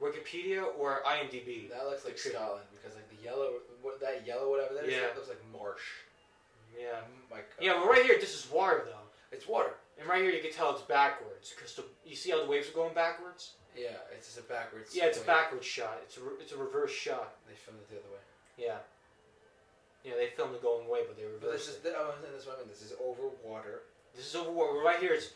Wikipedia or IMDb. That looks like Scotland because like the yellow, that yellow whatever that is, Yeah. that looks like marsh. Yeah. My God. Yeah, but right here, this is water though. It's water. And right here, you can tell it's backwards because you see how the waves are going backwards. Yeah, it's just a backwards. Yeah, it's a way. backwards shot. It's a reverse shot. They filmed it the other way. Yeah. Yeah, they filmed it going away, but they But reversed it. this is what I mean. This is over water. This is over water. Right here, it's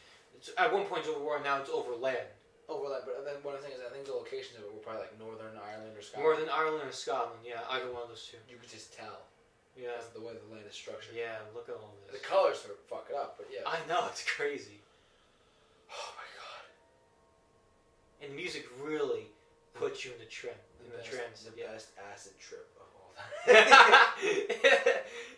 at one point it's over water. Now it's over land. Over that, but then one of the things is I think the locations of it were probably like Northern Ireland or Scotland. Northern Ireland or Scotland. Yeah, either one of those two. You could just tell. Yeah. That's the way the land is structured. Yeah. Look at all The this. colors sort of fuck it up, but yeah. I know, it's crazy. Oh my God. And the music really puts you in the trend. In the trance. The Yeah. best acid trip of all time.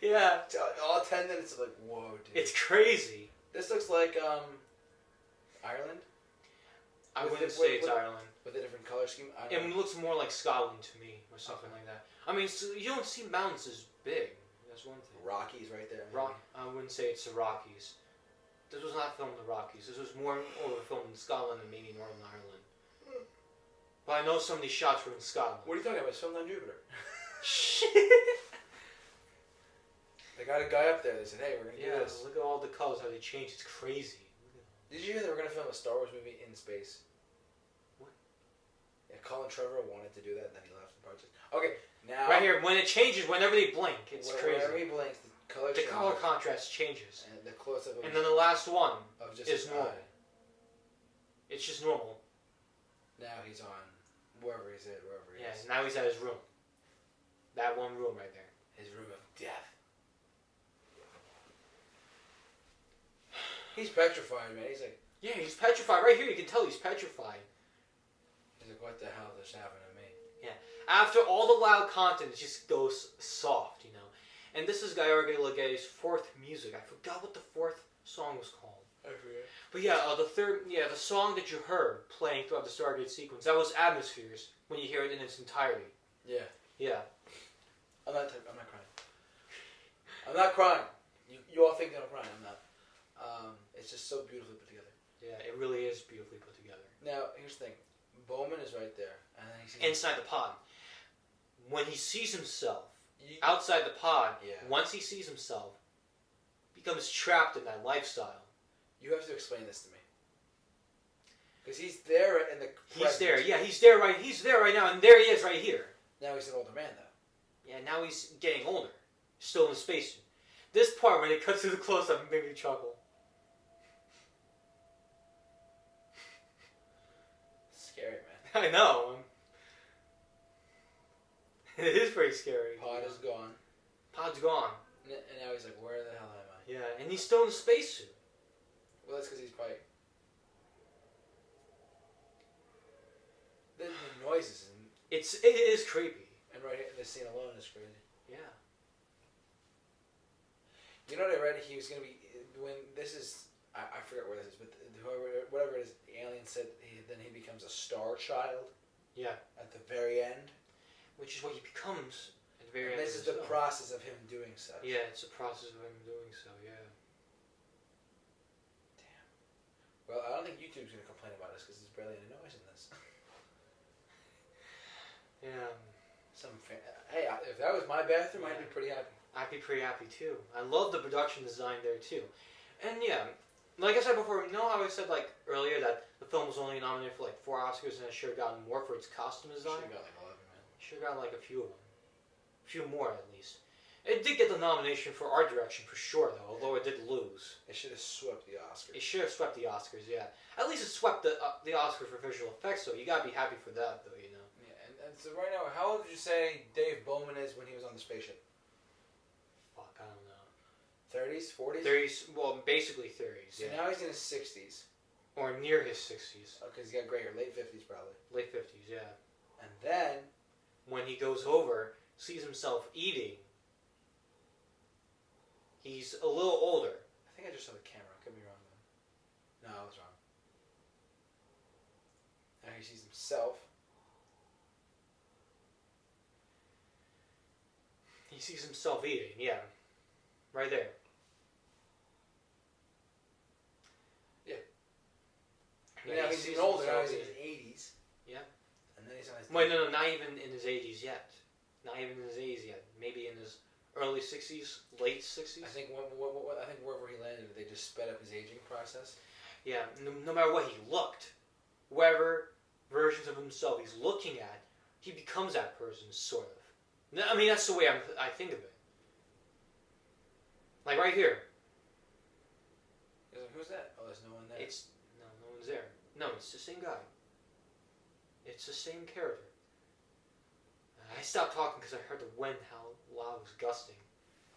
Yeah. All 10 minutes of like, whoa, dude. It's crazy. This looks like Ireland I With wouldn't the- say with- it's Ireland. with a different color scheme. I It don't know. looks more like Scotland to me, or something like that. I mean, so you don't see mountains as big. That's one thing. Rockies right there. maybe. Rock. I wouldn't say it's the Rockies. This was not filmed in the Rockies. This was more over filmed in Scotland and maybe Northern Ireland. But I know some of these shots were in Scotland. What are you talking about? It's filmed on Jupiter. Shit. They got a guy up there. They said, "Hey, we're gonna Yeah, do this." look at all the colors, how they change. It's crazy. Did you hear they were gonna film a Star Wars movie in space? What? Yeah, Colin Trevor wanted to do that, then he left the project. Okay, now Right here, when it changes, whenever they blink, it's whenever crazy. he blinks, the color The changes, color contrast changes. and the close up And then the last one, of just is his normal. eye. it's just normal. Now he's on wherever he's at, wherever he Yeah, is. now he's at his room. That one room right there. His room of death. He's petrified, man. He's like, Yeah, he's petrified. Right here, you can tell he's petrified. what the hell just happened to me? After all the loud content, it just goes soft, you know. And this is George Legate's fourth music. I forgot what the fourth song was called. I forget. But yeah, the song that you heard playing throughout the Stargate sequence, that was Atmospheres, when you hear it in its entirety. Yeah. Yeah. I'm not crying. I'm not crying. You all think that I'm crying. I'm not. It's just so beautifully put together. Yeah, it really is beautifully put together. Now, here's the thing. Bowman is right there, and then he sees Inside the pod. When he sees himself You- outside the pod, Yeah. once he sees himself, becomes trapped in that lifestyle. You have to explain this to me. Because he's there in the. He's present. there. Yeah, he's there right now, and there he is right here. Now he's an older man, though. Yeah, now he's getting older. Still in the spacesuit. This part, when it cuts to the close-up, made me chuckle. Scary, man. I know. It is pretty scary. Pod is gone, Pod's gone. and now he's like, "Where the hell am I?" Yeah, and he's still in the spacesuit. Well, that's because he's probably. The noise It is creepy. And right here, this scene alone is crazy. Yeah. You know what I read? He was going to be... When this is... I forget where this is, but whatever it is, the alien said then he becomes a star child. Yeah. At the very end. Which is what he becomes at the very And end. this of is the film. process of him doing such. Yeah, it's a process of him doing so, yeah. Damn. Well, I don't think YouTube's going to complain about us because there's barely any noise in this. Yeah. Hey, if that was my bathroom, I'd be pretty happy. I'd be pretty happy too. I love the production design there too. And yeah, like I said before, you know how I said like earlier that the film was only nominated for like 4 Oscars and it should have gotten more for its costume design? Should have got like 11, man. Should have gotten like a few of them. A few more at least. It did get the nomination for art direction for sure though, although it did lose. It should have swept the Oscars. It should have swept the Oscars, yeah. At least it swept the Oscar for visual effects, so you gotta be happy for that though, you know. And so right now, how old did you say Dave Bowman is when he was on the spaceship? Fuck, I don't know. 30s? 40s? 30s, well, basically 30s, So yeah. now he's in his 60s. Or near his 60s. Oh, because he's got gray hair. Late 50s, probably. Late 50s, yeah. And then... When he goes over, sees himself eating, he's a little older. I think I just saw the camera. I could be wrong, though. No, I was wrong. Now he sees himself. He sees himself eating, yeah. Right there. Yeah. Yeah, Now he he's sees even older. Now himself he's in his eating. 80s. Yeah. And then he's on his... Wait, no, not even in his 80s yet. Not even in his 80s yet. Maybe in his early 60s, late 60s. I think I think wherever he landed, they just sped up his aging process. Yeah, no matter what he looked, whatever versions of himself he's looking at, he becomes that person, sort of. I mean, that's the way I think of it. Like right here. He's like, who's that? Oh, there's no one there. No one's there. No, it's the same guy. It's the same character. I stopped talking because I heard the wind how loud it was gusting.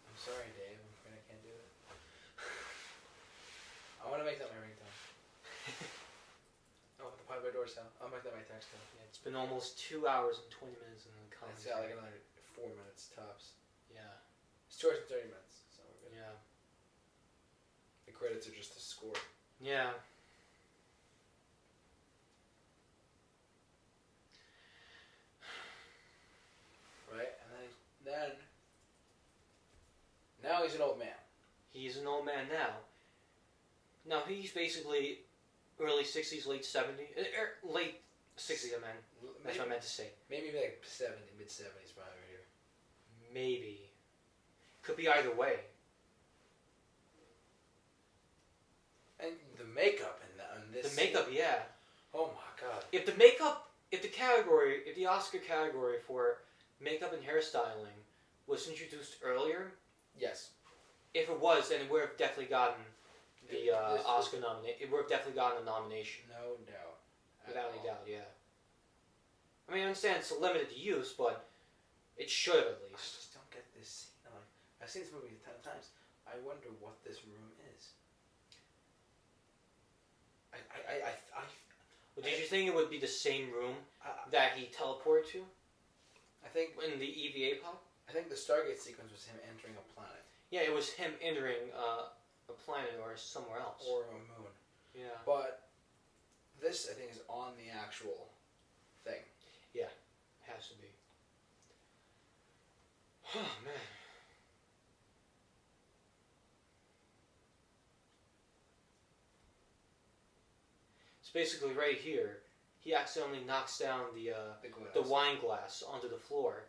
I'm sorry, Dave. I'm afraid I can't do it. I want to make that my ringtone. Oh, the Pie by Door sound. I'll make that my text tone. Yeah, it's been almost 2 hours and 20 minutes in the comments. It's got like another 4 minutes tops. Yeah. It's 2 hours and 30 minutes. So we're good. Yeah. The credits are just the score. Yeah. Right? And then now he's an old man. He's an old man now. Now he's basically early 60s, late 70s. Late 60s, I meant. That's what I meant to say. Maybe like 70, mid 70s probably right here. Maybe. Could be either way. And the makeup in this. The makeup, yeah. Oh my god. If the Oscar category for makeup and hairstyling was introduced earlier, Yes. if it was, then it would have definitely gotten the Oscar nomination. It would have definitely gotten a nomination. No doubt. Without any doubt, yeah. I mean, I understand it's limited use, but it should have at I least. just don't get this scene. I've seen this movie 10 times. I wonder what this room is. Well, did you think it would be the same room I that he teleported to think in the EVA pod? I think the Stargate sequence was him entering a planet Yeah, it was him entering a planet or somewhere else. or a moon. Yeah. But this, I think, is on the actual thing. Has to be. Oh, man. It's basically right here. He accidentally knocks down the wine glass onto the floor.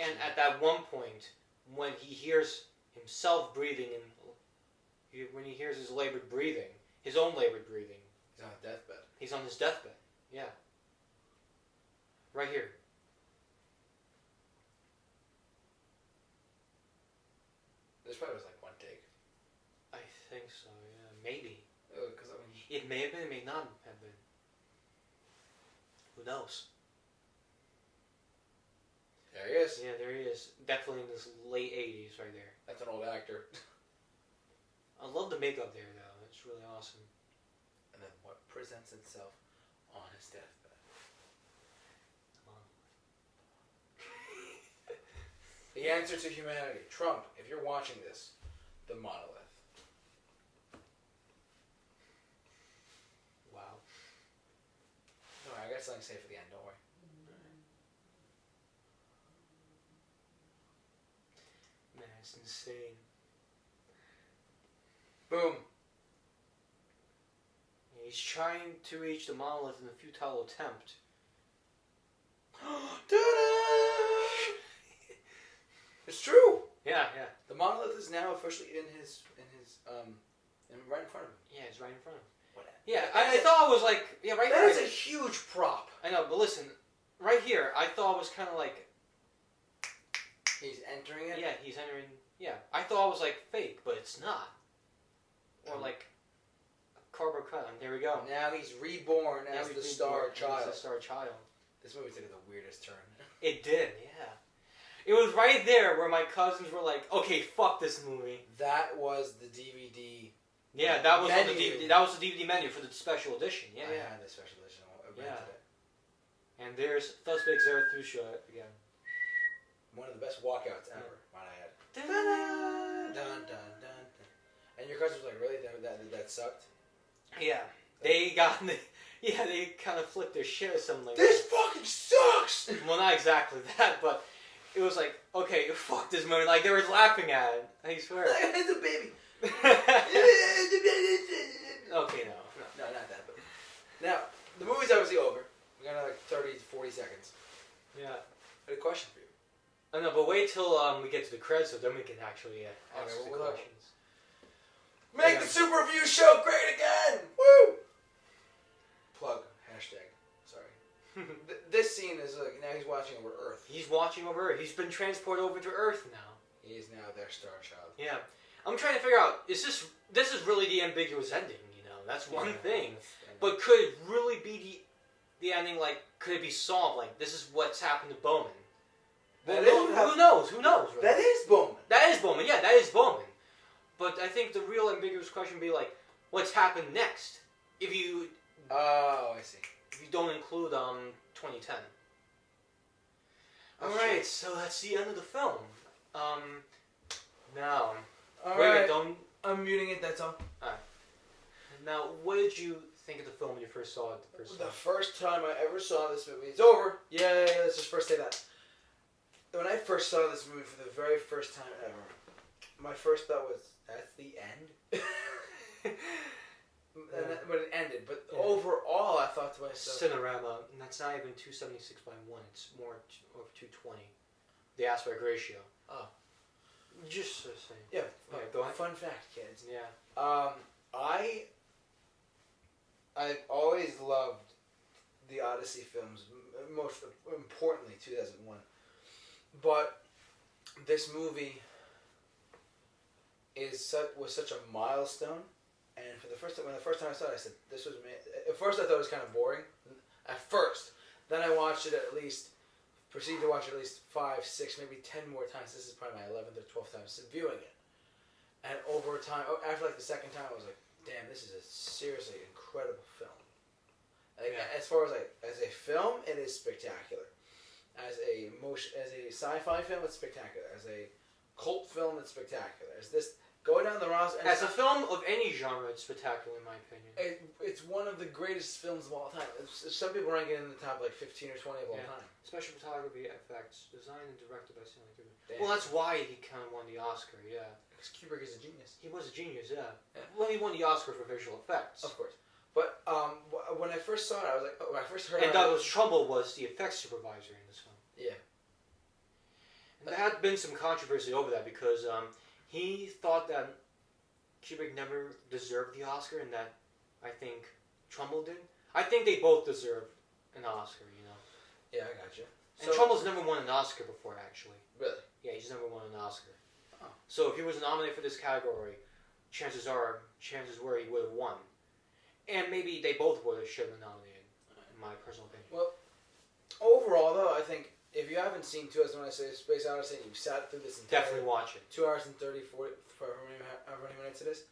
And at that one point, when he hears himself breathing when he hears his labored breathing, his own labored breathing, he's on a deathbed. he's on his deathbed. Yeah. Right here. This probably was like one take. I think so, yeah. Maybe. Because I mean, It may have been, it may not have been. Who knows? there he is. Yeah, there he is. Definitely in his late 80s right there. That's an old actor. I love the makeup there, though. It's really awesome. And then what presents itself on his deathbed? Come on. The answer to humanity. Trump, if you're watching this, the monolith. Wow. No, I got something to say for the end. Don't worry. Man, it's insane. Boom. He's trying to reach the monolith in a futile attempt. It's true. Yeah. The monolith is now officially in right in front of him. Yeah, it's right in front of him. What? Yeah, I thought it was like, yeah, right That here. is a huge prop. I know, but listen, right here, I thought it was kind of like, He's entering it. yeah, he's entering. Yeah, I thought it was like fake, but it's not. Or like a cardboard cut. And there we go. Now he's reborn Now as he's the reborn Star as Child. the Star Child. This movie took the weirdest turn. It did, yeah. It was right there where my cousins were like, "Okay, fuck this movie." That was the DVD. Yeah, that was on the Menu. DVD. That was the DVD menu for the special edition. Yeah, I had the special edition. I rented it. And there's thesuperreviewshow again. One of the best walkouts ever. Might I add. Dun, Dun, dun, dun, dun. And your cousins was like, really? That sucked? Yeah, they got. Yeah, they kind of flipped their shit or something like This fucking sucks! that. Well, not exactly that, but it was like, okay, fuck this movie. Like, they were laughing at it. I swear. It's a baby. Okay, no. No, not that. But now, the movie's obviously over. We got like 30 to 40 seconds. Yeah. I had a question for you. I know, but wait till we get to the credits, so then we can actually ask Okay, the well, questions. Make the Super Review Show great again! Woo! Plug. Hashtag. Sorry. This scene is like, now he's watching over Earth. He's watching over Earth. He's been transported over to Earth now. He is now their Star Child. Yeah. I'm trying to figure out, this is really the ambiguous ending, you know? That's one thing. But could it really be the ending, like, could it be solved? Like, this is what's happened to Bowman. Well, who knows? Who knows? Really? That is Bowman. That is Bowman, yeah, that is Bowman. But I think the real ambiguous question would be, like, what's happened next? If you Oh, I see. don't include 2010. Oh, Alright, shit. so that's the end of the film. Now, All wait, right. don't. I'm muting it, that's all. Now, what did you think of the film when you first saw it the first The time? first time I ever saw this movie, it's over. Yay, let's just first say that. When I first saw this movie for the very first time ever, my first thought was, that's the end? And that, when it ended, but overall I thought to myself... Cinerama, and that's not even 276 by 1, it's more over 220. The aspect ratio. Oh. Just the same. Yeah, Go ahead. fun fact, kids. Yeah. I've always loved the Odyssey films, most importantly 2001. But this movie was such a milestone, and for the first time, when the first time I saw it, I said, "This was." At first, I thought it was kind of boring. At first, then I watched it proceeded to watch it at least 5, 6, maybe 10 more times. This is probably my 11th or 12th time viewing it, and over time, after like the second time, I was like, "Damn, this is a seriously incredible film." Like, as far as as a film, it is spectacular. As a sci-fi film, it's spectacular. As a cult film, it's spectacular. As this going down the roster, As a film of any genre, it's spectacular in my opinion. it's one of the greatest films of all time. Some people rank it in the top like 15 or 20 of all time. Special photography, effects, designed and directed by Stanley Kubrick. Damn. Well, that's why he kind of won the Oscar. Yeah. Because Kubrick is a genius. He was a genius. Yeah. Well, he won the Oscar for visual effects. Of course. But when I first saw it, I was like, when I first heard And about Douglas Trumbull was the effects supervisor in this film. Yeah. And there had been some controversy over that because he thought that Kubrick never deserved the Oscar, and that I think Trumbull did. I think they both deserve an Oscar, you know. Yeah, I got you. And Trumbull's never won an Oscar before, actually. Really? Yeah, he's never won an Oscar. Oh. So if he was nominated for this category, chances were he would have won. And maybe they both should have been nominated, in my personal opinion. Well, overall, though, I think if you haven't seen 2001: Space Odyssey, and you've sat through this entire Definitely watch it. 2 hours and 30, 40, however many minutes it is.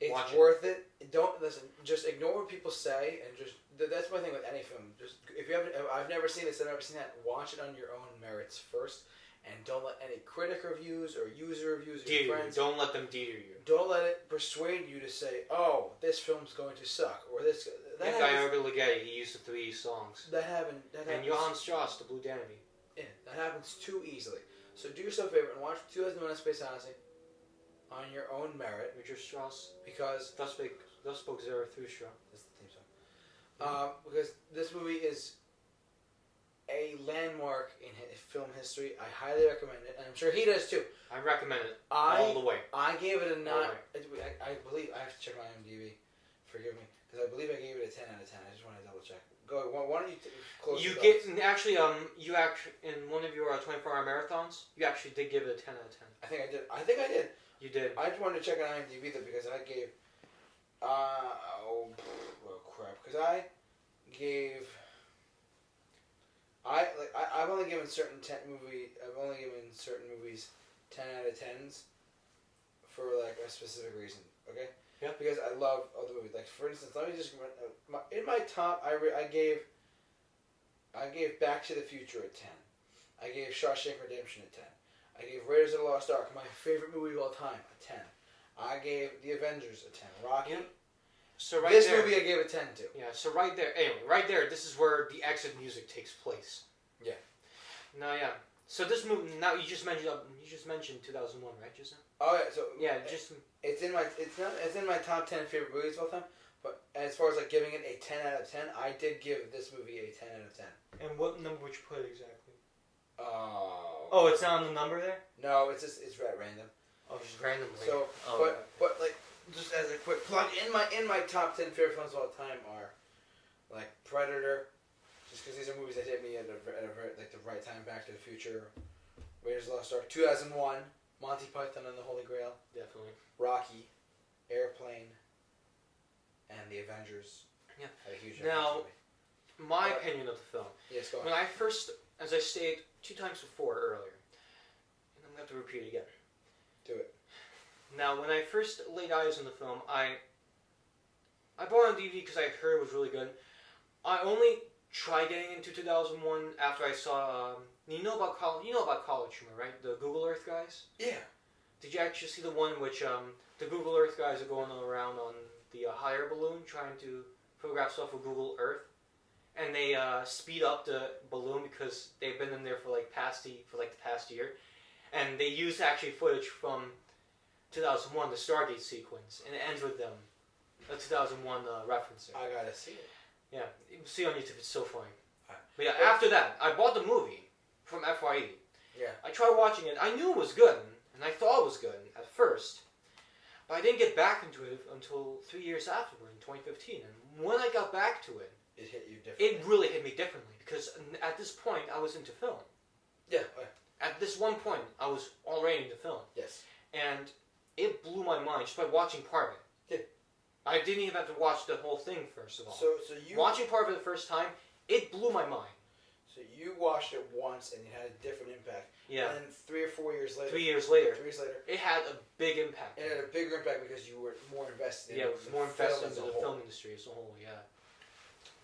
It's Watch it. worth it. Don't listen. Just ignore what people say, and that's my thing with any film. Just if you haven't, I've never seen this. I've never seen that. Watch it on your own merits first, and don't let any critic reviews or user reviews or Deter your you. friends. Don't let them deter you. Don't let it persuade you to say, "Oh, this film's going to suck," or "this." That guy Urban Leggetti, he used the 3 songs. That happens. And Johann Strauss, the Blue Dandy. Yeah, that happens too easily. So do yourself a favor and watch 2001: A Space Odyssey on your own merit, Richard Strauss. because Thus spoke Zarathustra. that's the theme song. Because this movie is a landmark in film history. I highly recommend it, and I'm sure he does too. I recommend it all the way. I gave it a 9. All I believe I have to check my IMDb. Forgive me, because I believe I gave it a 10 out of 10. I just want to double check. Go. Why don't you close? You the get doors? actually you actually in one of your 24-hour marathons, you actually did give it a 10 out of 10. I think I did. You did. I just wanted to check on IMDb though, because I gave. Crap! Because I gave. I've only given certain I've only given certain movies 10 out of 10s for like a specific reason. Okay. Yeah. Because I love other movies. Like for instance, let me just in my top. I gave Back to the Future a 10. I gave Shawshank Redemption a 10. I gave Raiders of the Lost Ark, my favorite movie of all time, a 10. I gave The Avengers a 10. Rocky. Yeah. So right this there, movie I gave a 10 to. Yeah. So right there. Anyway, right there. This is where the exit music takes place. Yeah. No, yeah. So this movie. Now you just mentioned 2001, right? Just now. Oh yeah. So Yeah. Just. it's in my top 10 favorite movies of all time. But as far as like giving it a 10 out of 10, I did give this movie a 10 out of 10. And what number would you put it exactly? Oh, it's not on the number there. No, it's at random. Oh, just randomly. So, but like just as a quick plug, in my top 10 favorite films of all time are like Predator, just because these are movies that hit me at a like the right time. Back to the Future, Raiders of the Lost Ark, 2001, Monty Python and the Holy Grail, Definitely. Rocky, Airplane, and The Avengers. Yeah. Had a huge Now, impact on me. my opinion of the film. Yes, go on. When I first, as I stated 2 times before earlier, and I'm going to have to repeat it again. Do it. Now, when I first laid eyes on the film, I bought it on DVD because I heard it was really good. I only tried getting into 2001 after I saw. You know about college humor, right? The Google Earth guys. Yeah. Did you actually see the one which the Google Earth guys are going around on the hot air balloon trying to photograph stuff with Google Earth, and they speed up the balloon because they've been in there for the past year, and they use actually footage from 2001, the Stargate sequence, and it ends with them, a 2001 referencing. I gotta see it. Yeah, you can see on YouTube. It's so funny. Alright. But yeah, after that, I bought the movie from FYE. Yeah. I tried watching it. I knew it was good, and I thought it was good at first. But I didn't get back into it until 3 years afterward, in 2015. And when I got back to it, It hit you differently. it really hit me differently. Because at this point, I was into film. Yeah. At this one point, I was already into film. Yes. And it blew my mind just by watching part of it. Yeah. I didn't even have to watch the whole thing, first of all. So you Watching part of it the first time, it blew my mind. So you watched it once and it had a different impact. Yeah. And then 3 or 4 years later. 3 years later, 3 years later. it had a big impact. It had a bigger impact because you were more invested. Yeah, in it was the more invested film as into a the whole. film industry as a whole, yeah.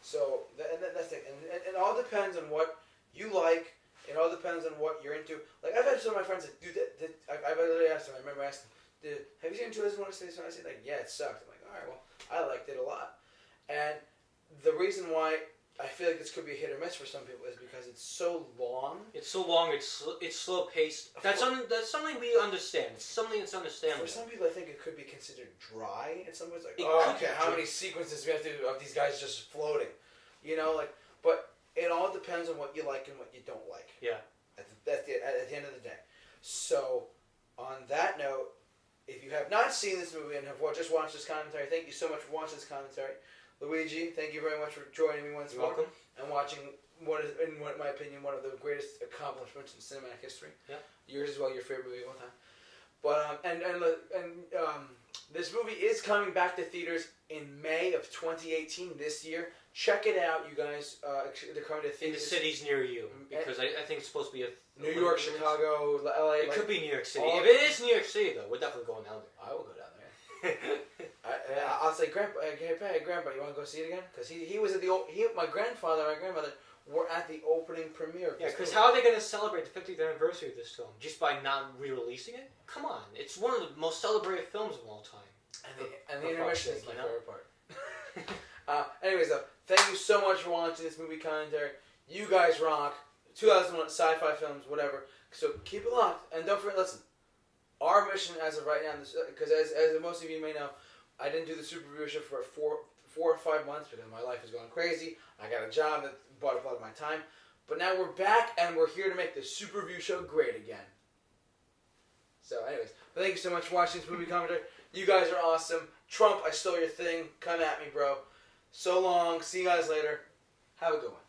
So that's it, and it all depends on what you like. It all depends on what you're into. Like I've had some of my friends that do that. I've literally asked them. I remember asking them, "Have you seen 2001: A Space Odyssey?" Like, yeah, it sucked. I'm like, all right, well, I liked it a lot. And the reason why I feel like this could be a hit or miss for some people is because it's so long. It's so long. It's slow paced. That's something we understand. It's something that's understandable. For some people, I think it could be considered dry. And some it's like, It oh, could okay, be how dry. many sequences do we have to do of these guys just floating? You know, like, but it all depends on what you like and what you don't like. Yeah. At the end of the day. So, on that note, if you have not seen this movie and have just watched this commentary, thank you so much for watching this commentary. Luigi, thank you very much for joining me once You're more. welcome. And watching what is, in my opinion, one of the greatest accomplishments in cinematic history. Yeah. Yours as well, your favorite movie of all time. But this movie is coming back to theaters in May of 2018 this year. Check it out, you guys. They're coming to In the theaters. cities near you, because I think it's supposed to be a New York, Chicago, LA. It could be New York City. all- If it is New York City, though, we're definitely going down I will go down there. there. I'll say, Grandpa, hey, Grandpa, you want to go see it again? Because he was at my grandmother were at the opening premiere. Yeah, because how are they going to celebrate the 50th anniversary of this film? Just by not re-releasing it? Come on, it's one of the most celebrated films of all time. And the intermission is my you know? favorite part. Anyways, though, thank you so much for watching this movie commentary. You guys rock. 2001 sci-fi films, whatever. So keep it locked, and don't forget. Listen, our mission as of right now, because as most of you may know, I didn't do the Super Review Show for 4 or 5 months because my life is going crazy. I got a job that bought up a lot of my time, but now we're back, and we're here to make the Super Review Show great again. So, anyways, thank you so much for watching this movie commentary. You guys are awesome. Trump, I stole your thing. Come at me, bro. So long. See you guys later. Have a good one.